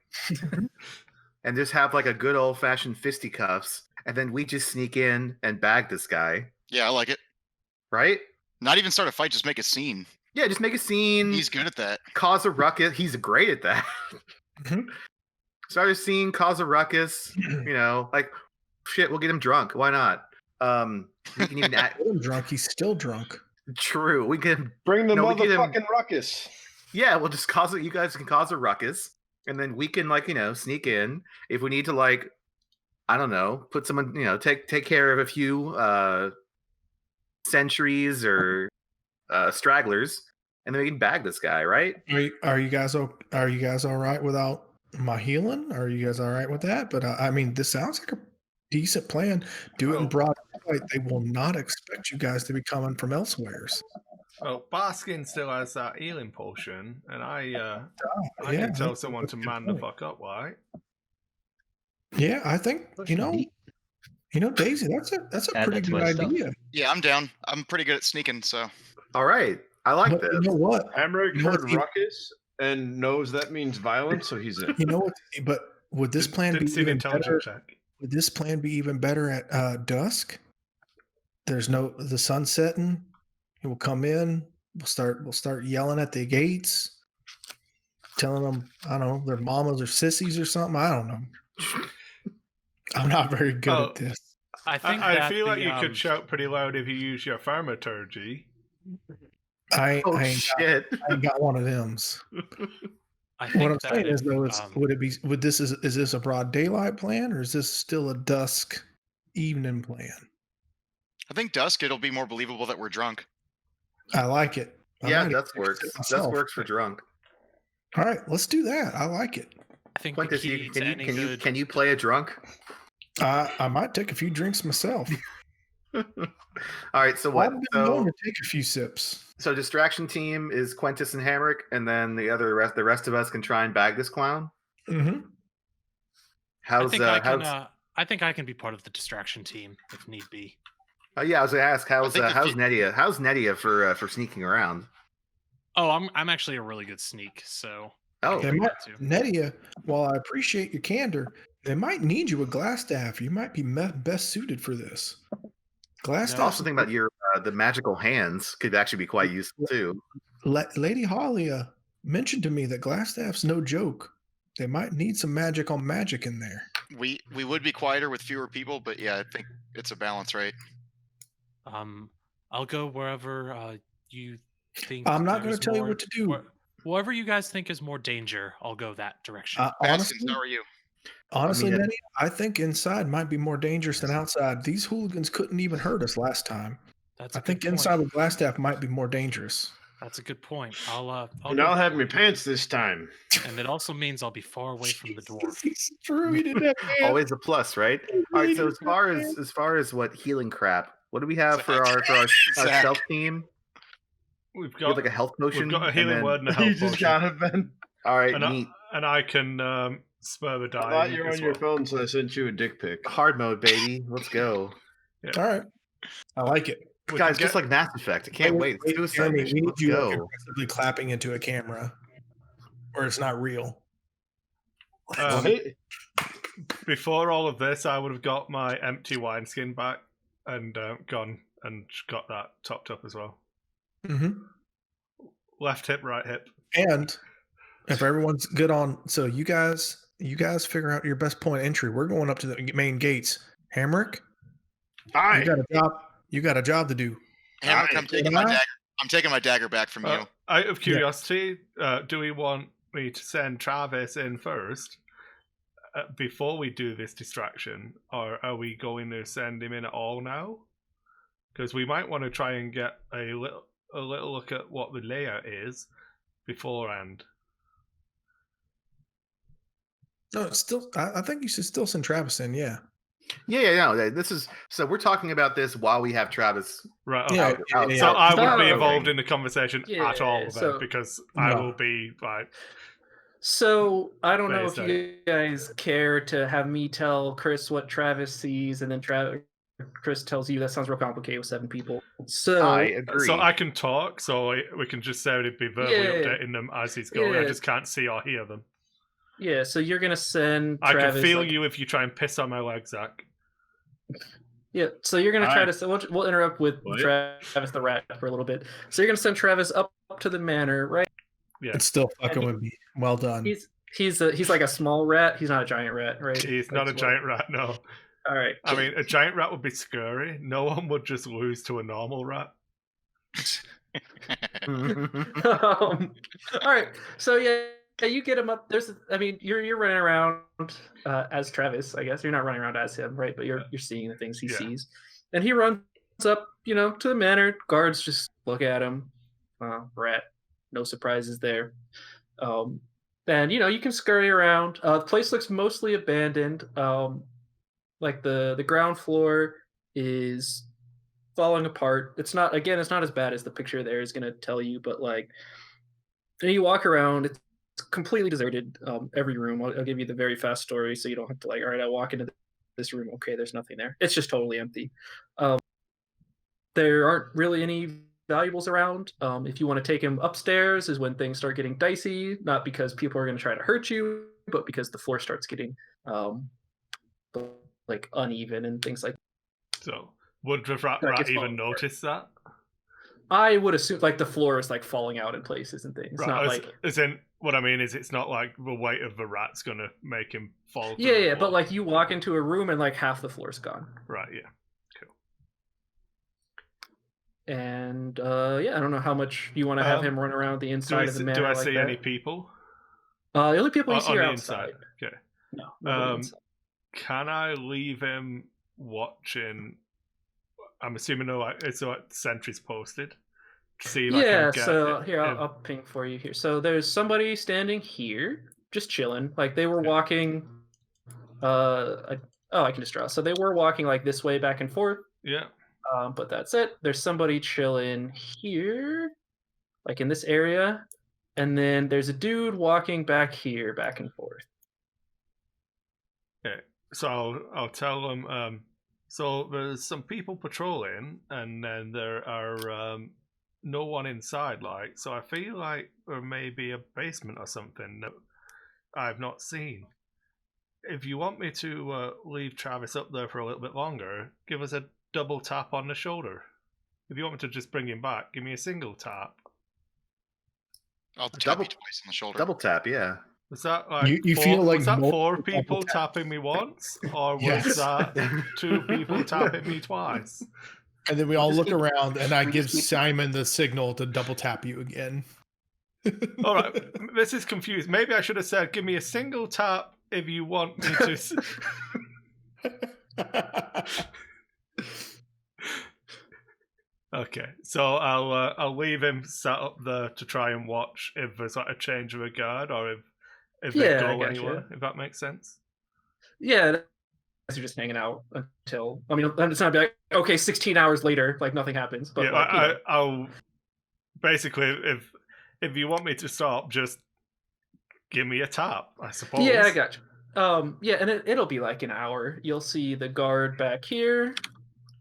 and just have like a good old fashioned fisticuffs, and then we just sneak in and bag this guy. Yeah, I like it. Right? Not even start a fight, just make a scene. Yeah, just make a scene. He's good at that. Cause a ruckus. He's great at that. Start a scene, cause a ruckus. Like shit. We'll get him drunk. Why not? We can even Get him drunk. He's still drunk. True. We can Bring the we get him- motherfucking ruckus. Yeah, we'll just cause it. You guys can cause a ruckus, and then we can sneak in if we need to. Like, I don't know, put someone. Take care of a few sentries or stragglers, and then we can bag this guy. Right? Are you guys all right without my healing? Are you guys all right with that? But I mean, this sounds like a decent plan. Do it in broad daylight. They will not expect you guys to be coming from elsewheres. Well, Baskin still has that healing potion, and I yeah, can tell that's someone a to good man the point. fuck up, right? Yeah, I think Daisy. That's a Add pretty that to good my stuff. idea. Yeah, I'm down. I'm pretty good at sneaking, so All right. I like But this. you know what? Hamrick You know heard what, he- ruckus and knows that means violence, so he's in. You know what? But would this plan be Didn't see the even intelligence better? check. Would this plan be even better at dusk? There's the sun setting. He will come in. We'll start yelling at the gates, telling them, I don't know, their mamas or sissies or something. I don't know. I'm not very good at this. I think I that feel like the, you could shout pretty loud if you use your thaumaturgy. I Oh ain't shit! I ain't got one of them's. I think What I'm that saying is if, though, is this a broad daylight plan or is this still a dusk evening plan? I think dusk it'll be more believable that we're drunk. I like it. I Yeah, might dusk even works. fix it Dusk myself. works for drunk. All right, let's do that. I like it. I think the Quintus, key to any good. can you play a drunk? I might take a few drinks myself. All right. So what? I've been known So to take a few sips. distraction team is Quintus and Hamrick, and then the rest of us can try and bag this clown. Mm-hmm. I think I can be part of the distraction team if need be. Yeah, I was gonna ask how's think if you- Nedia? How's Nedia for sneaking around? Oh, I'm actually a really good sneak, so Oh, They I might, got to. Nedia, while I appreciate your candor, they might need you with glass staff. You might be best suited for this. Glass I staff. also think about your the magical hands could actually be quite useful too. Lady Holly mentioned to me that glass staff's no joke. They might need some magic on magic in there. We would be quieter with fewer people, but yeah, I think it's a balance, right? I'll go wherever you think. I'm not going there's to tell you more- what to do. Wherever you guys think is more danger, I'll go that direction. Honestly, Baskins, how are you? honestly, I mean, Nedia, I think inside might be more dangerous than outside. These hooligans couldn't even hurt us last time. That's I a good think point. inside with glass staff might be more dangerous. That's a good point. I'll And go I'll have me forward. pants this time. And it also means I'll be far away from the dwarf. It's true. He didn't have hands. Always a plus, right? All right. So as far as what healing crap, what do we have for our Zach. stealth team? We've We have got like a health potion. we've got a and healing then- word and a You health just potion. got it, Ben. All right, And neat. I can spur a die. I thought you were as on your well. phone, so I sent you a dick pic. Hard mode, baby. Let's go, All right. I like it. We guys. can Just like Mass Effect. I can't wait. Suicide Jeremy, mission. we need Let's you go. aggressively clapping into a camera, or it's not real. Um, What? Before all of this, I would have got my empty wineskin back and gone and got that topped up as well. Mm-hmm. Left hip, right hip. And if everyone's good on, so you guys figure out your best point of entry. We're going up to the main gates. Hamrick, Aye. you got a job to do. Hammer, Aye. I'm taking my dagger. I'm taking my dagger back from you. Out of curiosity, do we want me to send Travis in first before we do this distraction, or are we going to send him in at all now? Because we might want to try and get a little look at what the layout is beforehand. No, it's still. I think you should still send Travis in. Yeah. Yeah. This is so we're talking about this while we have Travis. Right. Okay. Yeah. So I wouldn't be Okay. involved in the conversation at all then, so- because I No. will be like. So I don't know Wait a if you guys care to have me tell Chris what Travis sees, and then Chris tells you. That sounds real complicated with 7 people. So I agree. So I can talk, so we can just say it'd be verbally Yeah. updating them as he's going. I Yeah. just can't see or hear them. yeah, so you're gonna send I Travis. can feel like- you if you try and piss on my leg, Zach. Yeah, so you're gonna try Hi. to. We'll interrupt with What? Travis the rat for a little bit. So you're gonna send Travis up to the manor, right? Yeah, It's still fucking with me. Well done. He's like a small rat. He's not a giant rat, right? he's not a That's giant rat, no. All right. I mean, a giant rat would be scary. No one would just lose to a normal rat. All right. So yeah, you get him up. You're running around as Travis. I guess you're not running around as him, right? But you're seeing the things he Yeah. sees, and he runs up, to the manor. Guards just look at him. Rat. No surprises there. And you can scurry around. The place looks mostly abandoned. Like the ground floor is falling apart. It's not as bad as the picture there is going to tell you, but like, and you walk around, it's completely deserted. Every room. I'll give you the very fast story, so you don't have to like, all right, I walk into this room. Okay, there's nothing there. It's just totally empty. There aren't really any valuables around. If you want to take him upstairs, is when things start getting dicey. Not because people are going to try to hurt you, but because the floor starts getting like uneven and things like. So, would the rat Like, it's even falling apart. notice that? I would assume like the floor is like falling out in places and things. Right, Not as, like as in, what I mean is, it's not like the weight of the rat's gonna make him fall. To the yeah, floor. but like you walk into a room and like half the floor's gone. Right, yeah. And I don't know how much you want to have him run around the inside of the manor. Do I like see that. any people? The only people you see on are the outside. inside? Okay. No. nobody inside. Can I leave him watching? I'm assuming it's like sentries posted. See if I Yeah. can get So it, here I'll ping for you here. So there's somebody standing here, just chilling. Like they were walking. I can just draw. So they were walking like this way back and forth. Yeah. But that's it. There's somebody chilling here, like in this area, and then there's a dude walking back here, back and forth. Okay. So I'll tell them. So there's some people patrolling, and then there are no one inside. Like, so I feel like there may be a basement or something that I've not seen. If you want me to leave Travis up there for a little bit longer, give us a double tap on the shoulder. If you want me to just bring him back, give me a single tap. I'll tap you twice on the shoulder. Double tap, yeah. Was that like You feel like was that four multiple people double taps. tapping me once, or was Yes. that 2 people tapping me twice? And then we all look around, and I give Simon the signal to double tap you again. All right, this is confused. Maybe I should have said, "Give me a single tap if you want me to." Okay, so I'll leave him sat up there to try and watch if there's like a change of a guard or if they I go gotcha. anywhere. If that makes sense. Yeah, you're just hanging out until. I mean, it's not like okay, 16 hours later, like nothing happens. But Yeah, like, I'll basically if you want me to stop, just give me a tap, I suppose. yeah, I got you. Yeah, and it'll be like an hour. You'll see the guard back here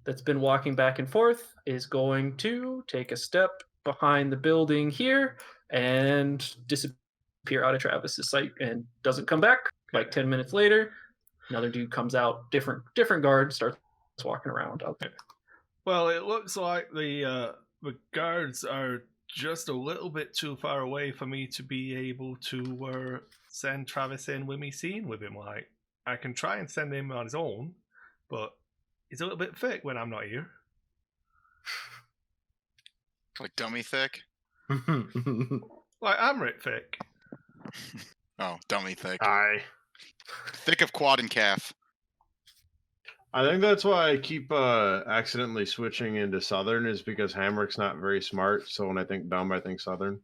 that's been walking back and forth is going to take a step behind the building here and disappear out of Travis's sight and doesn't come back. Like 10 minutes later, another dude comes out, different guard starts walking around out there. Well, it looks like the guards are just a little bit too far away for me to be able to send Travis in with me scene with him. Like, I can try and send him on his own, but he's a little bit thick when I'm not here. Like dummy thick? Like, I'm right thick. Oh, dummy thick. Aye. Thick of quad and calf. I think that's why I keep accidentally switching into Southern is because Hamrick's not very smart. So when I think dumb, I think Southern.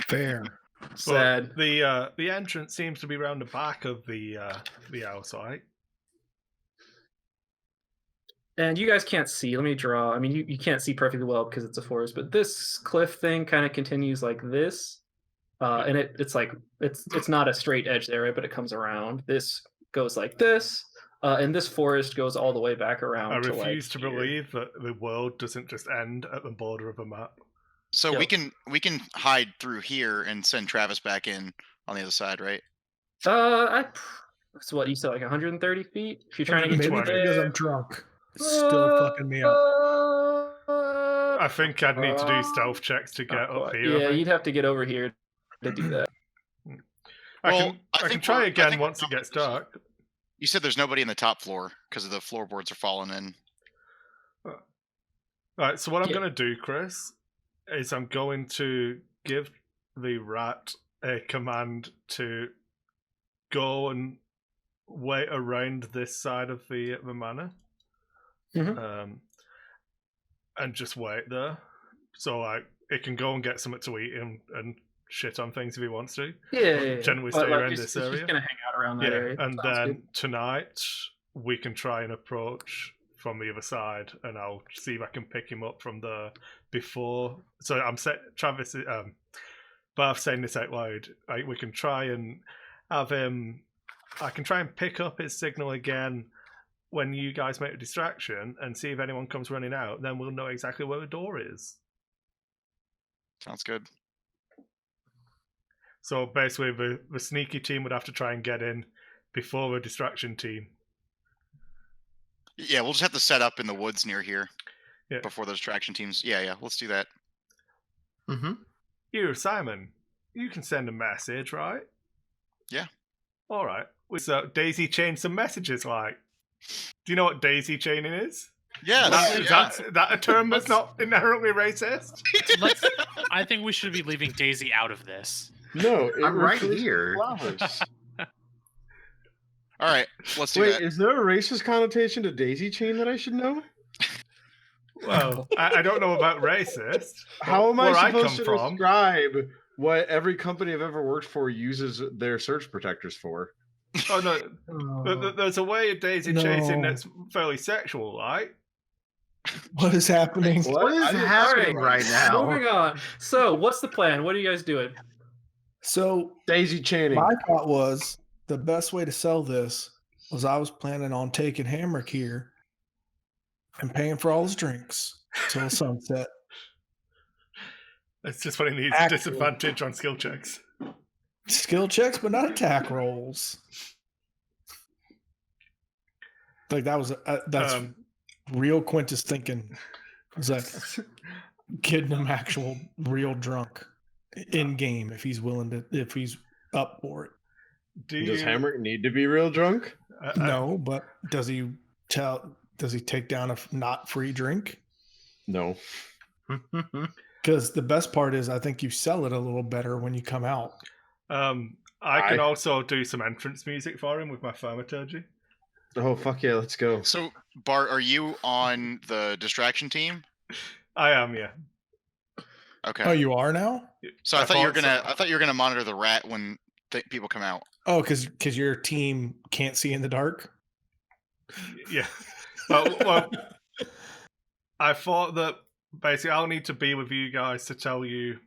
Fair. Sad. But the entrance seems to be around the back of the house, right? And you guys can't see. Let me draw. I mean, you can't see perfectly well because it's a forest, but this cliff thing kind of continues like this. and it's like it's not a straight edge there, right? But it comes around. This goes like this, and this forest goes all the way back around. I to refuse like to here. believe that the world doesn't just end at the border of a map. So Yep. we can hide through here and send Travis back in on the other side, right? That's what you said, like 130 feet. If you're trying to get Maybe to it's Twenty. because I'm drunk. It's still fucking me up. I think I'd need to do stealth checks to get up here. Yeah, you'd have to get over here to do that. I can think try we're- I again think once we're it gets covered. dark. You said there's nobody in the top floor because the floorboards are falling in. Right, so what I'm Yeah. going to do, Chris, is I'm going to give the rat a command to go and wait around this side of the manor, Mhm. and just wait there. So like it can go and get something to eat and shit on things if he wants to. Yeah. Generally But, stay like, around it's this just area. gonna hang out around that area. And Sounds then good. tonight we can try and approach from the other side, and I'll see if I can pick him up from there before. So I'm Travis. Barth saying this out loud. Right, we can try and have him. I can try and pick up his signal again when you guys make a distraction, and see if anyone comes running out. Then we'll know exactly where the door is. Sounds good. So basically, the sneaky team would have to try and get in before the distraction team. Yeah, we'll just have to set up in the woods near here before the distraction teams. Yeah, let's do that. Mm-hmm. You, Simon, you can send a message, right? Yeah. All right. So daisy chain some messages, like. Do you know what daisy chaining is? Yeah, Is that a term that's not inherently racist? I think we should be leaving Daisy out of this. No, I'm right refers to here. flowers. All right, let's do Wait, that. is there a racist connotation to daisy chain that I should know? Well, I don't know about racist. How am I Where supposed to come from? describe what every company I've ever worked for uses their surge protectors for? Oh no, there's a way of daisy chasing No. that's fairly sexual, right? What is happening? What is I didn't- happening right now? Moving on. So, what's the plan? What are you guys doing? So Daisy chaining. my thought was the best way to sell this was I was planning on taking Hamrick here and paying for all his drinks till sunset. It's just what he needs. Actually- Disadvantage on skill checks. Skill checks, but not attack rolls. Like that was that's real Quintus thinking. It's like getting him actual real drunk in game if he's willing to, if he's up for it. Does Hamrick need to be real drunk? No, but does he take down a not free drink? No. Because the best part is I think you sell it a little better when you come out. I can also do some entrance music for him with my thaumaturgy. Oh, fuck yeah, let's go. So, Bart, are you on the distraction team? I am, yeah. Okay. Oh, you are now? So I thought you were thought gonna. so. I thought you were gonna monitor the rat when people come out. Oh, because your team can't see in the dark? Yeah. Well, I thought that basically I'll need to be with you guys to tell you.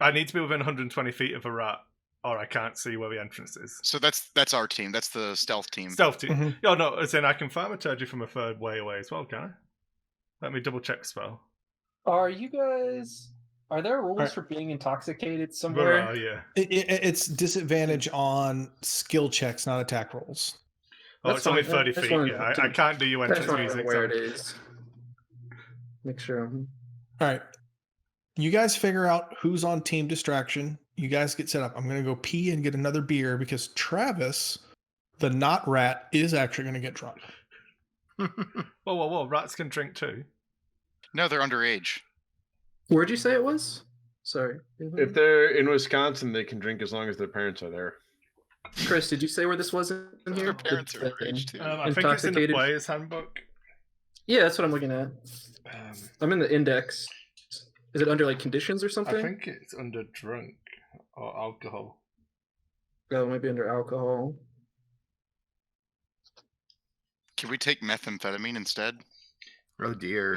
I need to be within 120 feet of a rat, or I can't see where the entrance is. So that's our team. That's the stealth team. Stealth team. Mhm. Oh, no, as in I can thaumaturgy from a third way away as well, can I? Let me double check the spell. Are there rules Alright. for being intoxicated There somewhere? are, yeah. It's disadvantage on skill checks, not attack rolls. Oh, That's it's only fine. 30 I just feet. wanted Yeah, to- I can't do you I just entrance want to know music. where it so- is. Make sure. All right. You guys figure out who's on team distraction. You guys get set up. I'm going to go pee and get another beer because Travis, the not rat, is actually going to get drunk. Whoa. Rats can drink too. No, they're underage. Where'd you say it was? Sorry. If they're in Wisconsin, they can drink as long as their parents are there. Chris, did you say where this was in here? Their parents are The- underage too. I think it's in the Intoxicated. player's handbook. Yeah, that's what I'm looking at. I'm in the index. Is it under like conditions or something? I think it's under drunk or alcohol. Oh, maybe under alcohol. Can we take methamphetamine instead? Oh dear.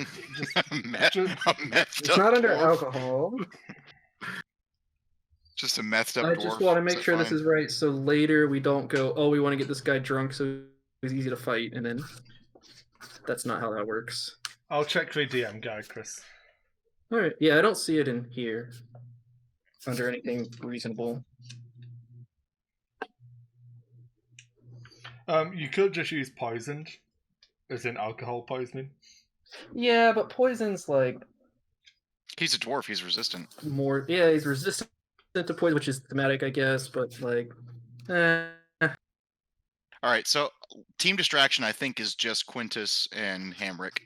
Meth, just- a methed It's up not under dwarf. alcohol. Just a methed up I dwarf. just want to make Is sure that this fine? is right, so later we don't go, oh, we want to get this guy drunk so he's easy to fight, and then that's not how that works. I'll check the DM guide, Chris. All right, yeah, I don't see it in here under anything reasonable. You could just use poisoned, as in alcohol poisoning. Yeah, but poison's like He's a dwarf. He's resistant. more. Yeah, he's resistant to poison, which is thematic, I guess. But like, All right. So team distraction, I think, is just Quintus and Hamrick.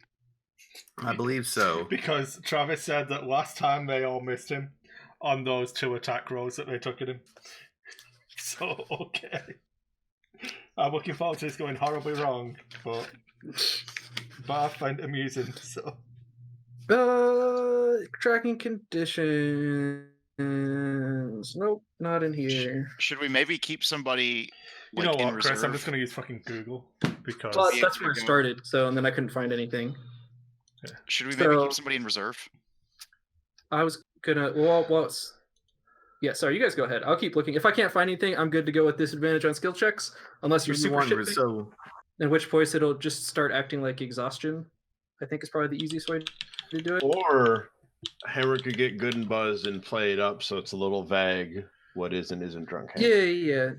I believe so. Because Travis said that last time they all missed him on those 2 attack rolls that they took at him. So, okay. I'm looking forward to this going horribly wrong, but I find it amusing, so. tracking conditions. Nope, not in here. Should we maybe keep somebody You like know in what, Chris? I'm reserve? just going to use fucking Google, because... Well, Yeah, that's where it there you go. started. So, and then I couldn't find anything. Should we maybe So- keep somebody in reserve? I was gonna. Yeah, sorry. You guys go ahead. I'll keep looking. If I can't find anything, I'm good to go with disadvantage on skill checks, unless you're super One, shipping. so In which case, it'll just start acting like exhaustion. I think is probably the easiest way to do it. Or Hammer could get good and buzz and play it up so it's a little vague what is and isn't drunk. Hammer. Yeah.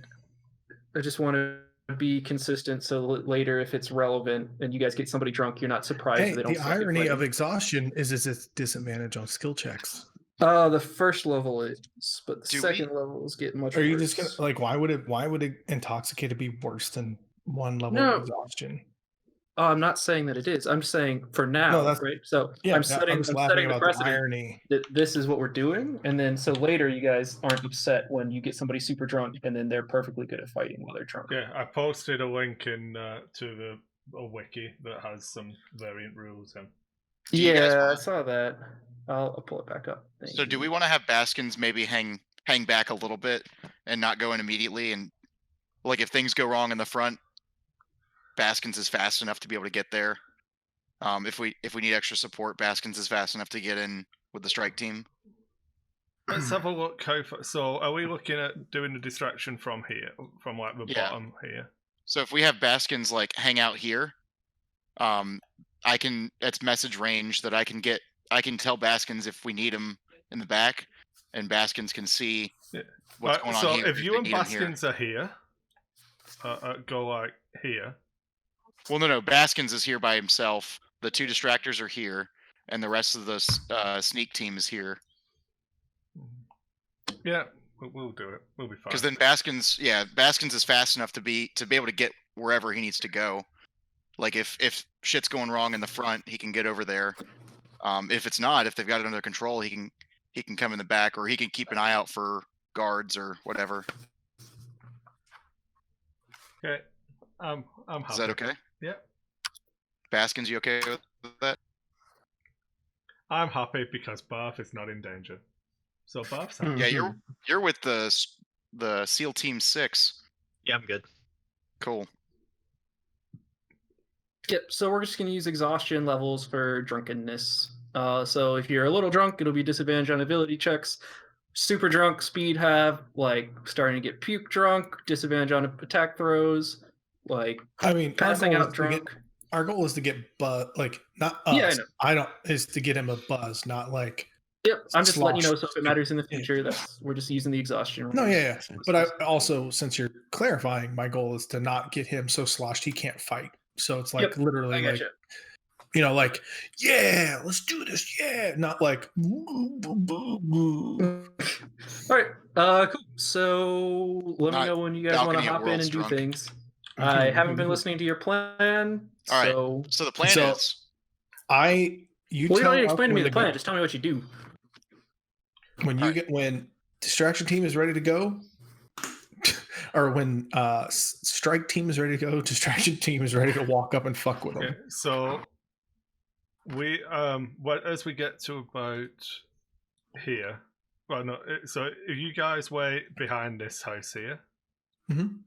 I just want to be consistent, so later, if it's relevant and you guys get somebody drunk, you're not surprised. Hey, if they don't the suck at irony of fighting. exhaustion is it's disadvantage on skill checks. The first level is, but the Do we- second level is getting much Are you worse. just gonna like why would it intoxicated be worse than 1 level No. of exhaustion? Oh, I'm not saying that it is. I'm saying for now, that's- right? So Yeah, I'm setting just I'm laughing setting the about the precedent irony. that this is what we're doing, and then so later you guys aren't upset when you get somebody super drunk and then they're perfectly good at fighting while they're drunk. Yeah, I posted a link in to a wiki that has some variant rules in. Do you guys Yeah, I wanna- saw that. I'll pull it back up. Thank So do you. we want to have Baskins maybe hang back a little bit and not go in immediately? And like if things go wrong in the front, Baskins is fast enough to be able to get there. If we need extra support, Baskins is fast enough to get in with the strike team. Let's have a look. So, are we looking at doing the distraction from here, from like the Yeah. bottom here? So if we have Baskins like hang out here, it's message range that I can tell Baskins if we need him in the back, and Baskins can see Yeah. what's going on so here. if you they and need him here. Baskins are here, go like here. Well, no, Baskins is here by himself. The 2 distractors are here, and the rest of the sneak team is here. Yeah, we'll do it. We'll be fine. Because then Baskins is fast enough to be able to get wherever he needs to go. Like if shit's going wrong in the front, he can get over there. If it's not, if they've got it under control, he can come in the back, or he can keep an eye out for guards or whatever. Okay, I'm happy. Is that okay? Yeah, Baskins, you okay with that? I'm happy because Barth is not in danger. So Barth's happy. Yeah, you're with the SEAL Team 6. Yeah, I'm good. Cool. Yep. So we're just gonna use exhaustion levels for drunkenness. So if you're a little drunk, it'll be disadvantage on ability checks. Super drunk, speed have, like starting to get puke drunk, disadvantage on attack throws, like I mean, passing out drunk. Our goal is to get like not us. Yeah, I know. Is to get him a buzz, not like Yep. I'm just letting you know, slosh. so if it matters in the future, we're just using the exhaustion. no, rules. yeah. But I also, since you're clarifying, my goal is to not get him so sloshed he can't fight. So it's like Yep, literally I like gotcha. like, yeah, let's do this, yeah, not like All right. Cool. So let me Not know when you guys want to balcony at hop in World's and do drunk. things. I haven't been listening to your plan. All right. So So the plan So- is you well, you tell don't need to us explain to me when the plan. go. Just tell me what you do. When distraction team is ready to go, or when strike team is ready to go, distraction team is ready to walk up and fuck with them. Okay, so we as we get to about here, well, no, so if you guys wait behind this house here, Mhm.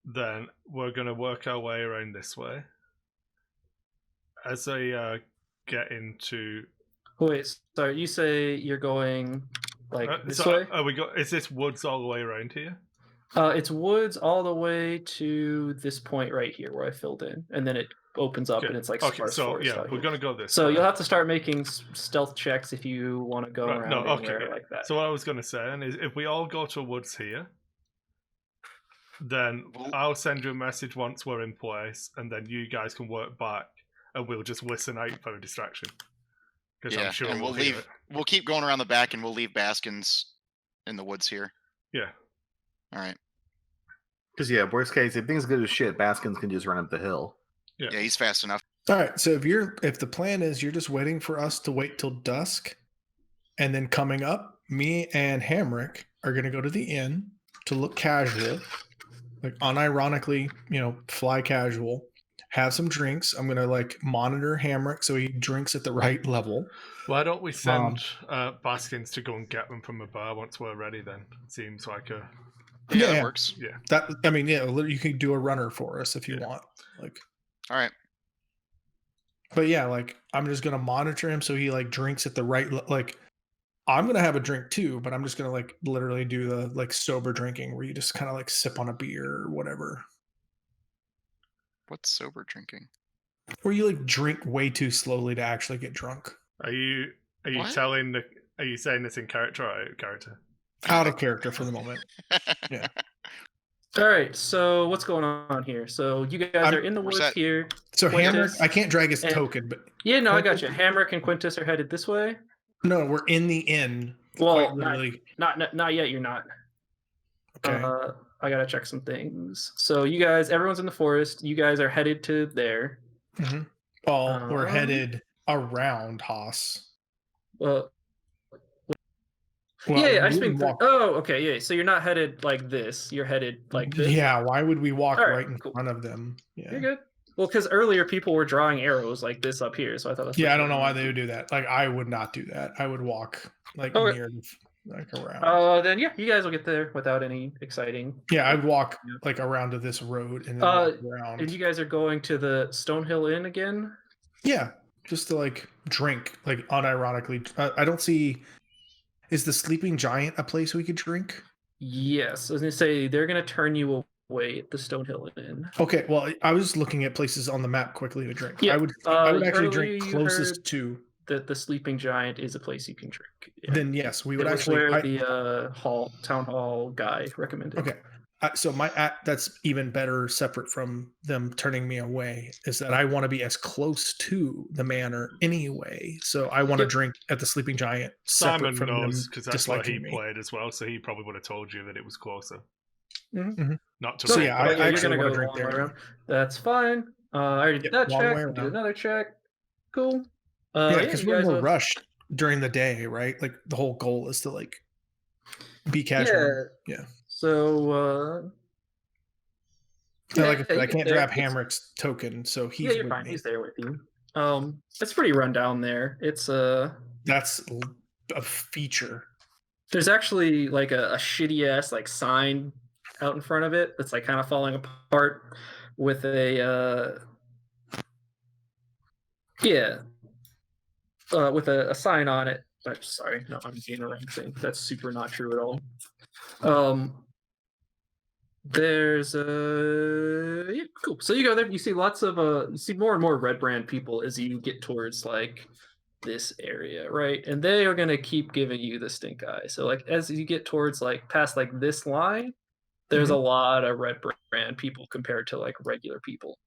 then we're gonna work our way around this way. As they get into Wait, sorry. You say you're going like this so way. are we got? Is this woods all the way around here? It's woods all the way to this point right here where I filled in, and then it opens up Okay. and it's like Okay, sparse so forest yeah, out we're here. gonna go this So way. you'll have to start making stealth checks if you want to go Right, around no, anywhere okay. like that. So what I was gonna say then is, if we all go to woods here, then I'll send you a message once we're in place, and then you guys can work back, and we'll just listen out for a distraction. Because Yeah, I'm sure and we'll we'll hear leave. it. We'll keep going around the back, and we'll leave Baskins in the woods here. Yeah. All right. Because yeah, worst case, if things go to shit, Baskins can just run up the hill. Yeah. Yeah, he's fast enough. All right. So if the plan is you're just waiting for us to wait till dusk, and then coming up, me and Hamrick are going to go to the inn to look casual, like unironically, fly casual. Have some drinks. I'm going to like monitor Hamrick so he drinks at the right level. Why don't we send Baskins to go and get them from a bar once we're ready? Then seems like a Yeah, that works. yeah. You can do a runner for us if you want. Like, all right. But yeah, like I'm just gonna monitor him so he like drinks at the right. Like, I'm gonna have a drink too, but I'm just gonna like literally do the like sober drinking where you just kind of like sip on a beer or whatever. What's sober drinking? Where you like drink way too slowly to actually get drunk. Are you What? Are you saying this in character or out of character? Out of character for the moment. Yeah. All right, so what's going on here? So you guys are in the woods here. So Quintus Hammer, I can't drag his token, but yeah, no, I got you. Hamrick and Quintus are headed this way. no, we're in the inn. Well, literally. not yet. You're not. Okay. I gotta check some things. So you guys, everyone's in the forest. You guys are headed to there. Mm-hmm. Well, we're headed around Haas. Well, Well, yeah, I just we mean. walk- Oh, okay, yeah. So you're not headed like this. You're headed like this. Yeah, why would we walk All right, right in cool. front of them? Yeah. You're good. Well, because earlier people were drawing arrows like this up here, so I thought that's Yeah, I don't know why they would do that. Like, I would not do that. I would walk like Okay. near, like around. Then yeah, you guys will get there without any exciting. Yeah, I'd walk like around to this road and then walk around. And you guys are going to the Stonehill Inn again? Yeah, just to like drink, like unironically. I don't see. Is the Sleeping Giant a place we could drink? Yes, I was gonna say they're gonna turn you away at the Stonehill Inn. Okay, well, I was looking at places on the map quickly to drink. Yeah, I would actually earlier drink you closest heard to. That the Sleeping Giant is a place you can drink. Yeah. Then yes, we would It was actually. where the town hall guy recommended. Okay, so that's even better, separate from them turning me away, is that I want to be as close to the manor anyway. So I want to drink at the Sleeping Giant. Simon from knows because that's where he me. played as well, so he probably would have told you that it was closer. Mm-hmm. Not to. So yeah, I you're actually gonna want to go drink the long way there. around. That's fine. I already did that long way check. around. Do another check. Cool. Yeah, because we're rushed during the day, right? Like the whole goal is to like be casual. Yeah. So like I can't grab Hamrick's token, so he's you're with fine. me. He's there with you. It's pretty run down there. It's that's a feature. There's actually like a shitty ass like sign out in front of it that's like kind of falling apart with a with a sign on it. Sorry, no, I'm saying the wrong thing. That's super not true at all. There's cool. So you go there, you see lots of you see more and more Red Brand people as you get towards like this area, right? And they are gonna keep giving you the stink eye. So like as you get towards like past like this line, there's a lot of Red Brand people compared to like regular people.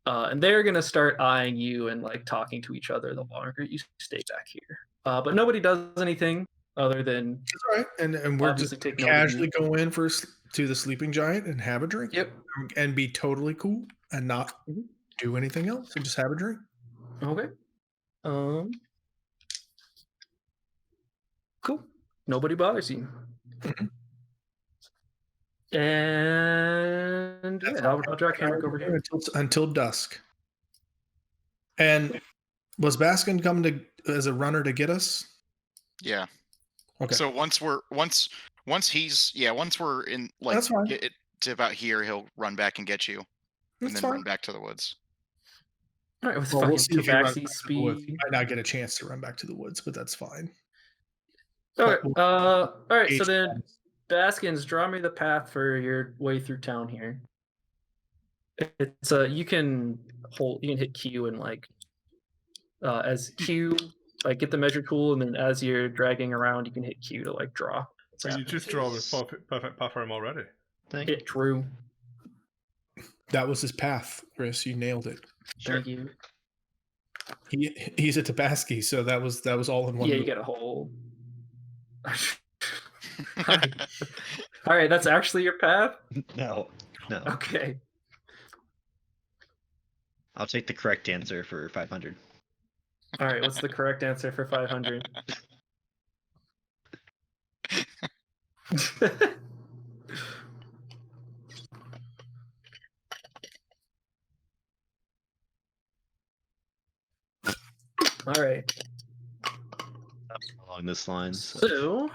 And they're gonna start eyeing you and like talking to each other the longer you stay back here. But nobody does anything other than that's right. And we're just casually go in to the Sleeping Giant and have a drink. Yep. And be totally cool and not do anything else and just have a drink. Okay. Cool. Nobody bothers you. And I'll drag Hamrick over here until dusk. And was Baskin coming as a runner to get us? Yeah. Okay. So once we're in like to about here, he'll run back and get you, and then run back to the woods. All right, with we'll see if he runs backseat speed. Might not get a chance to run back to the woods, but that's fine. Okay. All right. So H then, ones. Baskins, draw me the path for your way through town here. It's you can hit Q and like as Q, like get the measure tool, and then as you're dragging around, you can hit Q to like draw. So you just draw the perfect path for him already. Thank you. Hit Drew. That was his path, Chris. You nailed it. Sure. Thank you. He's a Tabasky, so that was all in one. Yeah, you move. get a whole. All right, that's actually your path. No. Okay. I'll take the correct answer for 500. All right, what's the correct answer for 500? All right. Along this line. So,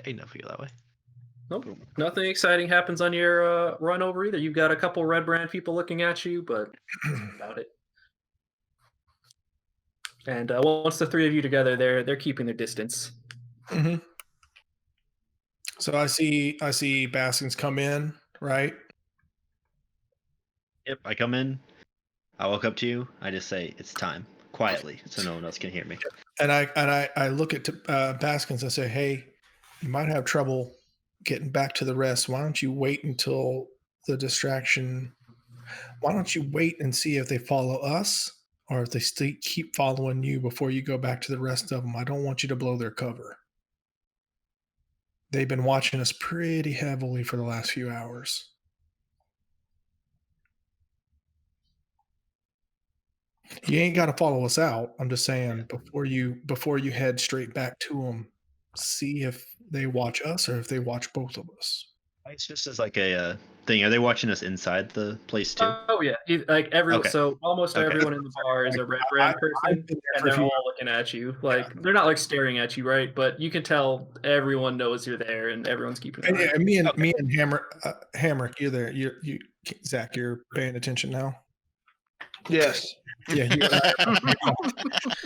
Yeah, enough to go that way. nope, nothing exciting happens on your run over either. You've got a couple red brand people looking at you, but that's about it. And once the three of you together, they're keeping their distance. Mm-hmm. So I see Baskins come in, right? Yep, I come in. I walk up to you. I just say, it's time. Quietly, so no one else can hear me. And I look at Baskins and say, hey, you might have trouble getting back to the rest. Why don't you wait until the distraction? Why don't you wait and see if they follow us or if they still keep following you before you go back to the rest of them? I don't want you to blow their cover. They've been watching us pretty heavily for the last few hours. You ain't got to follow us out. I'm just saying before you head straight back to them, see if they watch us or if they watch both of us. It's just as like a thing. Are they watching us inside the place too? Oh yeah, Okay. So almost Okay. everyone in the bar is a red brand person, and they're all looking at you. Like they're not like staring at you, right? But you can tell everyone knows you're there, and everyone's keeping an eye. And me and Hammer, you're there. You Zach, you're paying attention now. Yes. Yeah, you and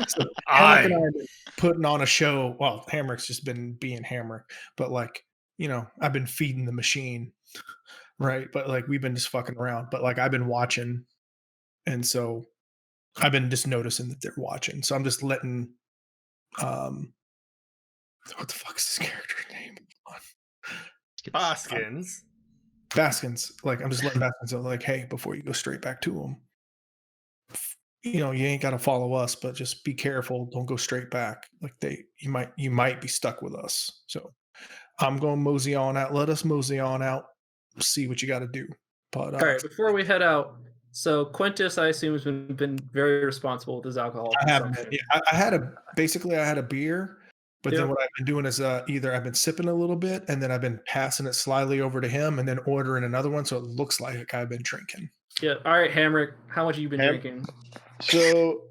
so Hamrick and I have been putting on a show. Well, Hamrick's just been being Hamrick, but like, I've been feeding the machine, right? But like we've been just fucking around. But like I've been watching, and so I've been just noticing that they're watching. So I'm just letting what the fuck is this character's name? Baskins. Baskins. Like I'm just letting Baskins know, like, hey, before you go straight back to them, you ain't got to follow us, but just be careful. Don't go straight back. Like you might be stuck with us. So I'm going mosey on out. Let us mosey on out. See what you got to do. But All right, before we head out, so Quintus, I assume, has been very responsible with his alcohol consumption. I had a beer, but then what I've been doing is either I've been sipping a little bit and then I've been passing it slyly over to him and then ordering another one, so it looks like I've been drinking. Yeah. All right, Hamrick, how much have you been drinking? So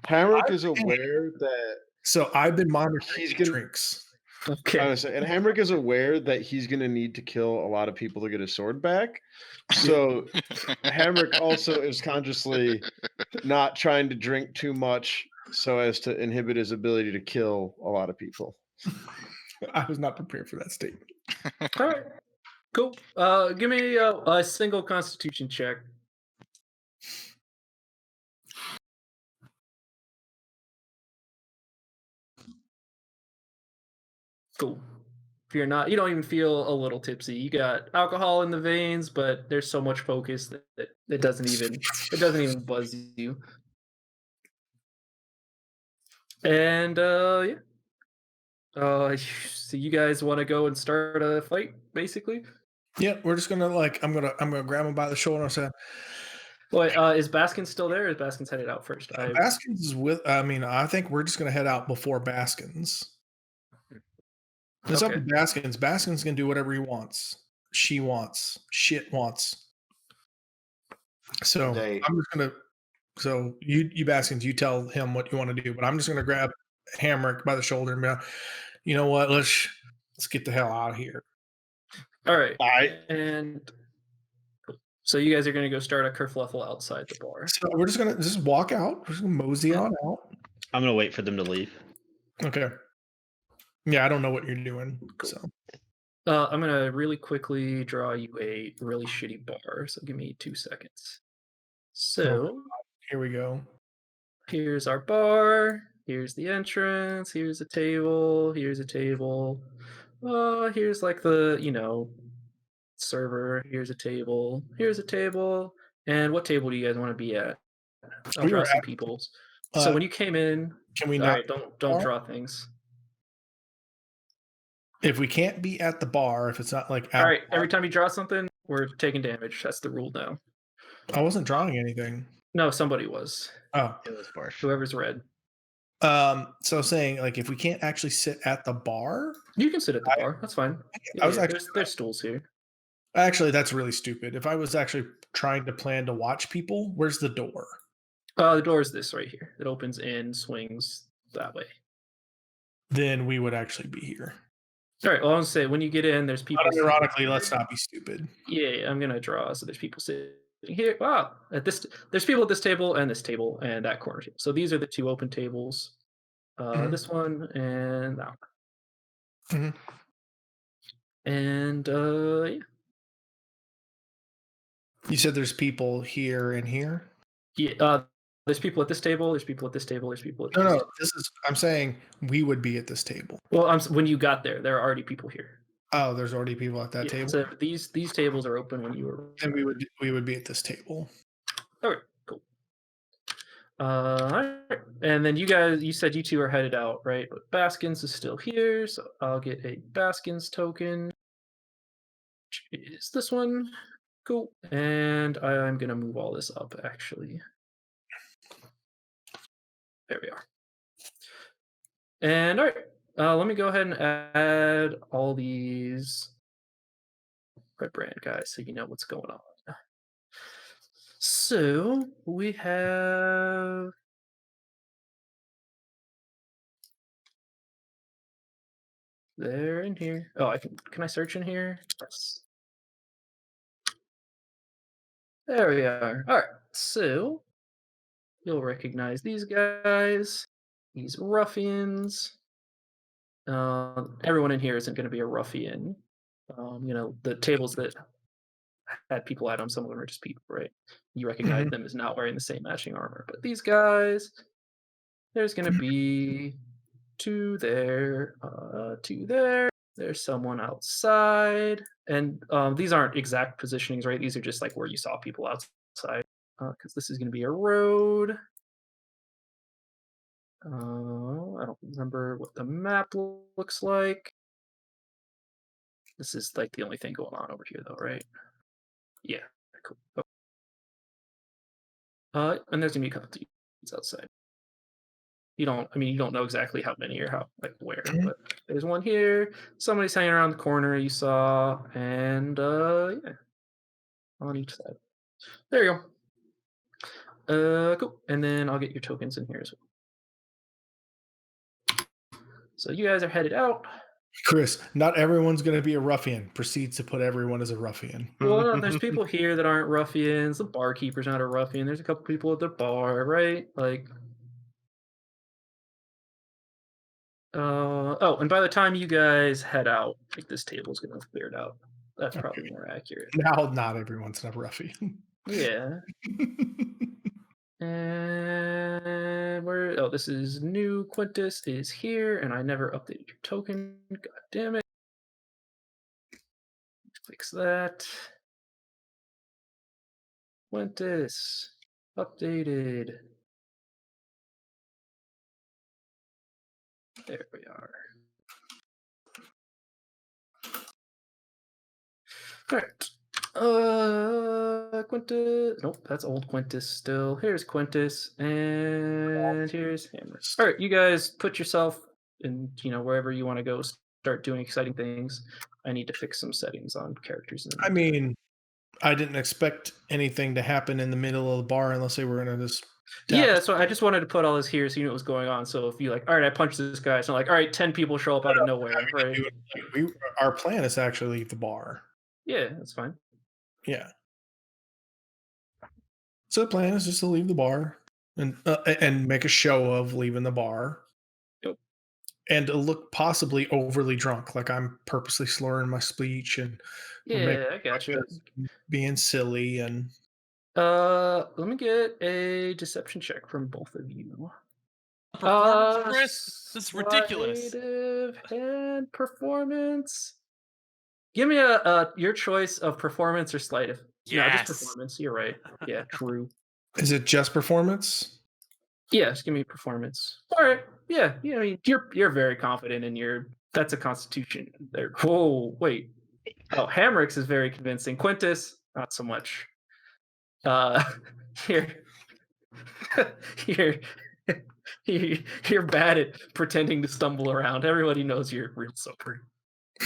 Hamrick is aware that. So I've been monitoring drinks. Okay. And Hamrick is aware that he's going to need to kill a lot of people to get his sword back. So Hamrick also is consciously not trying to drink too much so as to inhibit his ability to kill a lot of people. I was not prepared for that statement. All right. Cool. Give me a single Constitution check. Cool. If you're not, you don't even feel a little tipsy. You got alcohol in the veins, but there's so much focus that it doesn't even buzz you. And yeah. So you guys want to go and start a fight, basically? Yeah, we're just gonna I'm gonna grab him by the shoulder and say, Wait, is Baskins still there? Or is Baskins headed out first? Baskins is with. I think we're just gonna head out before Baskins. It's up to Baskins. Baskins can do whatever he wants. She wants. Shit wants. So I'm just gonna. So you Baskins, you tell him what you want to do, but I'm just gonna grab Hamrick by the shoulder and be like, you know what? Let's get the hell out of here. All right. And so you guys are gonna go start a kerfluffle outside the bar. So we're just gonna walk out. We're just gonna mosey on out. I'm gonna wait for them to leave. Okay. Yeah, I don't know what you're doing. Cool. So I'm gonna really quickly draw you a really shitty bar. So give me 2 seconds. So here we go. here's our bar. Here's the entrance. Here's a table. Here's a table. Here's like the server. Here's a table. Here's a table. And what table do you guys want to be at? I'll We draw were some at- people. So Uh, when you came in, Can we all not? right, don't draw things. If we can't be at the bar, if it's not like All right, every time you draw something, we're taking damage. That's the rule now. I wasn't drawing anything. No, somebody was. Oh, It was Barsh. Whoever's red. so saying like if we can't actually sit at the bar, You can sit at the bar. That's fine. I was Yeah, actually there's stools here. actually that's really stupid. If I was actually trying to plan to watch people, where's the door? The door is this right here. It opens in, swings that way. Then we would actually be here. All right. Well, I was gonna say when you get in, there's people. Ironically, let's not be stupid. Yeah, I'm gonna draw. So there's people sitting here. Wow, there's people at this table and this table and that corner table. So these are the two open tables. This one and that one. And yeah. You said there's people here and here. Yeah. There's people at this table. There's people at this table. There's people at this table. This is. I'm saying we would be at this table. Well, when you got there are already people here. Oh, there's already people at that Yeah, table. so these tables are open when you were. Then we would be at this table. All right, cool. All right. And then you said you two are headed out, right? But Baskins is still here, so I'll get a Baskins token. Which is this one. Cool. And I'm gonna move all this up actually. There we are. And all right, let me go ahead and add all these red brand guys so you know what's going on. So we have there in here. Oh, can I search in here? Yes. There we are. All right. So you'll recognize these guys, these ruffians. Everyone in here isn't going to be a ruffian. The tables that had people at them, some of them are just people, right? You recognize them as not wearing the same matching armor. But these guys, there's going to be two there, two there. There's someone outside. And these aren't exact positionings, right? These are just like where you saw people outside. Because this is going to be a road. I don't remember what the map looks like. This is like the only thing going on over here, though, right? Yeah, cool. And there's gonna be a couple dudes outside. You don't know exactly how many or where, but there's one here. Somebody's hanging around the corner you saw, and yeah, on each side. There you go. Cool. And then I'll get your tokens in here as well. So you guys are headed out. Chris, not everyone's going to be a ruffian. Proceeds to put everyone as a ruffian. Well, there's people here that aren't ruffians. The barkeeper's not a ruffian. There's a couple people at the bar, right? Like, oh, and by the time you guys head out, like this table's gonna have cleared out. That's probably more accurate. Now, not everyone's a ruffian. Yeah. And this is new. Quintus is here, and I never updated your token. God damn it. Fix that. Quintus updated. There we are. All right. Quintus. Nope, that's old Quintus still. Here's Quintus, and here's Hammer. All right, you guys put yourself in, wherever you want to go. Start doing exciting things. I need to fix some settings on characters. I mean, I didn't expect anything to happen in the middle of the bar unless they were in this. Yeah, so I just wanted to put all this here so you know what was going on. So if you all right, I punched this guy. So all right, 10 people show up out of nowhere, right? Our plan is to actually leave the bar. Yeah, that's fine. Yeah. So the plan is just to leave the bar and make a show of leaving the bar. Yep. and to look possibly overly drunk, like I'm purposely slurring my speech and Yeah, I gotcha. being silly. And let me get a deception check from both of you. Performance, Chris. This is ridiculous. Sleight of hand performance. Give me your choice of performance or sleight of. No, just Yes. performance. You're right. Yeah, true. is it just performance? Yeah, just give me performance. All right. Yeah, I mean, you're very confident in your. That's a constitution there. Whoa, wait. Oh, Hamrick's is very convincing. Quintus, not so much. Here, you're bad at pretending to stumble around. Everybody knows you're real sober.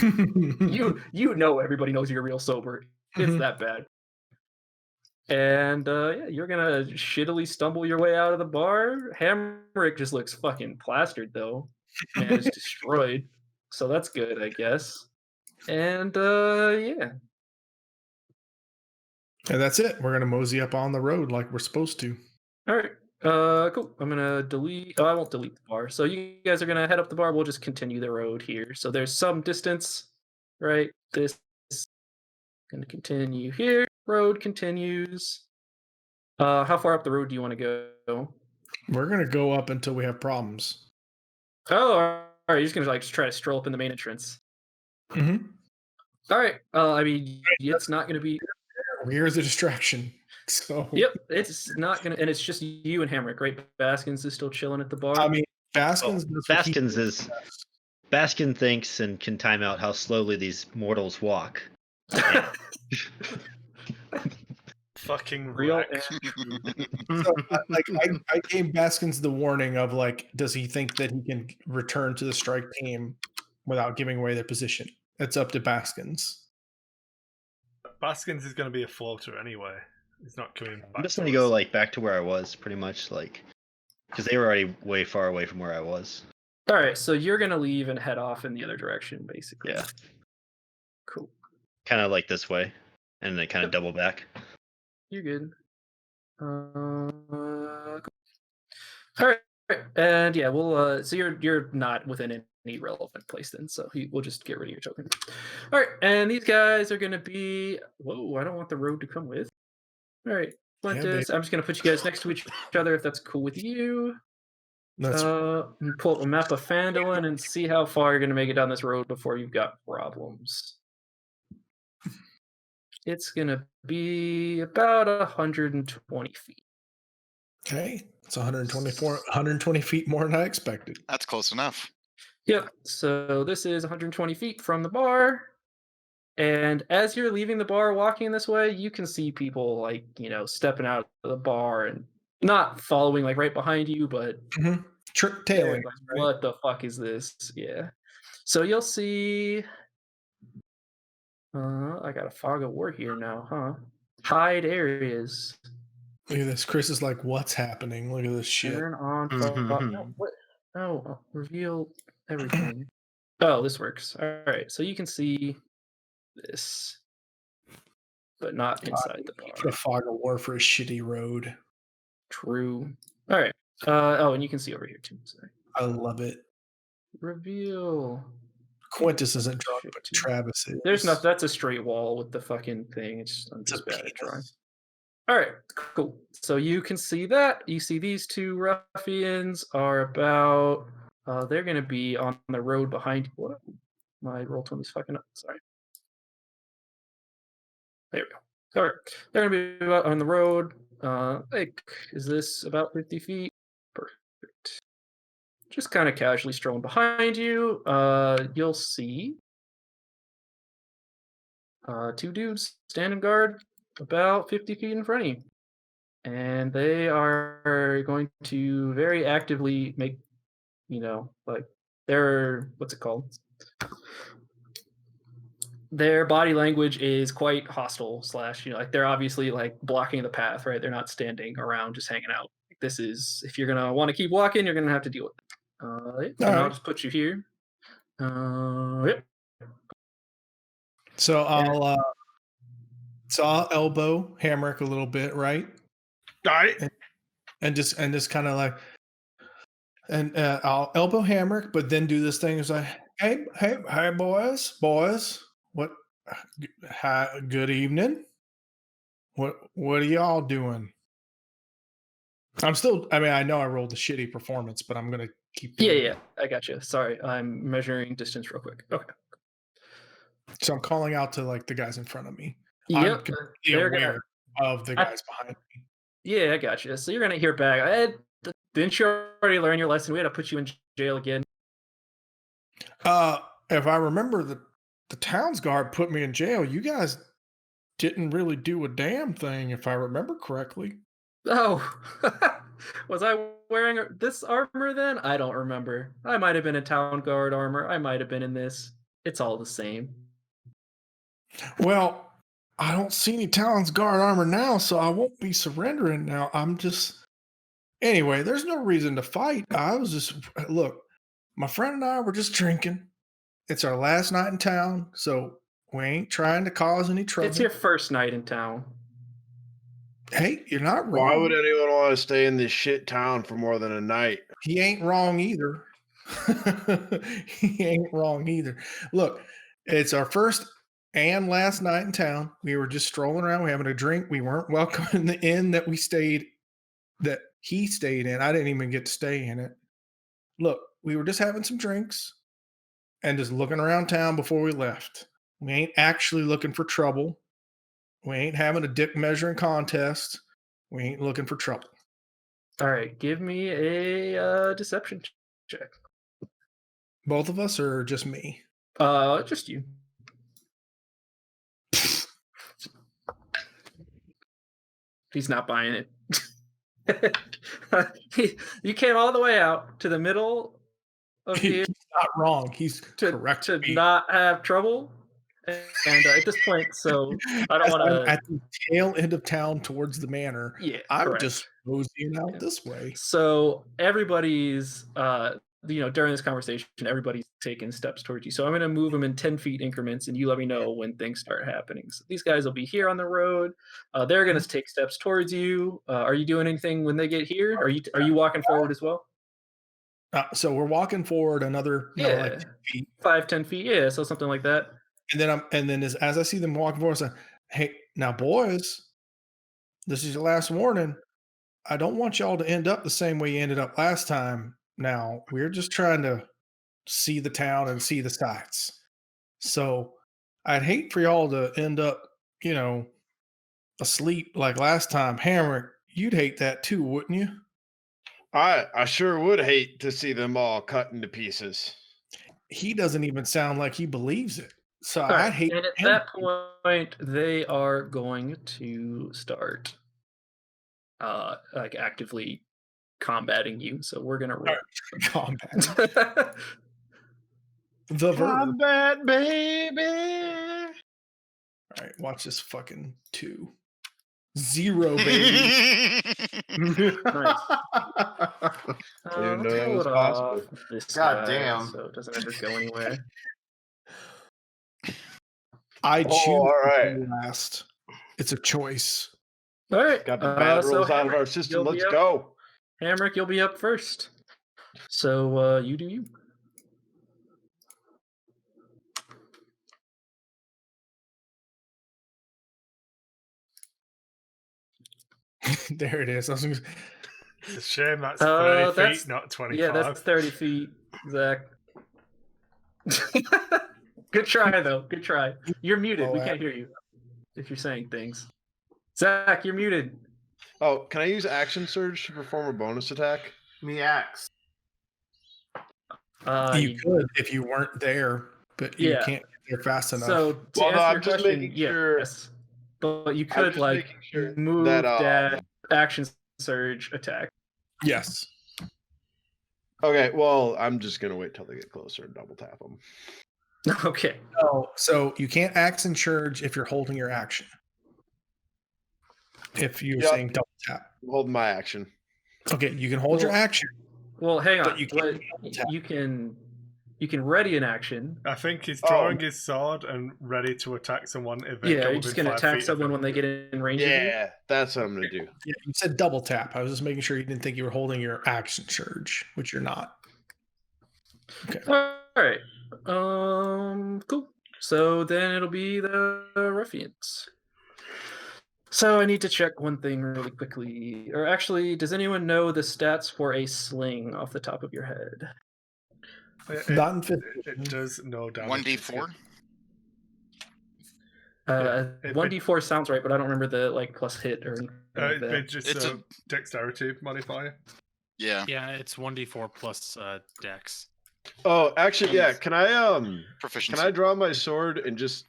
You know everybody knows you're real sober. It's Mhm. that bad. And yeah, you're gonna shittily stumble your way out of the bar. Hamrick just looks fucking plastered though. Man is destroyed. So that's good, I guess. And yeah. And that's it. We're gonna mosey up on the road like we're supposed to. All right. Cool. I'm gonna delete. Oh, I won't delete the bar. So you guys are gonna head up the bar. We'll just continue the road here. So there's some distance, right? This is gonna continue here. Road continues. How far up the road do you want to go? We're gonna go up until we have problems. Oh, all right. You're just gonna like just try to stroll up in the main entrance. Mm-hmm. All right. I mean, it's not gonna be. Here's a distraction. So Yep, it's not gonna, and it's just you and Hamrick, right? Baskins is still chilling at the bar. I mean, Baskins. Baskin thinks and can time out how slowly these mortals walk. Fucking Real wreck. So, I gave Baskins the warning of like, does he think that he can return to the strike team without giving away their position? It's up to Baskins. Baskins is going to be a floater anyway. He's not coming back. I'm just going to go like back to where I was, pretty much, like because they were already way far away from where I was. All right, so you're gonna leave and head off in the other direction, basically. Yeah. Cool. Kind of like this way, and then kind of double back. You're good. Cool. All right, and yeah, we'll. So you're not within any relevant place then, so we'll just get rid of your token. All right, and these guys are gonna be. Whoa, I don't want the road to come with. All right, Quintus. I'm just gonna put you guys next to each other if that's cool with you. That's Pull up a map of Phandalin and see how far you're gonna make it down this road before you've got problems. It's gonna be about 120 feet. okay. It's 120 feet more than I expected. That's close enough. Yep. So this is 120 feet from the bar. And as you're leaving the bar, walking this way, you can see people like, stepping out of the bar and not following like right behind you, but Tailing. like, what the fuck is this? Yeah. So you'll see. I got a fog of war here now, huh? Hide areas. Look at this. Chris is like, what's happening? Look at this shit. Turn on. No, what? No, reveal everything. This works. All right. So you can see this, but not inside the For a bar. fog of war for a shitty road. True. All right. And you can see over here too. Sorry. I love it. Reveal. Quintus isn't drunk, but Travis is. There's nothing. That's a straight wall with the fucking thing. I'm just bad at drawing. All right, cool. So you can see that. You see these two ruffians are about. They're going to be on the road behind you. What? My Roll20 is fucking up. Sorry. There we go. All right. They're going to be about on the road. Is this about 50 feet? Perfect. Just kind of casually strolling behind you. You'll see two dudes standing guard about 50 feet in front of you. And they are going to very actively make, what's it called? Their body language is quite hostile / they're obviously like blocking the path, right? They're not standing around just hanging out. This is, if you're going to want to keep walking, you're going to have to deal with it. And I'll just put you here. Yep. So I'll elbow Hamrick a little bit, right? Right. And just kind of like, And I'll elbow Hammer, but then do this thing. It's like, hey, boys, what? Hi, good evening. What are y'all doing? I'm still. I mean, I know I rolled a shitty performance, but I'm gonna keep. Yeah, I got you. Sorry, I'm measuring distance real quick. Okay. So I'm calling out to like the guys in front of me. Yep, I'm completely they're aware of the guys behind me. Yeah, I got you. So you're gonna hear back. Didn't you already learn your lesson? We had to put you in jail again. If I remember, the town's guard put me in jail. You guys didn't really do a damn thing, if I remember correctly. Oh, was I wearing this armor then? I don't remember. I might have been in town guard armor. I might have been in this. It's all the same. Well, I don't see any town's guard armor now, so I won't be surrendering now. I'm just. Anyway, there's no reason to fight. I was just. Look, my friend and I were just drinking. It's our last night in town, so we ain't trying to cause any trouble. It's your first night in town. Hey, you're not wrong. Why would anyone want to stay in this shit town for more than a night? He ain't wrong either. He ain't wrong either. Look, it's our first and last night in town. We were just strolling around, we having a drink. We weren't welcome in the inn that he stayed in. I didn't even get to stay in it. Look, we were just having some drinks and just looking around town before we left. We ain't actually looking for trouble. We ain't having a dick measuring contest. We ain't looking for trouble. All right, give me a deception check. Both of us, or just me? Just you. He's not buying it. You came all the way out to the middle of the. He's not wrong. He's correct to not have trouble. And at this point, so I don't want to. At the tail end of town towards the manor, Yeah, I'm correct. just moseying out this way. So everybody's, during this conversation, everybody's taking steps towards you. So I'm going to move them in 10 feet increments, and you let me know when things start happening. So these guys will be here on the road. They're going to take steps towards you. Are you doing anything when they get here? Are you walking forward as well? So we're walking forward another, like 10 feet. 5-10 feet, yeah. So something like that. And then as I see them walking forward, I say, "Hey, now boys, this is your last warning. I don't want y'all to end up the same way you ended up last time. Now we're just trying to see the town and see the sights. So I'd hate for y'all to end up, asleep like last time. Hammer, you'd hate that too, wouldn't you?" I sure would hate to see them all cut into pieces. He doesn't even sound like he believes it. So All right, I hate. And at that point, they are going to start actively combating you. So we're gonna roll combat. The combat, baby. All right, watch this fucking 2. 0, baby. Nice. Didn't know that pull was it possible. off this God guy damn. So it doesn't ever go anywhere. I choose all right. last. It's a choice. All right. Got the bad rolls out of our system. Let's go. Hamrick, you'll be up first. So you do you. There it is. It's a shame that's 30 feet, not 25. Yeah, that's 30 feet, Zach. Good try, though. Good try. You're muted. We can't hear you if you're saying things. Zach, you're muted. Oh, can I use Action Surge to perform a bonus attack? Me axe. You could if you weren't there, but you can't get there fast enough. So to answer your question, sure. yes. But you could move that, dash, action surge attack. Yes. Okay, well, I'm just gonna wait till they get closer and double tap them. Okay. So you can't action surge if you're holding your action. If you're saying double tap. I'm holding my action. Okay, you can hold your action. Well, hang on. But you can you can ready an action. I think he's drawing his sword and ready to attack someone if they Yeah, come you're just within gonna 5 attack feet of someone him. when they get in range of you. Yeah, that's what I'm gonna do. Yeah, you said double tap. I was just making sure you didn't think you were holding your action surge, which you're not. Okay. All right. Cool. So then it'll be the ruffians. So I need to check one thing really quickly. Or actually, does anyone know the stats for a sling off the top of your head? Not in fifth It edition. does no damage. 1d4. 1d4 sounds right, but I don't remember the like plus hit or anything like that. It's just It's a a- dexterity modifier. Yeah. Yeah, it's 1d4 plus dex. Oh, actually, yeah. Can I Proficiency. Can I draw my sword and just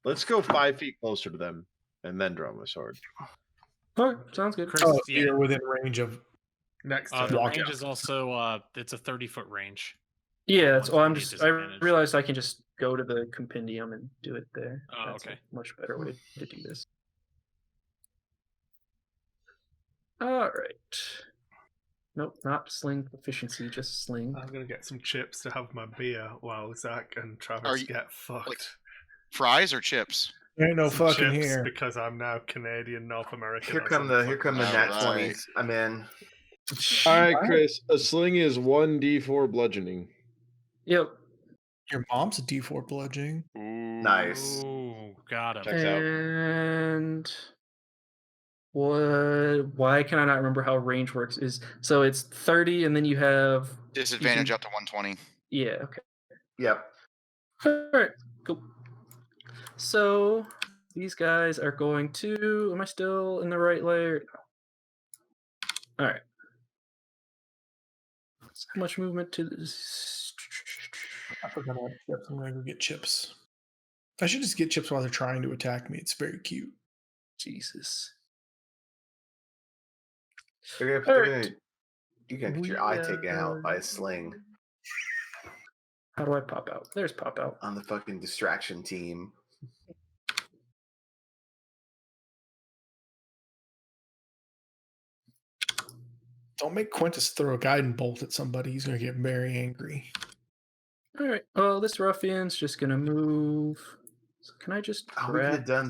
let's go 5 feet closer to them and then draw my sword? Okay, sounds good. Chris, Oh, yeah. you're within range of. Next The turn. walk range out. is also it's a 30-foot range. Yeah, that's well. I'm 120 just. I disadvantage. realized I can just go to the compendium and do it there. Oh, That's okay. a much better way to do this. All right. Nope, not sling proficiency, just sling. I'm gonna get some chips to have my beer while Zach and Are Travis you- get fucked. Fries or chips? There ain't no Some fucking chips here. because I'm now Canadian, North American. Here or come some the fucking- nat Alright. 20s. I'm in. All right, Chris. A sling is 1d4 bludgeoning. Yep. Your mom's a D4 bludgeoning. Nice. Ooh, got him. Checks out. And what? Why can I not remember how range works? Is so it's 30, and then you have Disadvantage can- up to 120. yeah. Okay. Yep. All right. Cool. So these guys are going to. Am I still in the right layer? All right. So how much movement to this? I forgot I had chips. I'm gonna go get chips. I should just get chips while they're trying to attack me. It's very cute. Jesus. They're All gonna, right. you can get your eye taken out by a sling How do I pop out? There's pop out. on the fucking distraction team. Don't make Quintus throw a guiding bolt at somebody. He's gonna get very angry. All right. Well, this ruffian's just gonna move. So can I just Oh, we could grab? have done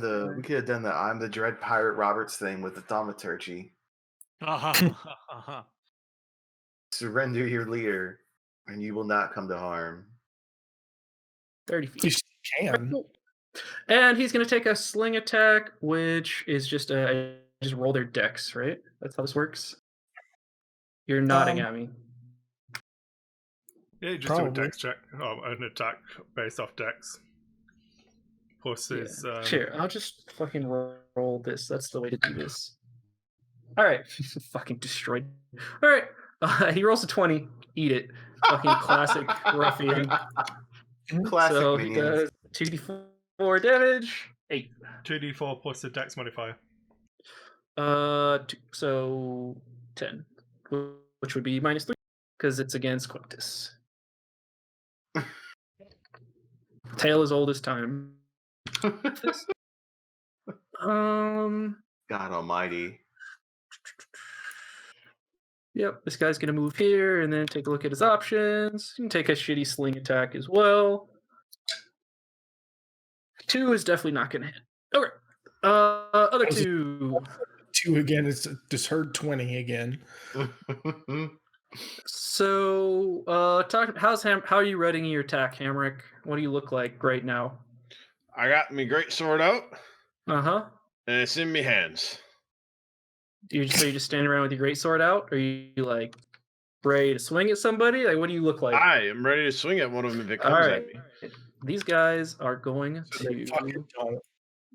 the I'm the Dread Pirate Roberts thing with the thaumaturgy. Surrender your leader, and you will not come to harm. 30 feet. You can. Cool. And he's gonna take a sling attack, which is just just roll their dex, right? That's how this works. You're nodding at me. Yeah, you just Probably. do a dex check. Oh, an attack based off dex. Plus Yeah. his Sure, I'll just fucking roll this. That's the way to do this. All right, fucking destroyed. All right, he rolls a 20. Eat it. Fucking classic ruffian. Classic So he minions. does 2d4 damage. 8. 2d4 plus the dex modifier. So 10, which would be -3 because it's against Quintus. Tale as old as time. God almighty. Yep, this guy's gonna move here and then take a look at his options. You can take a shitty sling attack as well. 2 is definitely not gonna hit. Okay. Other Was it- 2. 2 again. It's just heard 20 again. So, how are you readying your attack, Hamrick? What do you look like right now? I got me great sword out, Uh-huh. and it's in me hands. You're just standing around with your great sword out? Or are you like ready to swing at somebody? Like, what do you look like? I am ready to swing at one of them if it All comes right. at me. These guys are going They fucking to. don't.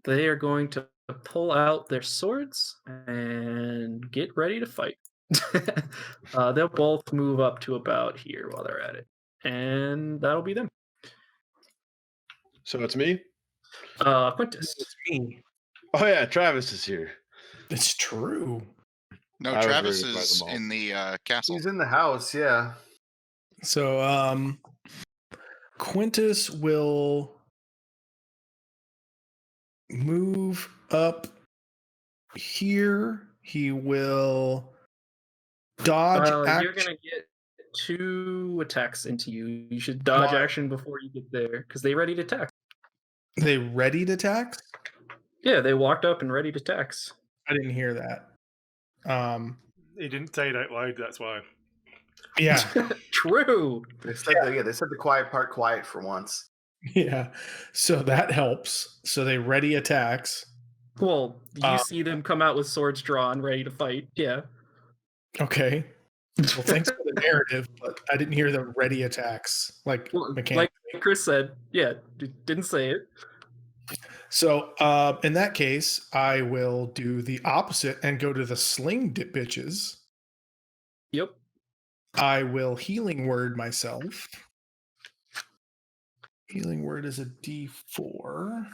They are going to pull out their swords and get ready to fight. They'll both move up to about here while they're at it, and that'll be them. So it's me. Quintus. It's me. Oh yeah, Travis is here. It's true. No, I was Travis ready to fight is them all. in the castle. He's in the house, yeah. So, Quintus will move up here. He will dodge. You're gonna get 2 attacks into you. You should dodge action before you get there because they ready to attack. They ready to tax? Yeah, they walked up and ready to tax. I didn't hear that. He didn't say it out loud, that's why. Yeah. True. They said they said the quiet part quiet for once. Yeah. So that helps. So they ready attacks. Well, you see them come out with swords drawn, ready to fight. Yeah. Okay. Well, thanks for the narrative, but I didn't hear the ready attacks like mechanic. Like Chris said, yeah, didn't say it. So in that case, I will do the opposite and go to the sling bitches. Yep. I will healing word myself. Healing word is a D4.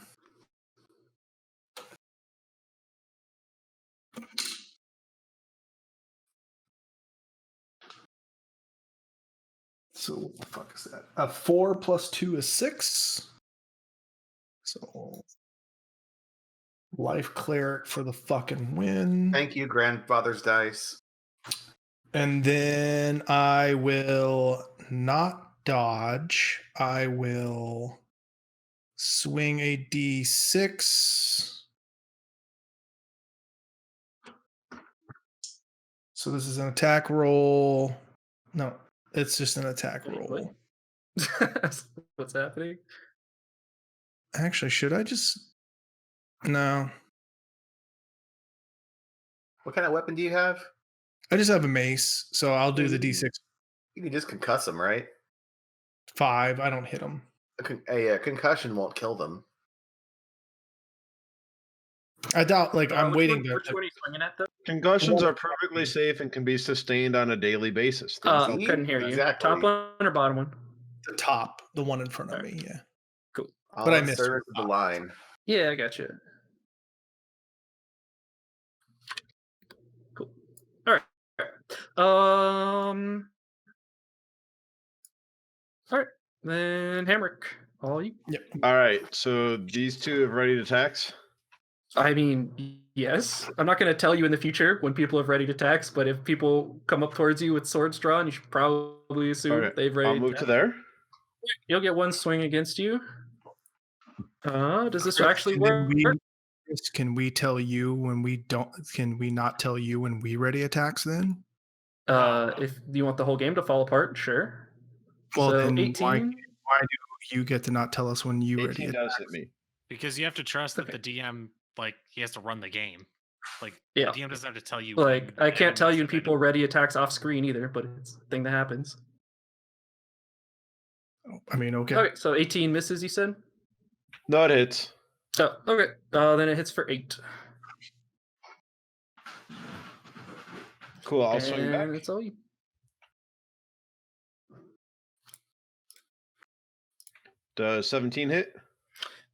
So what the fuck is that? A 4 plus 2 is 6. So life cleric for the fucking win. Thank you, grandfather's dice. And then I will not dodge. I will swing a D6. So this is an attack roll. No, it's just an attack roll. What's happening? Actually, should I just... No. What kind of weapon do you have? I just have a mace, so I'll do the D6. You can just concuss them, right? 5. I don't hit them. A concussion won't kill them. I doubt, like, I'm waiting to... Which one are you swinging at, though? Concussions are perfectly safe and can be sustained on a daily basis. Couldn't hear you. Exactly. Top one or bottom one? The top, the one in front of me, yeah. Cool. But I missed the line. Yeah, I got you. Cool. All right. All right. Then Hamrick, all you. Yep. All right, so these two have ready to tax. I mean, yes. I'm not going to tell you in the future when people have ready to tax, but if people come up towards you with swords drawn, you should probably assume they've ready. I'll move to there. You'll get one swing against you. Does this actually work? Can we tell you when we don't? Can we not tell you when we ready attacks then? If you want the whole game to fall apart, sure. Well, so then 18. why do you get to not tell us when you ready 18 does attacks? hit me. Because you have to trust that the DM, like, he has to run the game. Like, Yeah. the DM doesn't have to tell you. Like, when I can't tell you when enemies are people ready attacks off screen either, but it's a thing that happens. I mean, okay. Okay, so 18 misses, you said? No, it hits. Oh, okay. Then it hits for 8. Cool, I'll swing back. And that's all you. Does 17 hit?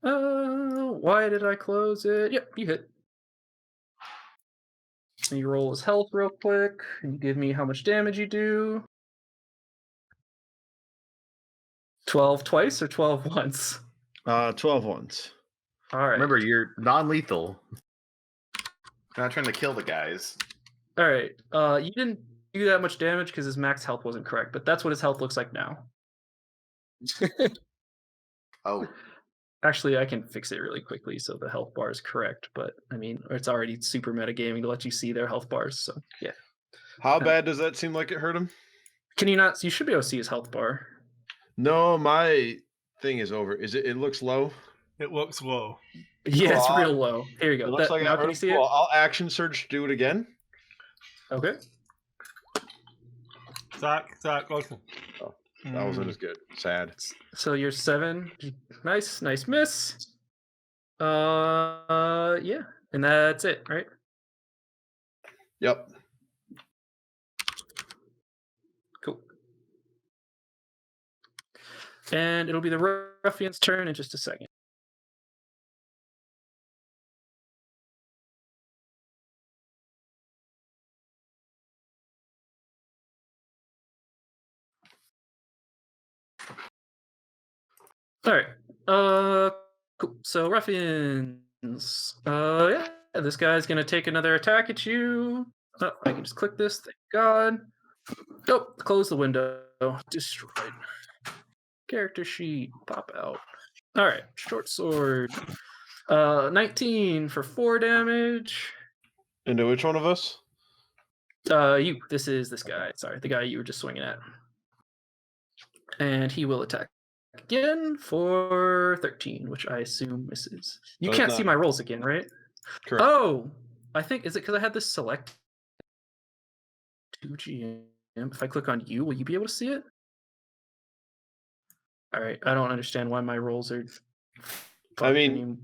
Why did I close it? Yep, you hit. And you roll his health real quick, and you give me how much damage you do. 12 twice or 12 once? 12 once. All right. Remember, you're non-lethal. You're not trying to kill the guys. All right. You didn't do that much damage because his max health wasn't correct, but that's what his health looks like now. Oh. Actually, I can fix it really quickly so the health bar is correct, but I mean, it's already super metagaming to let you see their health bars, so yeah. How bad does that seem like it hurt him? Can you not? You should be able to see his health bar. No, my thing is over. It looks low? It looks low. Yeah, it's real low. Here you go. It looks like now I can hurt you him. see Cool. it? I'll action search, do it again. Okay. Zach, listen. That wasn't as good. Sad. So you're 7. Nice miss. Yeah, and that's it, right? Yep. Cool. And it'll be the ruffian's turn in just a second. All right. Cool. So ruffians. Yeah. This guy's gonna take another attack at you. Oh, I can just click this. Thank God. Nope. Close the window. Destroyed. Character sheet. Pop out. All right. Short sword. 19 for 4 damage. Into which one of us? You. This is this guy. Sorry, the guy you were just swinging at. And he will attack again for 13, which I assume misses. You Does can't see not. my rolls again, right? Correct. Oh, I think, is it because I had this select 2GM? If I click on you, will you be able to see it? All right, I don't understand why my rolls are. I mean,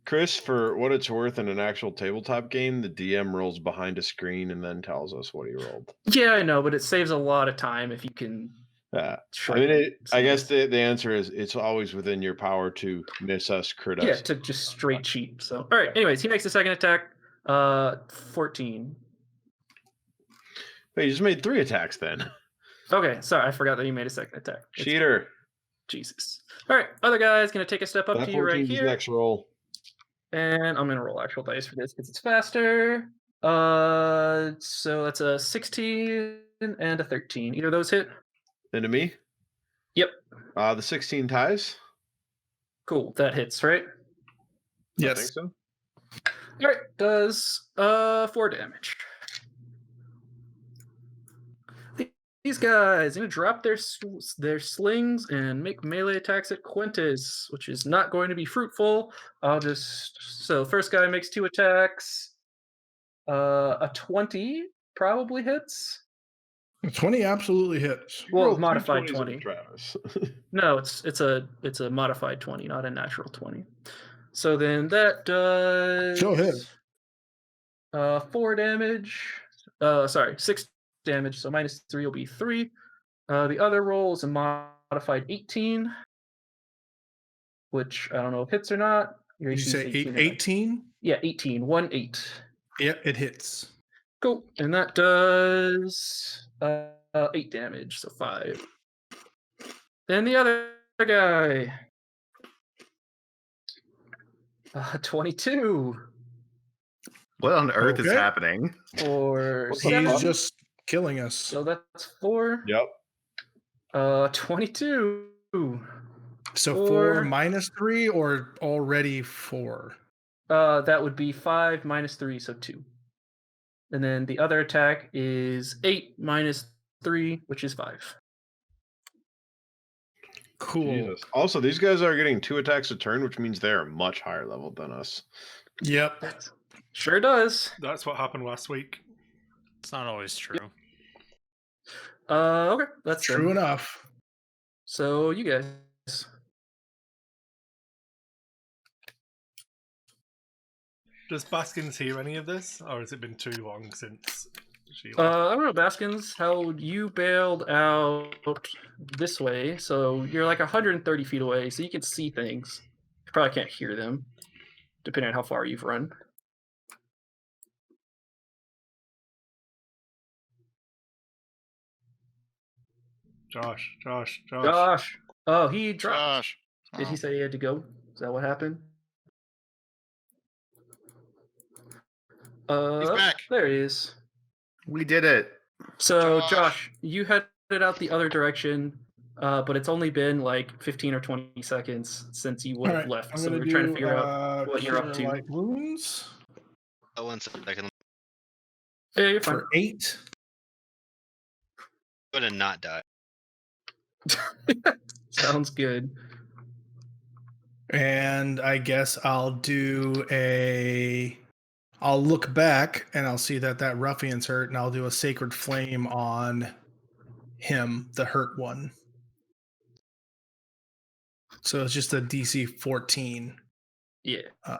Chris, for what it's worth, in an actual tabletop game, the DM rolls behind a screen and then tells us what he rolled. Yeah, I know, but it saves a lot of time if you can. Yeah. Sure. I mean, I guess the answer is it's always within your power to miss us, crit us. Yeah, to just straight cheat. So, all right. Anyways, he makes a second attack. 14. Wait, you just made 3 attacks then. Okay, sorry, I forgot that he made a second attack. Cheater. Jesus. All right, other guy's gonna take a step up That to you right 14's his here, next roll. and I'm gonna roll actual dice for this because it's faster. So that's a 16 and a 13. Either of those hit? Into me? Yep. The 16 ties? Cool, that hits, right? I think so. All right, does 4 damage. These guys are gonna drop their slings and make melee attacks at Quintus, which is not going to be fruitful. So first guy makes 2 attacks. A 20 probably hits. 20 absolutely hits. Well, modified 20. Rolled 2 20s over Travis. No, it's a modified 20, not a natural 20. So then that does She'll hit. 4 damage. Sorry, 6 damage. So -3 will be 3. The other roll is a modified 18, which I don't know if hits or not. Your Did you AC is say 18? Yeah, 18. 1-8. Yep, it hits. Cool. And that does 8 damage, so 5. Then the other guy. 22 What on earth is Okay. happening? for What the 7. He's just killing us. So that's 4. Yep. 22. So 4 4 minus 3 or already 4? That would be 5 minus 3, so 2. And then the other attack is 8 minus 3, which is 5. Cool. Jesus. Also, these guys are getting 2 attacks a turn, which means they're much higher level than us. Yep. Sure does. That's what happened last week. It's not always true. Okay, that's True them. enough. So you guys. Does Baskins hear any of this, or has it been too long since she left? I don't know, Baskins, how you bailed out this way, so you're like 130 feet away, so you can see things. You probably can't hear them, depending on how far you've run. Josh. Josh. Oh, he dropped. Josh. Did he say he had to go? Is that what happened? He's back. There he is. We did it. So, Josh. Josh, you headed out the other direction, but it's only been like 15 or 20 seconds since you would All have right, left. I'm So gonna we're trying to do, figure out what you're up Cure to. Light wounds Oh, 1 second. Yeah, you're fine. for 8. I'm gonna not die. Sounds good. And I guess I'll look back and I'll see that ruffian's hurt, and I'll do a sacred flame on him, the hurt one. So it's just a DC 14. Yeah. Uh,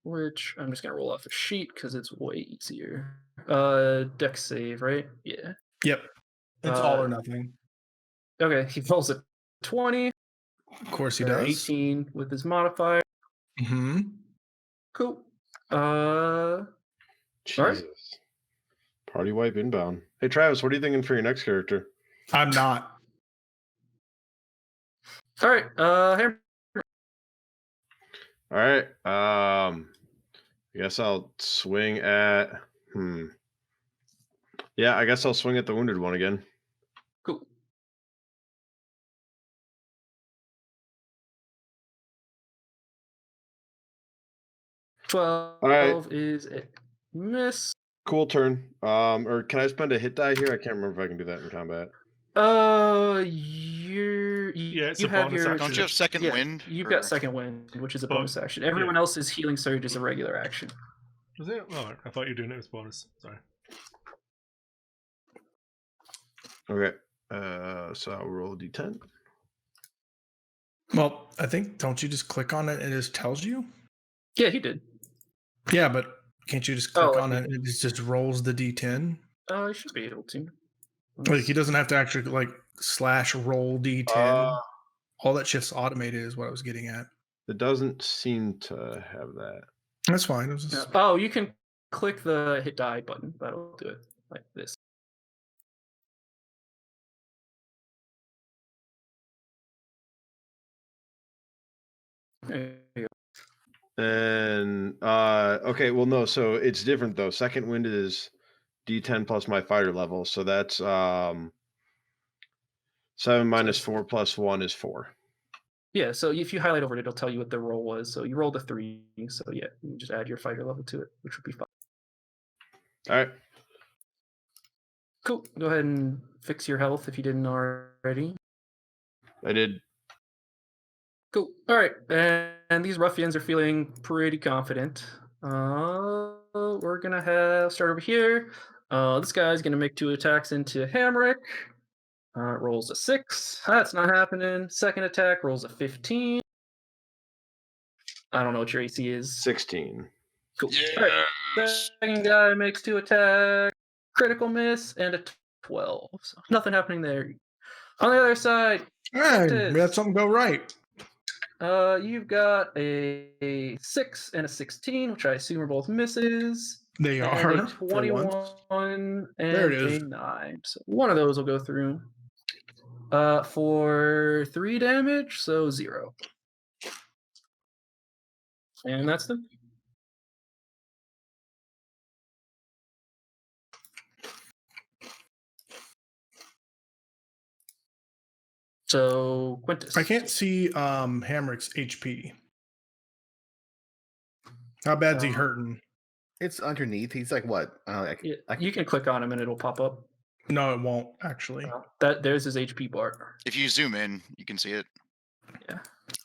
Which I'm just gonna roll off a sheet because it's way easier. Dex save, right? Yeah. Yep. It's all or nothing. Okay, he rolls a 20. Of course he or does. 18 with his modifier. Mm-hmm. Cool. Jesus. Alright. Party wipe inbound. Hey, Travis, what are you thinking for your next character? I'm not. All right. Here. All right. I guess I'll swing at. Yeah, I guess I'll swing at the wounded one again. Cool. All right. 12 is a miss. Cool turn. Or can I spend a hit die here? I can't remember if I can do that in combat. It's you a have bonus your. action. Don't you have second Yeah, wind? You've or- got second wind, which is a But- bonus action. Everyone else's healing surge is a regular action. Was it? Oh, I thought you were doing it as bonus. Sorry. Okay. So I'll roll a d10. Well, I think, don't you just click on it and it just tells you? Yeah, he did. Yeah, but can't you just click Oh, on it and it just rolls the d10? I should be able to. Like, he doesn't have to actually like /roll d10. All that shit's automated is what I was getting at. It doesn't seem to have that. That's fine. It was just, Oh, you can click the hit die button. That'll do it like this. There you go. And okay, well no, so it's different though. Second wind is d10 plus my fighter level, so that's 7 minus 4 plus 1 is 4. Yeah, so if you highlight over it, it'll tell you what the roll was. So you rolled a 3, so yeah, you just add your fighter level to it, which would be fine. All right. Cool. Go ahead and fix your health if you didn't already. I did. Cool. All right, and these ruffians are feeling pretty confident. We're gonna start over here. This guy's gonna make 2 attacks into Hamrick. Rolls a 6. That's not happening. Second attack rolls a 15. I don't know what your AC is. 16. Cool. All right. Second guy makes 2 attacks. Critical miss and a 12. So nothing happening there. On the other side, hey, we had something go right. you've got a 6 and a 16, which I assume are both misses. They And are. a for 21 once. and There it is. a 9. So one of those will go through. For 3 damage, so 0. And that's them. So Quintus. I can't see Hamrick's HP. How bad's he hurting? It's underneath. He's like what? Yeah, you can click on him and it'll pop up. No, it won't actually. There's his HP bar. If you zoom in, you can see it.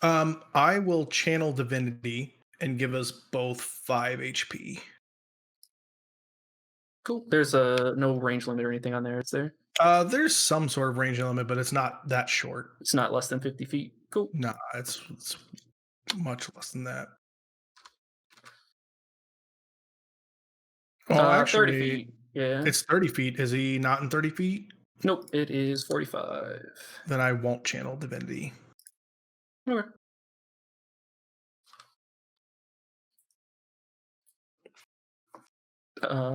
I will channel divinity and give us both 5 HP. Cool. There's no range limit or anything on there, is there? There's some sort of range limit, but it's not that short. It's not less than 50 feet. Cool. Nah, it's much less than that. Well, 30 actually, feet. Yeah. it's 30 feet. Is he not in 30 feet? Nope, it is 45. Then I won't channel divinity. Okay.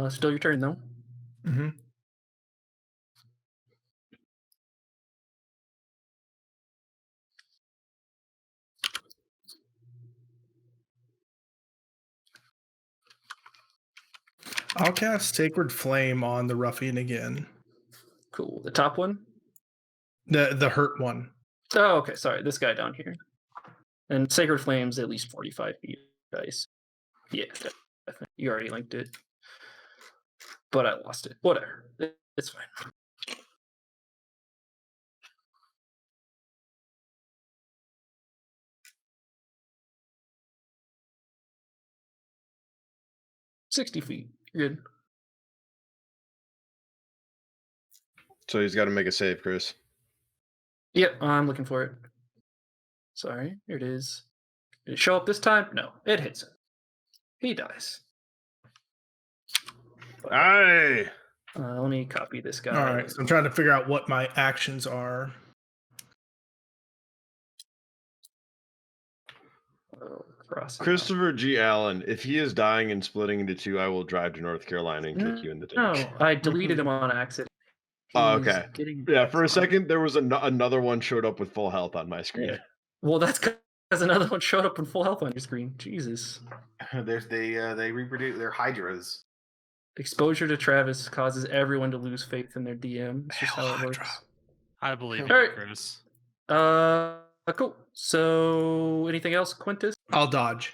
Still your turn though. Mm-hmm. I'll cast Sacred Flame on the ruffian again. Cool. The top one? The hurt one. Oh, okay. Sorry, this guy down here. And Sacred Flame's at least 45 feet. Nice. Yeah, definitely. You already linked it. But I lost it. Whatever. It's fine. $60 feet. You're good. So he's got to make a save, Chris. Yep, I'm looking for it. Sorry, here it is. Did it show up this time? No, it hits him. He dies. Aye. Let me copy this guy. All right, so I'm trying to figure out what my actions are. Christopher G. Allen, if he is dying and splitting into 2, I will drive to North Carolina and kick you in the dick. No, I deleted him on accident. Oh, He's okay. getting- Yeah, for a second, there was another one showed up with full health on my screen. Yeah. Well, that's because another one showed up in full health on your screen. Jesus. They reproduce. They're hydras. Exposure to Travis causes everyone to lose faith in their DM. It's just how it works. I believe All you, right. Chris. Cool. So, anything else, Quintus? I'll dodge.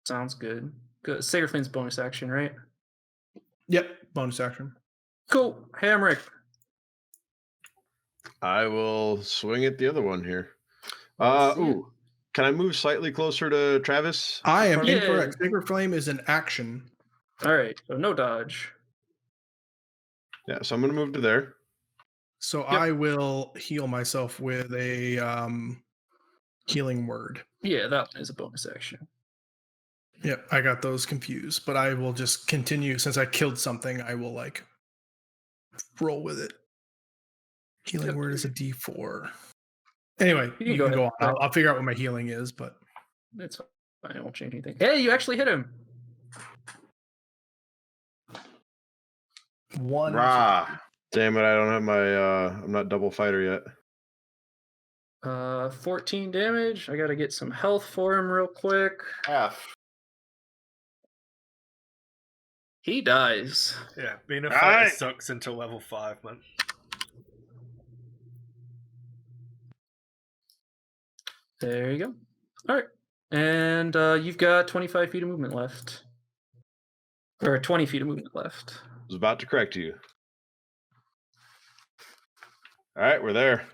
Sounds good. Good. Sagerflame's bonus action, right? Yep, bonus action. Cool. Hamrick. I will swing at the other one here. Let's see it. Ooh. Can I move slightly closer to Travis? I am Yeah. incorrect. Sacred Flame is an action. All right. So no dodge. Yeah, so I'm going to move to there. So Yep. I will heal myself with a healing word. Yeah, that one is a bonus action. Yep, I got those confused, but I will just continue. Since I killed something, I will like roll with it. Healing Yep. word is a D4. Anyway, You you can can go go on. ahead. I'll figure out what my healing is, but That's fine. I won't change anything. Hey, you actually hit him. one. Rah. Damn it, I don't have my I'm not double fighter yet. 14 damage. I gotta get some health for him real quick. F. He dies. Yeah, being a All fighter right. sucks until level 5, man. There you go. All right. And you've got 25 feet of movement left. Or 20 feet of movement left. I was about to correct you. All right, we're there.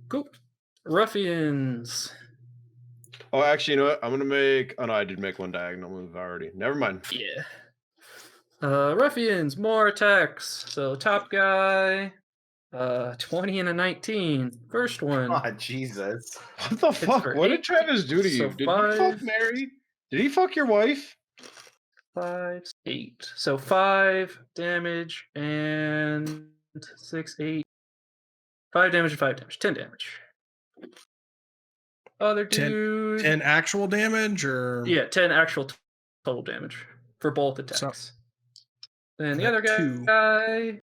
Cool. Ruffians. Oh, actually, you know what? I'm going to make... Oh, no, I did make one diagonal move already. Never mind. Yeah. Ruffians, more attacks. So top guy, 20 and a 19. First one. Oh, Jesus. What the fuck? for What did 8, Travis do to you? so Did he fuck 5. Mary? Did he fuck your wife? 5, 8. So 5 damage and 6, 8. 5 damage and 5 damage. 10 damage. Other 10 dude. 10 actual damage or Yeah, 10 actual total damage for both attacks. Then the other guy,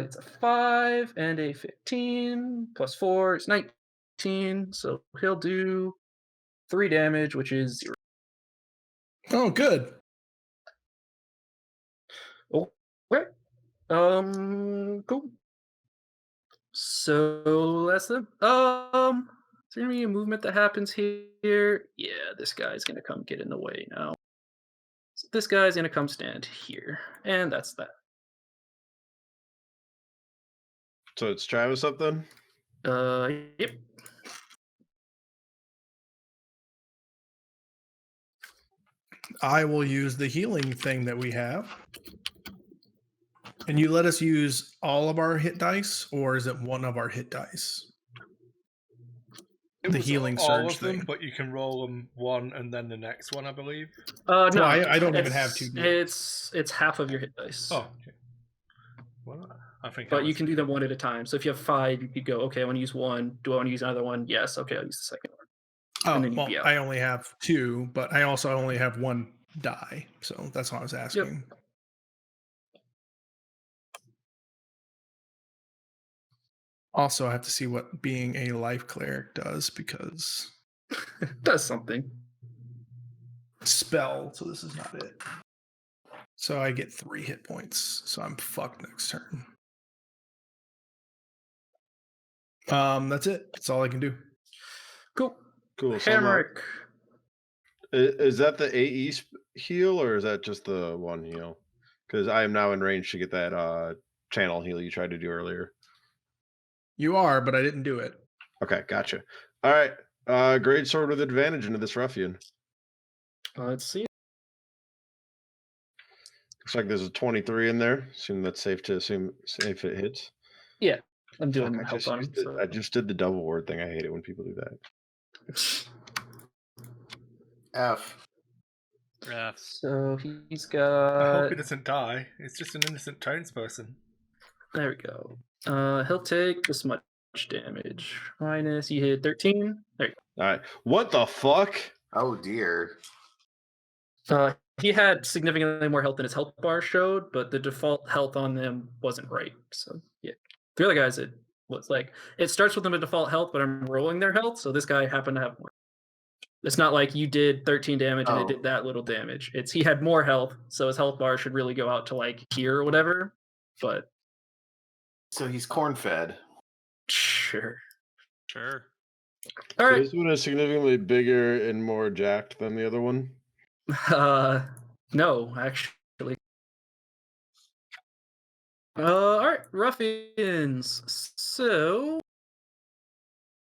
it's a 5 and a 15 plus 4 is 19. So he'll do 3 damage, which is 0. Oh, good. Okay. Cool. So that's them. Is there any movement that happens here? Yeah, this guy's gonna come get in the way now. So this guy's gonna come stand here, and that's that. So it's Travis up then? Yep. I will use the healing thing that we have. And you let us use all of our hit dice, or is it one of our hit dice? It The was healing all surge of them, thing. but you can roll them one and then the next one, I believe. No, I don't even have it's- 2d8s. It's half of your hit dice. Oh, okay. Well, I think. But you can do them one at a time. So if you have 5, you could go, okay, I want to use one. Do I want to use another one? Yes. Okay, I'll use the second one. Oh, and then you'd well, be out. I only have 2, but I also only have 1 die. So that's what I was asking. Also, I have to see what being a life cleric does because It does something. spell. So this is not it. So I get 3 hit points. So I'm fucked next turn. That's it. That's all I can do. Cool. Cool. So I'm up. Hamrick. Is that the AE heal or is that just the one heal? Because I am now in range to get that channel heal you tried to do earlier. You are, but I didn't do it. Okay, gotcha. All right. Great sword with advantage into this ruffian. Let's see. Looks like there's a 23 in there. Assume that's safe to assume if it hits. Yeah, I'm doing Fuck, help on him. I just did the double word thing. I hate it when people do that. F. Yeah. So he's I hope got. he doesn't die. It's just an innocent townsperson. There we go. He'll take this much damage. Minus, you hit 13. There you All right. What the fuck? Oh, dear. go. He had significantly more health than his health bar showed, but the default health on them wasn't right. So yeah, the other guys, it was like it starts with them at default health, but I'm rolling their health. So this guy happened to have more. It's not like you did 13 damage and it Oh. did that little damage. It's he had more health, so his health bar should really go out to like here or whatever. But So he's corn-fed. sure. Sure. All right. This one is significantly bigger and more jacked than the other one. No, actually. All right, ruffians. So,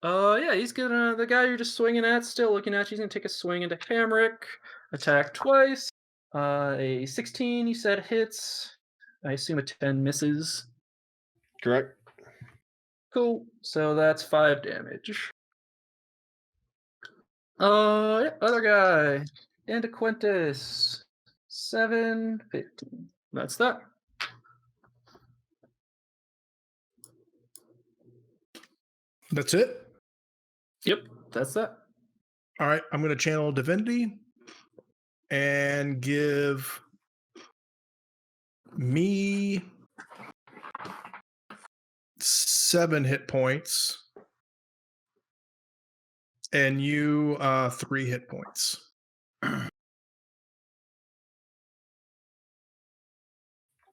yeah, he's gonna the guy you're just swinging at, still looking at. He's gonna take a swing into Hamrick, attack twice. A 16, you said hits. I assume a 10 misses. Correct. Cool. So that's 5 damage. Yeah, other guy. Into Quintus. 7, 15. That's that. That's it. Yep, that's that. All right, I'm going to channel divinity and give me 7 hit points and you 3 hit points.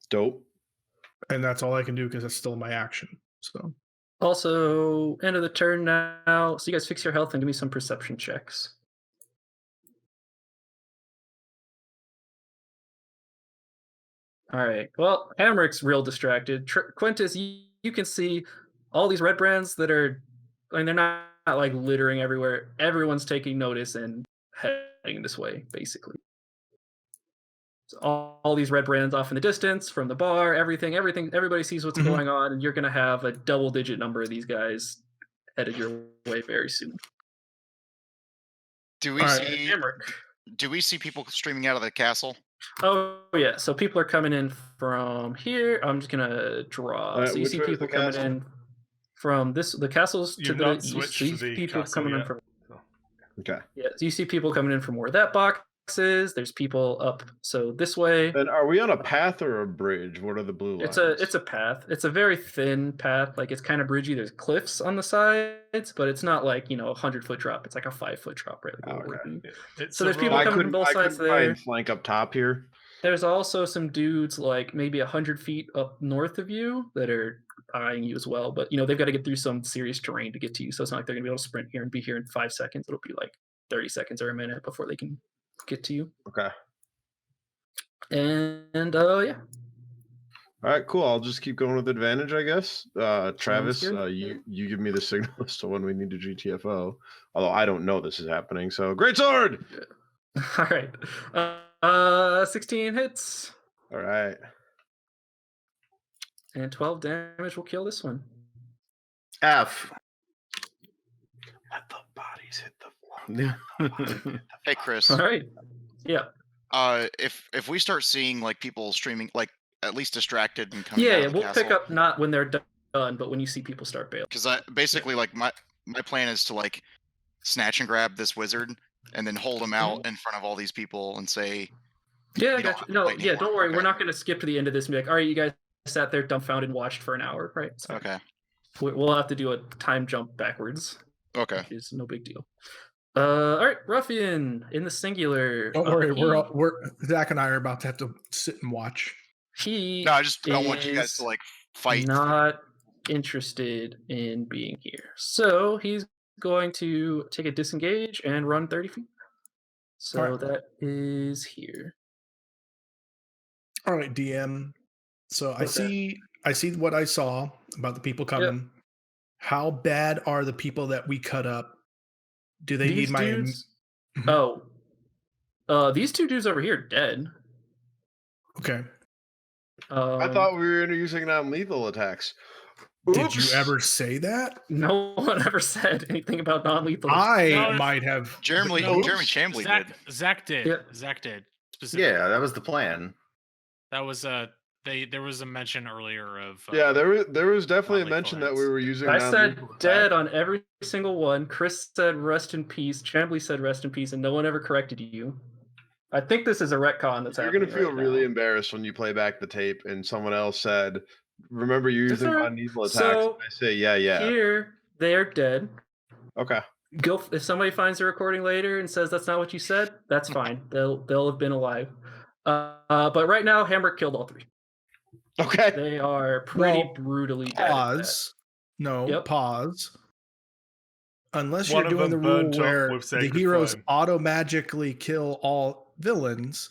Dope. And that's all I can do because that's still my action. So Also, end of the turn now. So you guys fix your health and give me some perception checks. All right. Well, Hamrick's real distracted. Quintus, you can see all these red brands that are, I mean, they're not like littering everywhere. Everyone's taking notice and heading this way, basically. So all these red brands off in the distance from the bar, everything, everybody sees what's going on, and you're going to have a double-digit number of these guys headed your way very soon. Do we All right, see? Hamrick. Do we see people streaming out of the castle? Oh yeah, so people are coming in from here. I'm just gonna draw. So you which see way is people the coming castle? in from this. The castle's to You've the not east. switched So you to see the people castle coming in yet. from. Okay. Yeah, so you see people coming in from where that box is. There's people up. So this way. And are we on a path or a bridge? What are the blue lines? It's a path. It's a very thin path. Like it's kind of bridgy. There's cliffs on the sides, but it's not like a 100-foot drop. It's like a 5-foot drop, right? Like Okay. It's So a there's people roll- coming from both sides try there. and flank up top here. There's also some dudes like maybe 100 feet up north of you that are eyeing you as well. But they've got to get through some serious terrain to get to you. So it's not like they're gonna be able to sprint here and be here in 5 seconds. It'll be like 30 seconds or a minute before they can get to you. Okay. And yeah. All right, cool. I'll just keep going with advantage, I guess. Travis, good. you give me the signal as to when we need to GTFO. Although I don't know this is happening. So great sword. All right. 16 hits. All right. And 12 damage will kill this one. F. Let the bodies hit the floor. Hey, Chris. All right. Yeah. If we start seeing like people streaming, like at least distracted and coming out Yeah, of the we'll castle, pick up not when they're done, but when you see people start bailing. because I basically like my plan is to like snatch and grab this wizard and then hold him out in front of all these people and say, Yeah, I You don't got have you. to No, fight yeah, anymore. don't worry. Okay. We're not going to skip to the end of this and be like, all right, you guys sat there dumbfounded and watched for an hour, right? It's fine. okay, We'll have to do a time jump backwards. okay. Which is no big deal. All right, ruffian in the singular. don't worry, we're Zach and I are about to have to sit and watch. He No, I just don't want you guys is to like fight. not interested in being here, so he's going to take a disengage and run 30 feet. So All right. that is here. All right, DM. So I What's that? see what I saw about the people coming. How bad are the people that we cut up? Do they These need my dudes? Mhm. These two dudes over here dead. Okay. I thought we were using non-lethal attacks. Did you Oops. ever say that? No one ever said anything about non-lethal. I No, might have. Jeremy Oops. Chambly Zach, did. Zach did. Yeah. Zach did. Specifically. Yeah, that was the plan. That was there was a mention earlier of Yeah, there was definitely a non-lethal mention that we hits. were using. I said non-lethal dead attacks. on every single one. Chris said rest in peace. Chambly said rest in peace, and no one ever corrected you. I think this is a retcon that's You're happening. gonna feel right really now. embarrassed when you play back the tape and someone else said, "Remember you're That's using all right. non-lethal attacks." So, I say, "Yeah." Here, they're dead. Okay. Go if somebody finds the recording later and says that's not what you said. That's fine. They'll have been alive. But right now, Hammer killed all 3. Okay. They are pretty Well, brutally dead. at that. Pause. No, Yep. pause. Unless One you're of doing the them rule burnt up where with the sacred heroes flame. auto-magically kill all villains,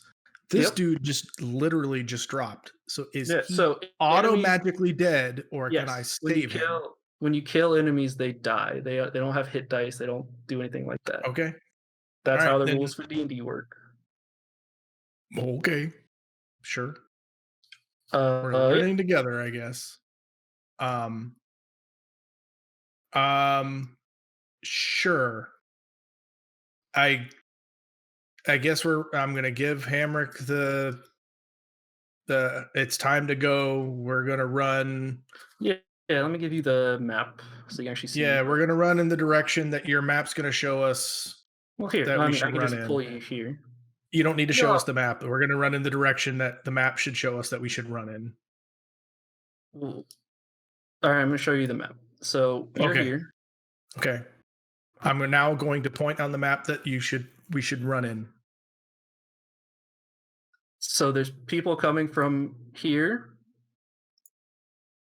this Yep. dude just literally just dropped. So is Yeah, he so auto-magically dead, or yes, can I when you save him? kill when you kill enemies, they die. They don't have hit dice. They don't do anything like that. Okay. That's Alright, how the then- rules for D&D work. Okay. Sure. We're Yeah. learning together, I guess. Sure. I guess I'm gonna give Hamrick the it's time to go. We're gonna run. Yeah, let me give you the map so you can actually see. Yeah, we're gonna run in the direction that your map's gonna show us. Well, here, that I we mean, I should can run just in. pull you here. You don't need to show us No. the map. We're gonna run in the direction that the map should show us that we should run in. All right, I'm gonna show you the map. So you're Okay. here. Okay. I'm now going to point on the map that we should run in. So there's people coming from here,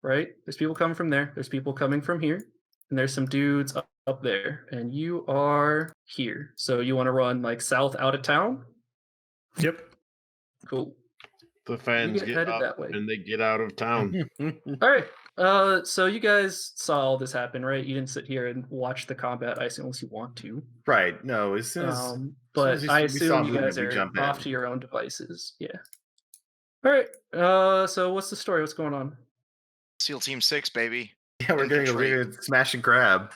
right? There's people coming from there. There's people coming from here, and there's some dudes up there, and you are here. So you want to run like south out of town? Yep. Cool. The fans get get headed up that way. and they get out of town. All right. So you guys saw all this happen, right? You didn't sit here and watch the combat, I assume, unless you want to. Right. No, as soon as But as we I saw assume you movement, guys we are jump off in. to your own devices. Yeah. All right. So what's the story? What's going on? SEAL Team 6, baby. Yeah, we're gonna smash and grab.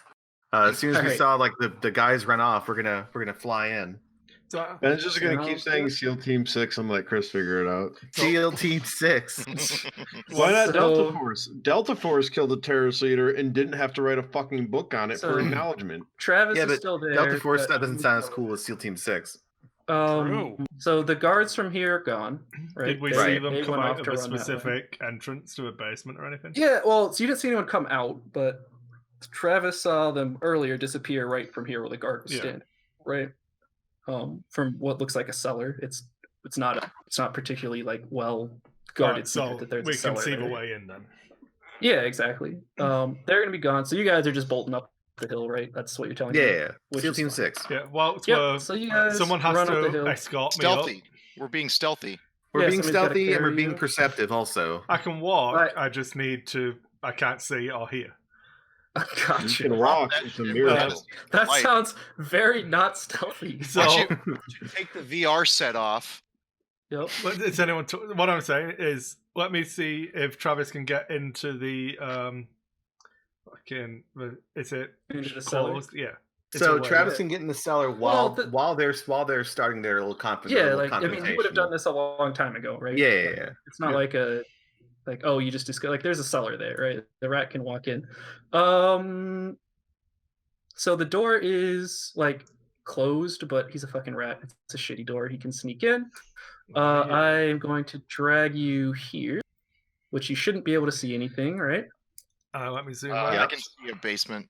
As soon as we Alright. saw like the guys run off, we're gonna fly in. Ben's just gonna keep Sounds saying good. SEAL Team 6 and let Chris figure it out. SEAL Team 6. Why not So- Delta Force? Delta Force killed a terrorist leader and didn't have to write a fucking book on it So- for acknowledgement. Travis Yeah, is but still there. Delta Force but that doesn't he's sound as still cool as SEAL Team 6. True. So the guards from here are gone, right? Did we They- see Right. them they come went out off of to a run that way. specific entrance to a basement or anything? Yeah, well, so you didn't see anyone come out, but Travis saw them earlier disappear right from here where the guard was Yeah. standing, right? From what looks like a cellar. It's not particularly like well guarded Right, secret so that there's we a cellar can see the there. way in then. Yeah, exactly. They're gonna be gone. So you guys are just bolting up the hill, right? That's what you're telling me. Yeah, Which SEAL is Team fine. 6. Yeah, well, Yep. So you guys someone has run up the to hill. escort me Stealthy. up. We're being stealthy. We're Yeah, being somebody's gotta stealthy and we're carry being you. perceptive also. I can walk, Right. I just need to... I can't see or hear. You Gotcha. can walk That with the shit, mirror. that is That light. sounds very not stealthy. So, Watch you take the VR set off. Yep. but is anyone... what I'm saying is, let me see if Travis can get into the... Is it Into the cellar? closed? Yeah. It's So away. Travis can get in the cellar while the- while they're starting their little Yeah, little like I mean, you would have done confrontation. this a long time ago, right? Yeah, Like, yeah, yeah. It's not Yeah. like oh, you just discuss like there's a cellar there, right? The rat can walk in. So the door is like closed, but he's a fucking rat. It's a shitty door. He can sneak in. I'm going to drag you here, which you shouldn't be able to see anything, right? Let me zoom I out. can see a basement.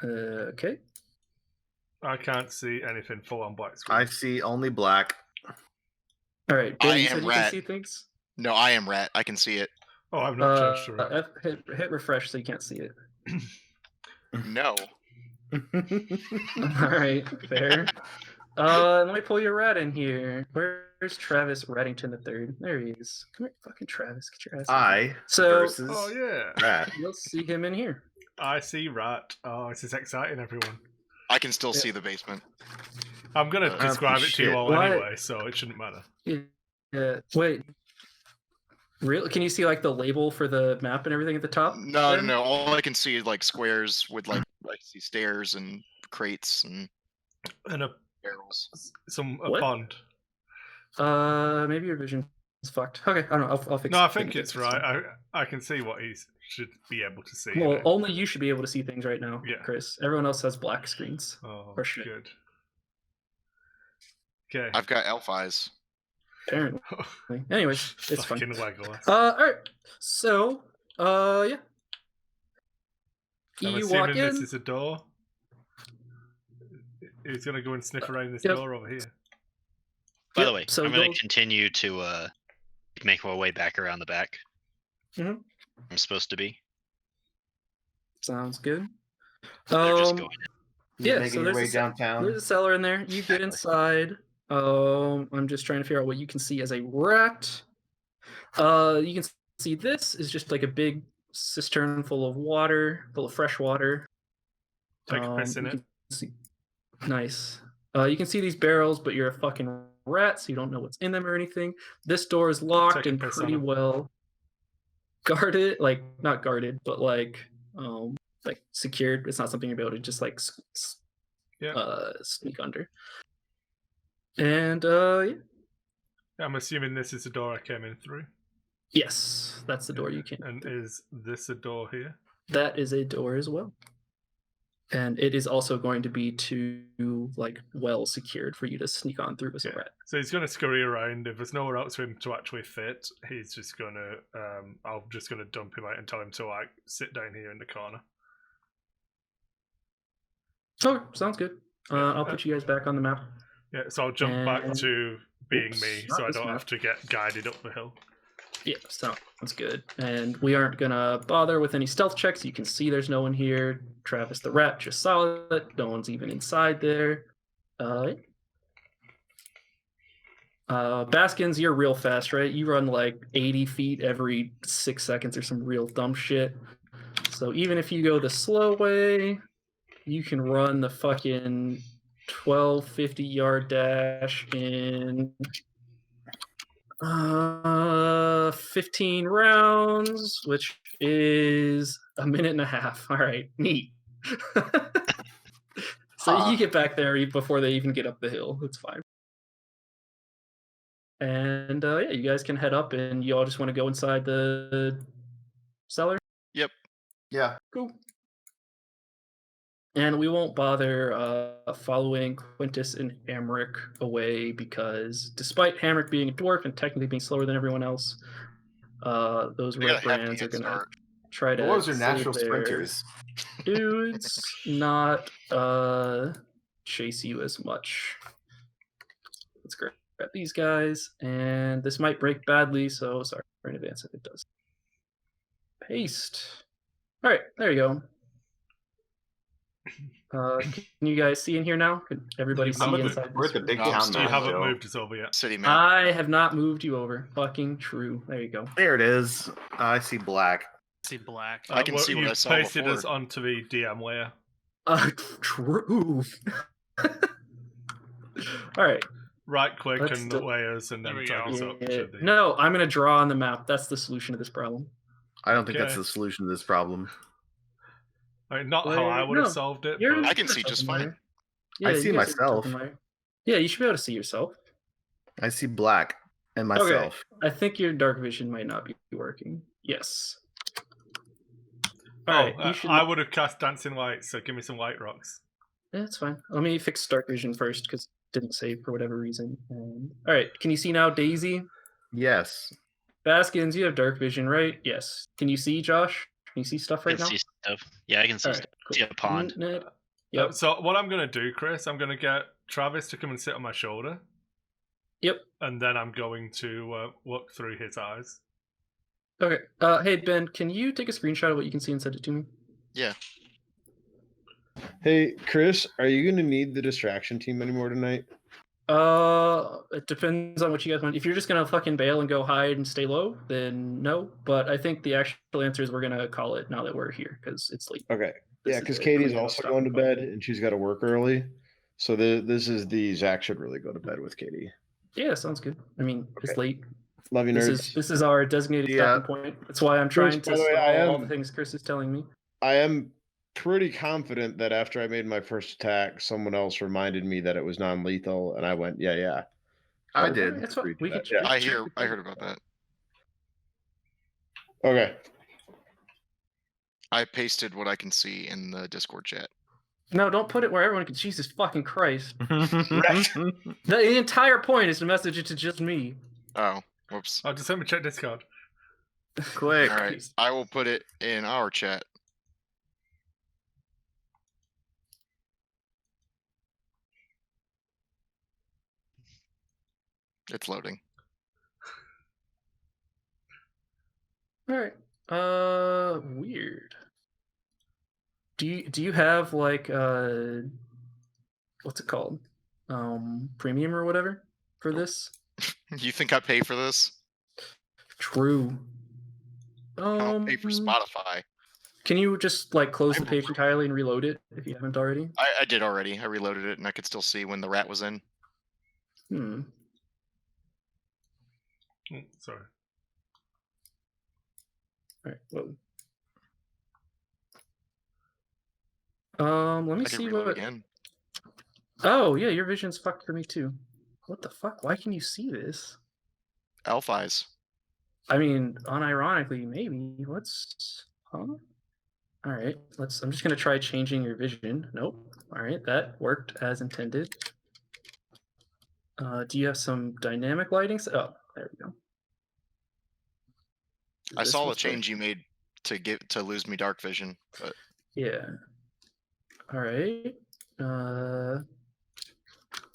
Okay. I can't see anything full on black screen. I see only black. All right. I Ben, you am said you rat. can see things. No, I am rat. I can see it. Oh, I've not changed to red. Hit refresh so you can't see it. No. All right, fair. Let me pull your rat in here. Where's Travis Reddington III? There he is. Come here, fucking Travis. Get your ass. in here. I So- versus Oh, yeah. rat. You'll see him in here. I see rat. Oh, this is exciting, everyone. I can still Yeah. see the basement. I'm going to Oh, describe it to you shit. all Why- anyway, so it shouldn't matter. Yeah. Wait. Really? Can you see like the label for the map and everything at the top? No, Ben? no. All I can see is like squares with like I see stairs and crates and And barrels. a What? pond. Maybe your vision is fucked. Okay, I don't know. I'll fix No, it. I think it's right. I can see what he should be able to see. Well, innit? only you should be able to see things right now, Yeah. Chris. Everyone else has black screens. Oh, or shit. good. Okay. I've got elf eyes. Apparently. Anyways, it's fine. Fucking Legolas. All right. So, yeah. I'm You walk assuming this in. is a door. He's gonna go and sniff around this Yep. door over here. By the Yep, way, so I'm going you'll- to continue to make my way back around the back. Mhm. I'm supposed to be. Sounds good. They're just going. You're Yeah, making so your there's way a, downtown. there's a cellar in there. You get inside. I'm just trying to figure out what you can see as a rat. You can see this is just like a big cistern full of water, full of fresh water. Take a piss in you it. can see- nice. You can see these barrels, but you're a fucking rat, so you don't know what's in them or anything. This door is locked Take a and piss on pretty them. well guarded, like not guarded, but like secured. It's not something you'll be able to just like sneak under. And yeah. I'm assuming this is the door I came in through. Yes, that's the door you can. And is this a door here? That is a door as well. And it is also going to be too like well secured for you to sneak on through as a rat. So he's going to scurry around. If there's nowhere else for him to actually fit, he's just going to. I'm just going to dump him out and tell him to like sit down here in the corner. Oh, sounds good. I'll put you guys back on the map. Yeah, so I'll jump back And- to being Oops, me, not so I this don't map. have to get guided up the hill. Yeah, sounds good. And we aren't gonna bother with any stealth checks. You can see there's no one here. Travis the rat just saw it. No one's even inside there. Baskins, you're real fast, right? You run like 80 feet every 6 seconds or some real dumb shit. So even if you go the slow way, you can run the fucking 1250-yard dash in 15 rounds, which is a minute and a half. All right, neat. So you get back there before they even get up the hill. It's fine. And yeah, you guys can head up, and you all just want to go inside the cellar. Yep. Yeah. Cool. And we won't bother following Quintus and Hamrick away because despite Hamrick being a dwarf and technically being slower than everyone else, those They got red a hefty brands are head going to start. try to Dwarves are save natural their sprinters. dudes, not chase you as much. Let's grab these guys, and this might break badly, so sorry in advance if it does. Paste. All right, there you go. Can you guys see in here now? Can everybody see I'm at the- inside We're this at the big No, town still You now, haven't Joe. moved us over yet. City map. I have not moved you over. Fucking true. There you go. There it is. I see black. See black. I can see what I you've saw pasted before. us onto the DM layer. True. All right. Right click Let's and do- layers and There then we drag go. us up Yeah. to the. No, I'm gonna draw on the map. That's the solution to this problem. I don't think that's Okay. the solution to this problem. I mean, not how I would No, have solved it. You're But I can see just fine. I see you guys are myself. talking about- Yeah, you should be able to see yourself. I see black and myself. I think your dark vision might not be working. Yes. oh, All right, you should. I would have cast dancing lights. So give me some light rocks. Yeah, that's fine. Let me fix dark vision first because it didn't save for whatever reason. All right, can you see now, Daisy? Yes. Baskins, you have dark vision, right? Yes. Can you see, Josh? Can you see stuff I right can now? see stuff. Yeah, I can see All stuff. right, See a pond. Ned? Yep. So what I'm gonna do, Chris, I'm gonna get Travis to come and sit on my shoulder, Yep. and then I'm going to look through his eyes. Okay. Hey Ben, can you take a screenshot of what you can see and send it to me? Yeah. Hey, Chris, are you going to need the distraction team anymore tonight? It depends on what you guys want. If you're just gonna fucking bail and go hide and stay low, then no. But I think the actual answer is we're gonna call it now that we're here because it's late. Okay. This Yeah, is because a Katie's crucial also stopping going to point. bed and she's got to work early. So this is the Zach should really go to bed with Katie. Yeah, sounds good. I mean, it's Okay. late. Love you, nerds. This is our designated Yeah. stopping point. That's why I'm Chris, trying to by the way, stall all the things Chris is telling me. I am pretty confident that after I made my first attack, someone else reminded me that it was non-lethal, and I went, yeah. I Oh, did. That's what Agreed to we that, could. yeah. we I could check heard about that. Okay. I pasted what I can see in the Discord chat. No, don't put it where everyone can. Jesus fucking Christ! Right. The entire point is to message it to just me. Oh, whoops. Oh, just let me check Discord. Quick. All right, I will put it in our chat. It's loading. All right. Weird. Do you have like what's it called? Premium or whatever for this? You think I pay for this? True. I don't pay for Spotify. Can you just like close the page entirely and reload it if you haven't already? I did already. I reloaded it and I could still see when the rat was in. Sorry. All right. Let me I can see reload what. again. Oh yeah, your vision's fucked for me too. What the fuck? Why can you see this? Elf eyes. I mean, unironically, maybe. Huh? All right. I'm just gonna try changing your vision. Nope. All right, that worked as intended. Do you have some dynamic lighting? Oh, there we go. I saw the change you made to lose me dark vision, but yeah. All right.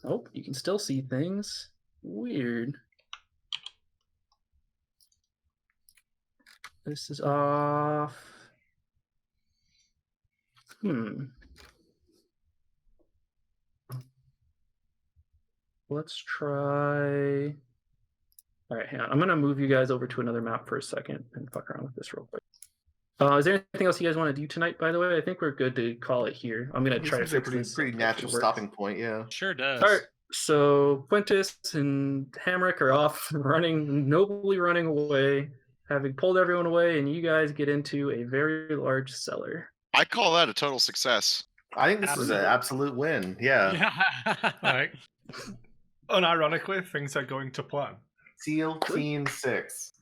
Oh, you can still see things. Weird. This is off. Let's try. All right, hang on. I'm gonna move you guys over to another map for a second and fuck around with this real quick. Is there anything else you guys want to do tonight? By the way, I think we're good to call it here. I'm gonna try to fix this. Pretty natural stopping point, yeah. Sure does. All right. So Quintus and Hamrick are off nobly running away, having pulled everyone away, and you guys get into a very large cellar. I call that a total success. I think this is an absolute win. Yeah. Like, unironically, things are going to plan. SEAL Team 6.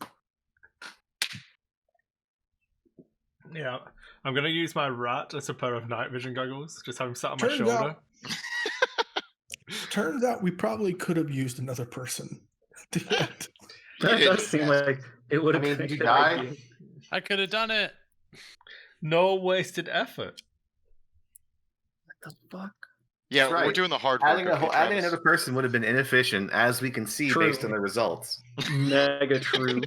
Yeah. I'm going to use my rat as a pair of night vision goggles. Just have him sat on my shoulder. Turns out we probably could have used another person. That does seem like it would have been a good idea. I could have done it. No wasted effort. What the fuck? Yeah, Right. We're doing the hard work. Adding another person would have been inefficient, as we can see based on the results. Mega true.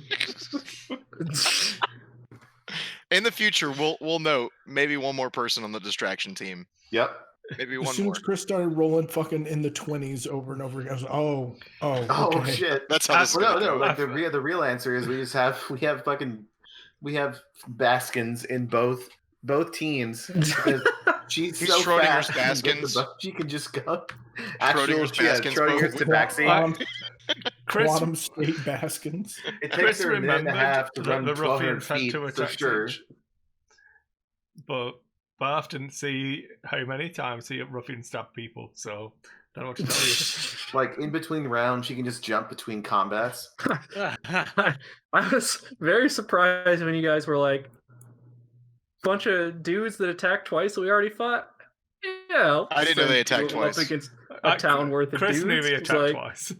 In the future, we'll note maybe one more person on the distraction team. Yep. Maybe As one soon more. as Chris started rolling fucking in the 20s over and over again, I was like, Oh okay. shit. That's how this is gonna go. Like the real answer is we have Baskins in both teams. She's He's so Schrodinger's fast. Baskins. She can just go. Schrodinger's Baskins, Schrodinger's Tabaxi. Quantum State Baskins. It takes her a minute and a half to run the 1,200 ruffians had feet to for attack sure. each. But Barth didn't see how many times he ruffian stabbed people, so I don't know what to tell you. Like in between rounds, she can just jump between combats. I was very surprised when you guys were like, bunch of dudes that attacked twice that we already fought. Yeah, I didn't know they attacked up twice. against a town worth of Chris dudes. knew he It's attacked like, twice.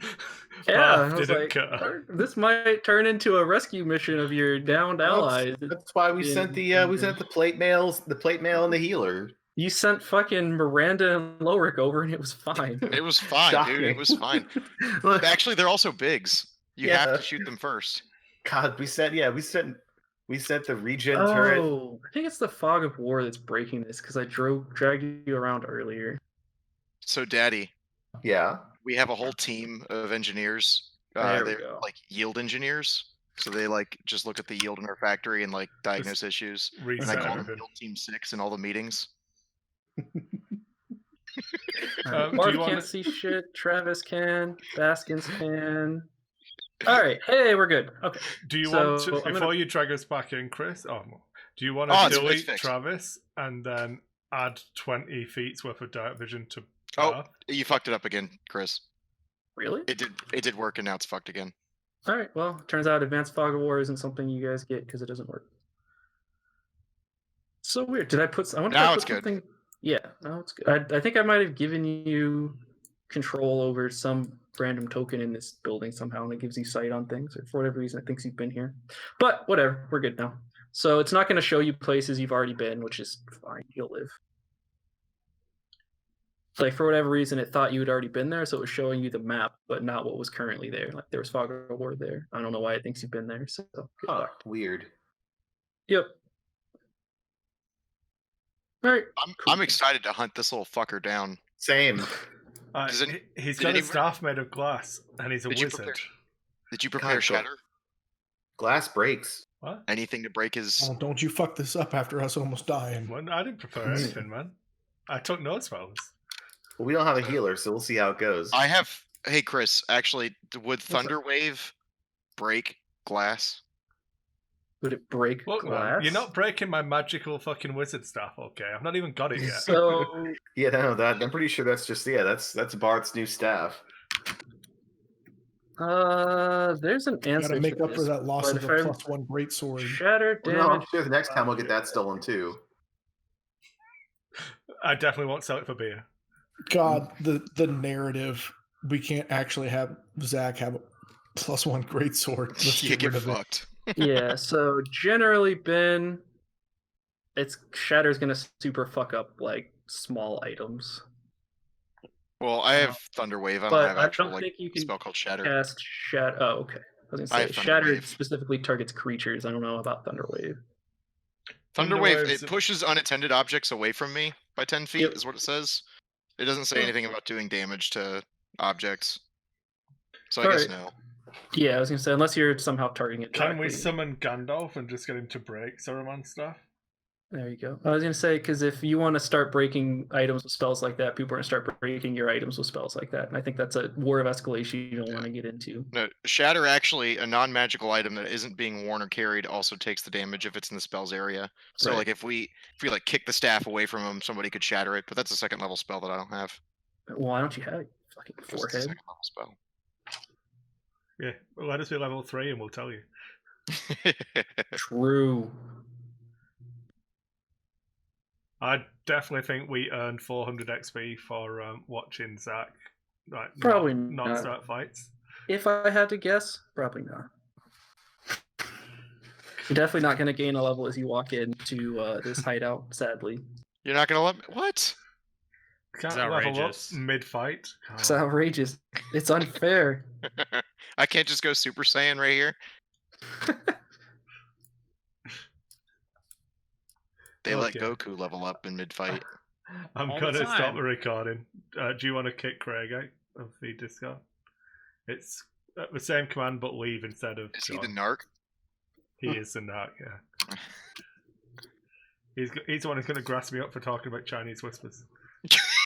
Yeah, Barth I was didn't like, care. this might turn into a rescue mission of your downed allies. That's why we sent the plate mail and the healer. You sent fucking Miranda and Lorik over, and it was fine. It was fine, Shocking. dude. It was fine. Actually, they're also bigs. You have to shoot them first. God, we sent the regen turret. Oh, I think it's the fog of war that's breaking this because I dragged you around earlier. So, Daddy, Yeah. we have a whole team of engineers. There we They're go. like yield engineers. So they like just look at the yield in our factory and like diagnose issues. And I Reset call them everything. Yield Team 6 in all the meetings. Right. Do Marv you can't wanna- see shit. Travis can. Baskins can. All right. Hey, we're good. Okay. Do you So, want to, I'm before gonna- you drag us back in, Chris? Oh, do you want Oh, to it's delete fixed. Travis and then add 20 feet worth of dark vision to Oh, Barth? you fucked it up again, Chris. Really? It did work, and now it's fucked again. All right. Well, turns out Advanced Fog of War isn't something you guys get because it doesn't work. So weird. Did I put? I wonder if Now I it's put good. something. Yeah. Now it's good. I think I might have given you control over some random token in this building somehow, and it gives you sight on things, or for whatever reason, it thinks you've been here. But whatever. We're good now. So it's not going to show you places you've already been, which is fine. You'll live. like for whatever reason, it thought you had already been there, so it was showing you the map, but not what was currently there. Like there was fog of war there. I don't know why it thinks you've been there. So get fucked. Weird. Yep. All right. I'm excited to hunt this little fucker down. Same. He's got a staff made of glass, and he's a wizard. Did you prepare shatter? Glass breaks. What? Anything to break his... Oh, don't you fuck this up after us almost dying. Well, I didn't prepare anything, man. I took no spells. Well, we don't have a healer, so we'll see how it goes. I have... Hey, Chris, actually, would Thunder Wave break glass? Would it break Look, glass? Man, you're not breaking my magical fucking wizard staff, okay? I've not even got it yet. So yeah, no, I'm pretty sure that's just that's Bart's new staff. there's an answer. Gotta make to up this, for that loss but of if a I- +1 great sword. Shatter damage. Well, no, I'm sure the next time we'll get that stolen too. I definitely won't sell it for beer. God, the narrative. We can't actually have Zach have a +1 great sword. Let's You get rid of fucked. Yeah, so generally, Ben, it's Shatter's gonna super fuck up like small items. Well, I have Thunder Wave. I don't But have I actual don't like think you can spell called Shatter. cast Shatter. Oh, okay. I was I gonna have say Thunder Shatter Wave. specifically targets creatures. I don't know about Thunder Wave. Thunder Thunder Wave, Wave's- it pushes unattended objects away from me by 10 feet, Yep. is what it says. It doesn't say anything about doing damage to objects. So I guess Alright. no. Yeah, I was gonna say unless you're somehow targeting it. Can we directly. summon Gandalf and just get him to break Saruman stuff? There you go. I was gonna say because if you want to start breaking items with spells like that, people are gonna start breaking your items with spells like that, and I think that's a war of escalation you don't want to get into. No, Shatter actually, a non-magical item that isn't being worn or carried also takes the damage if it's in the spell's area. So Right. like if we like kick the staff away from him, somebody could shatter it, but that's a second level spell that I don't have. Why don't you have it? Fucking It's a forehead. second level spell. Yeah, well, let us be level 3 and we'll tell you. True. I definitely think we earned 400 XP for watching Zach. Like, Probably not not. start fights. If I had to guess, probably not. You're definitely not going to gain a level as you walk into this hideout, sadly. You're not gonna let me... What? Can't It's level up outrageous. mid-fight. It's outrageous. It's unfair. I can't just go Super Saiyan right here. They let Okay. Goku level up in mid-fight. I'm All going the to stop time. the recording. Do you want to kick Craig out of the Discord? It's the same command but leave instead of Is he the join. narc? He is the narc, yeah. He's the one who's going to grass me up for talking about Chinese whispers.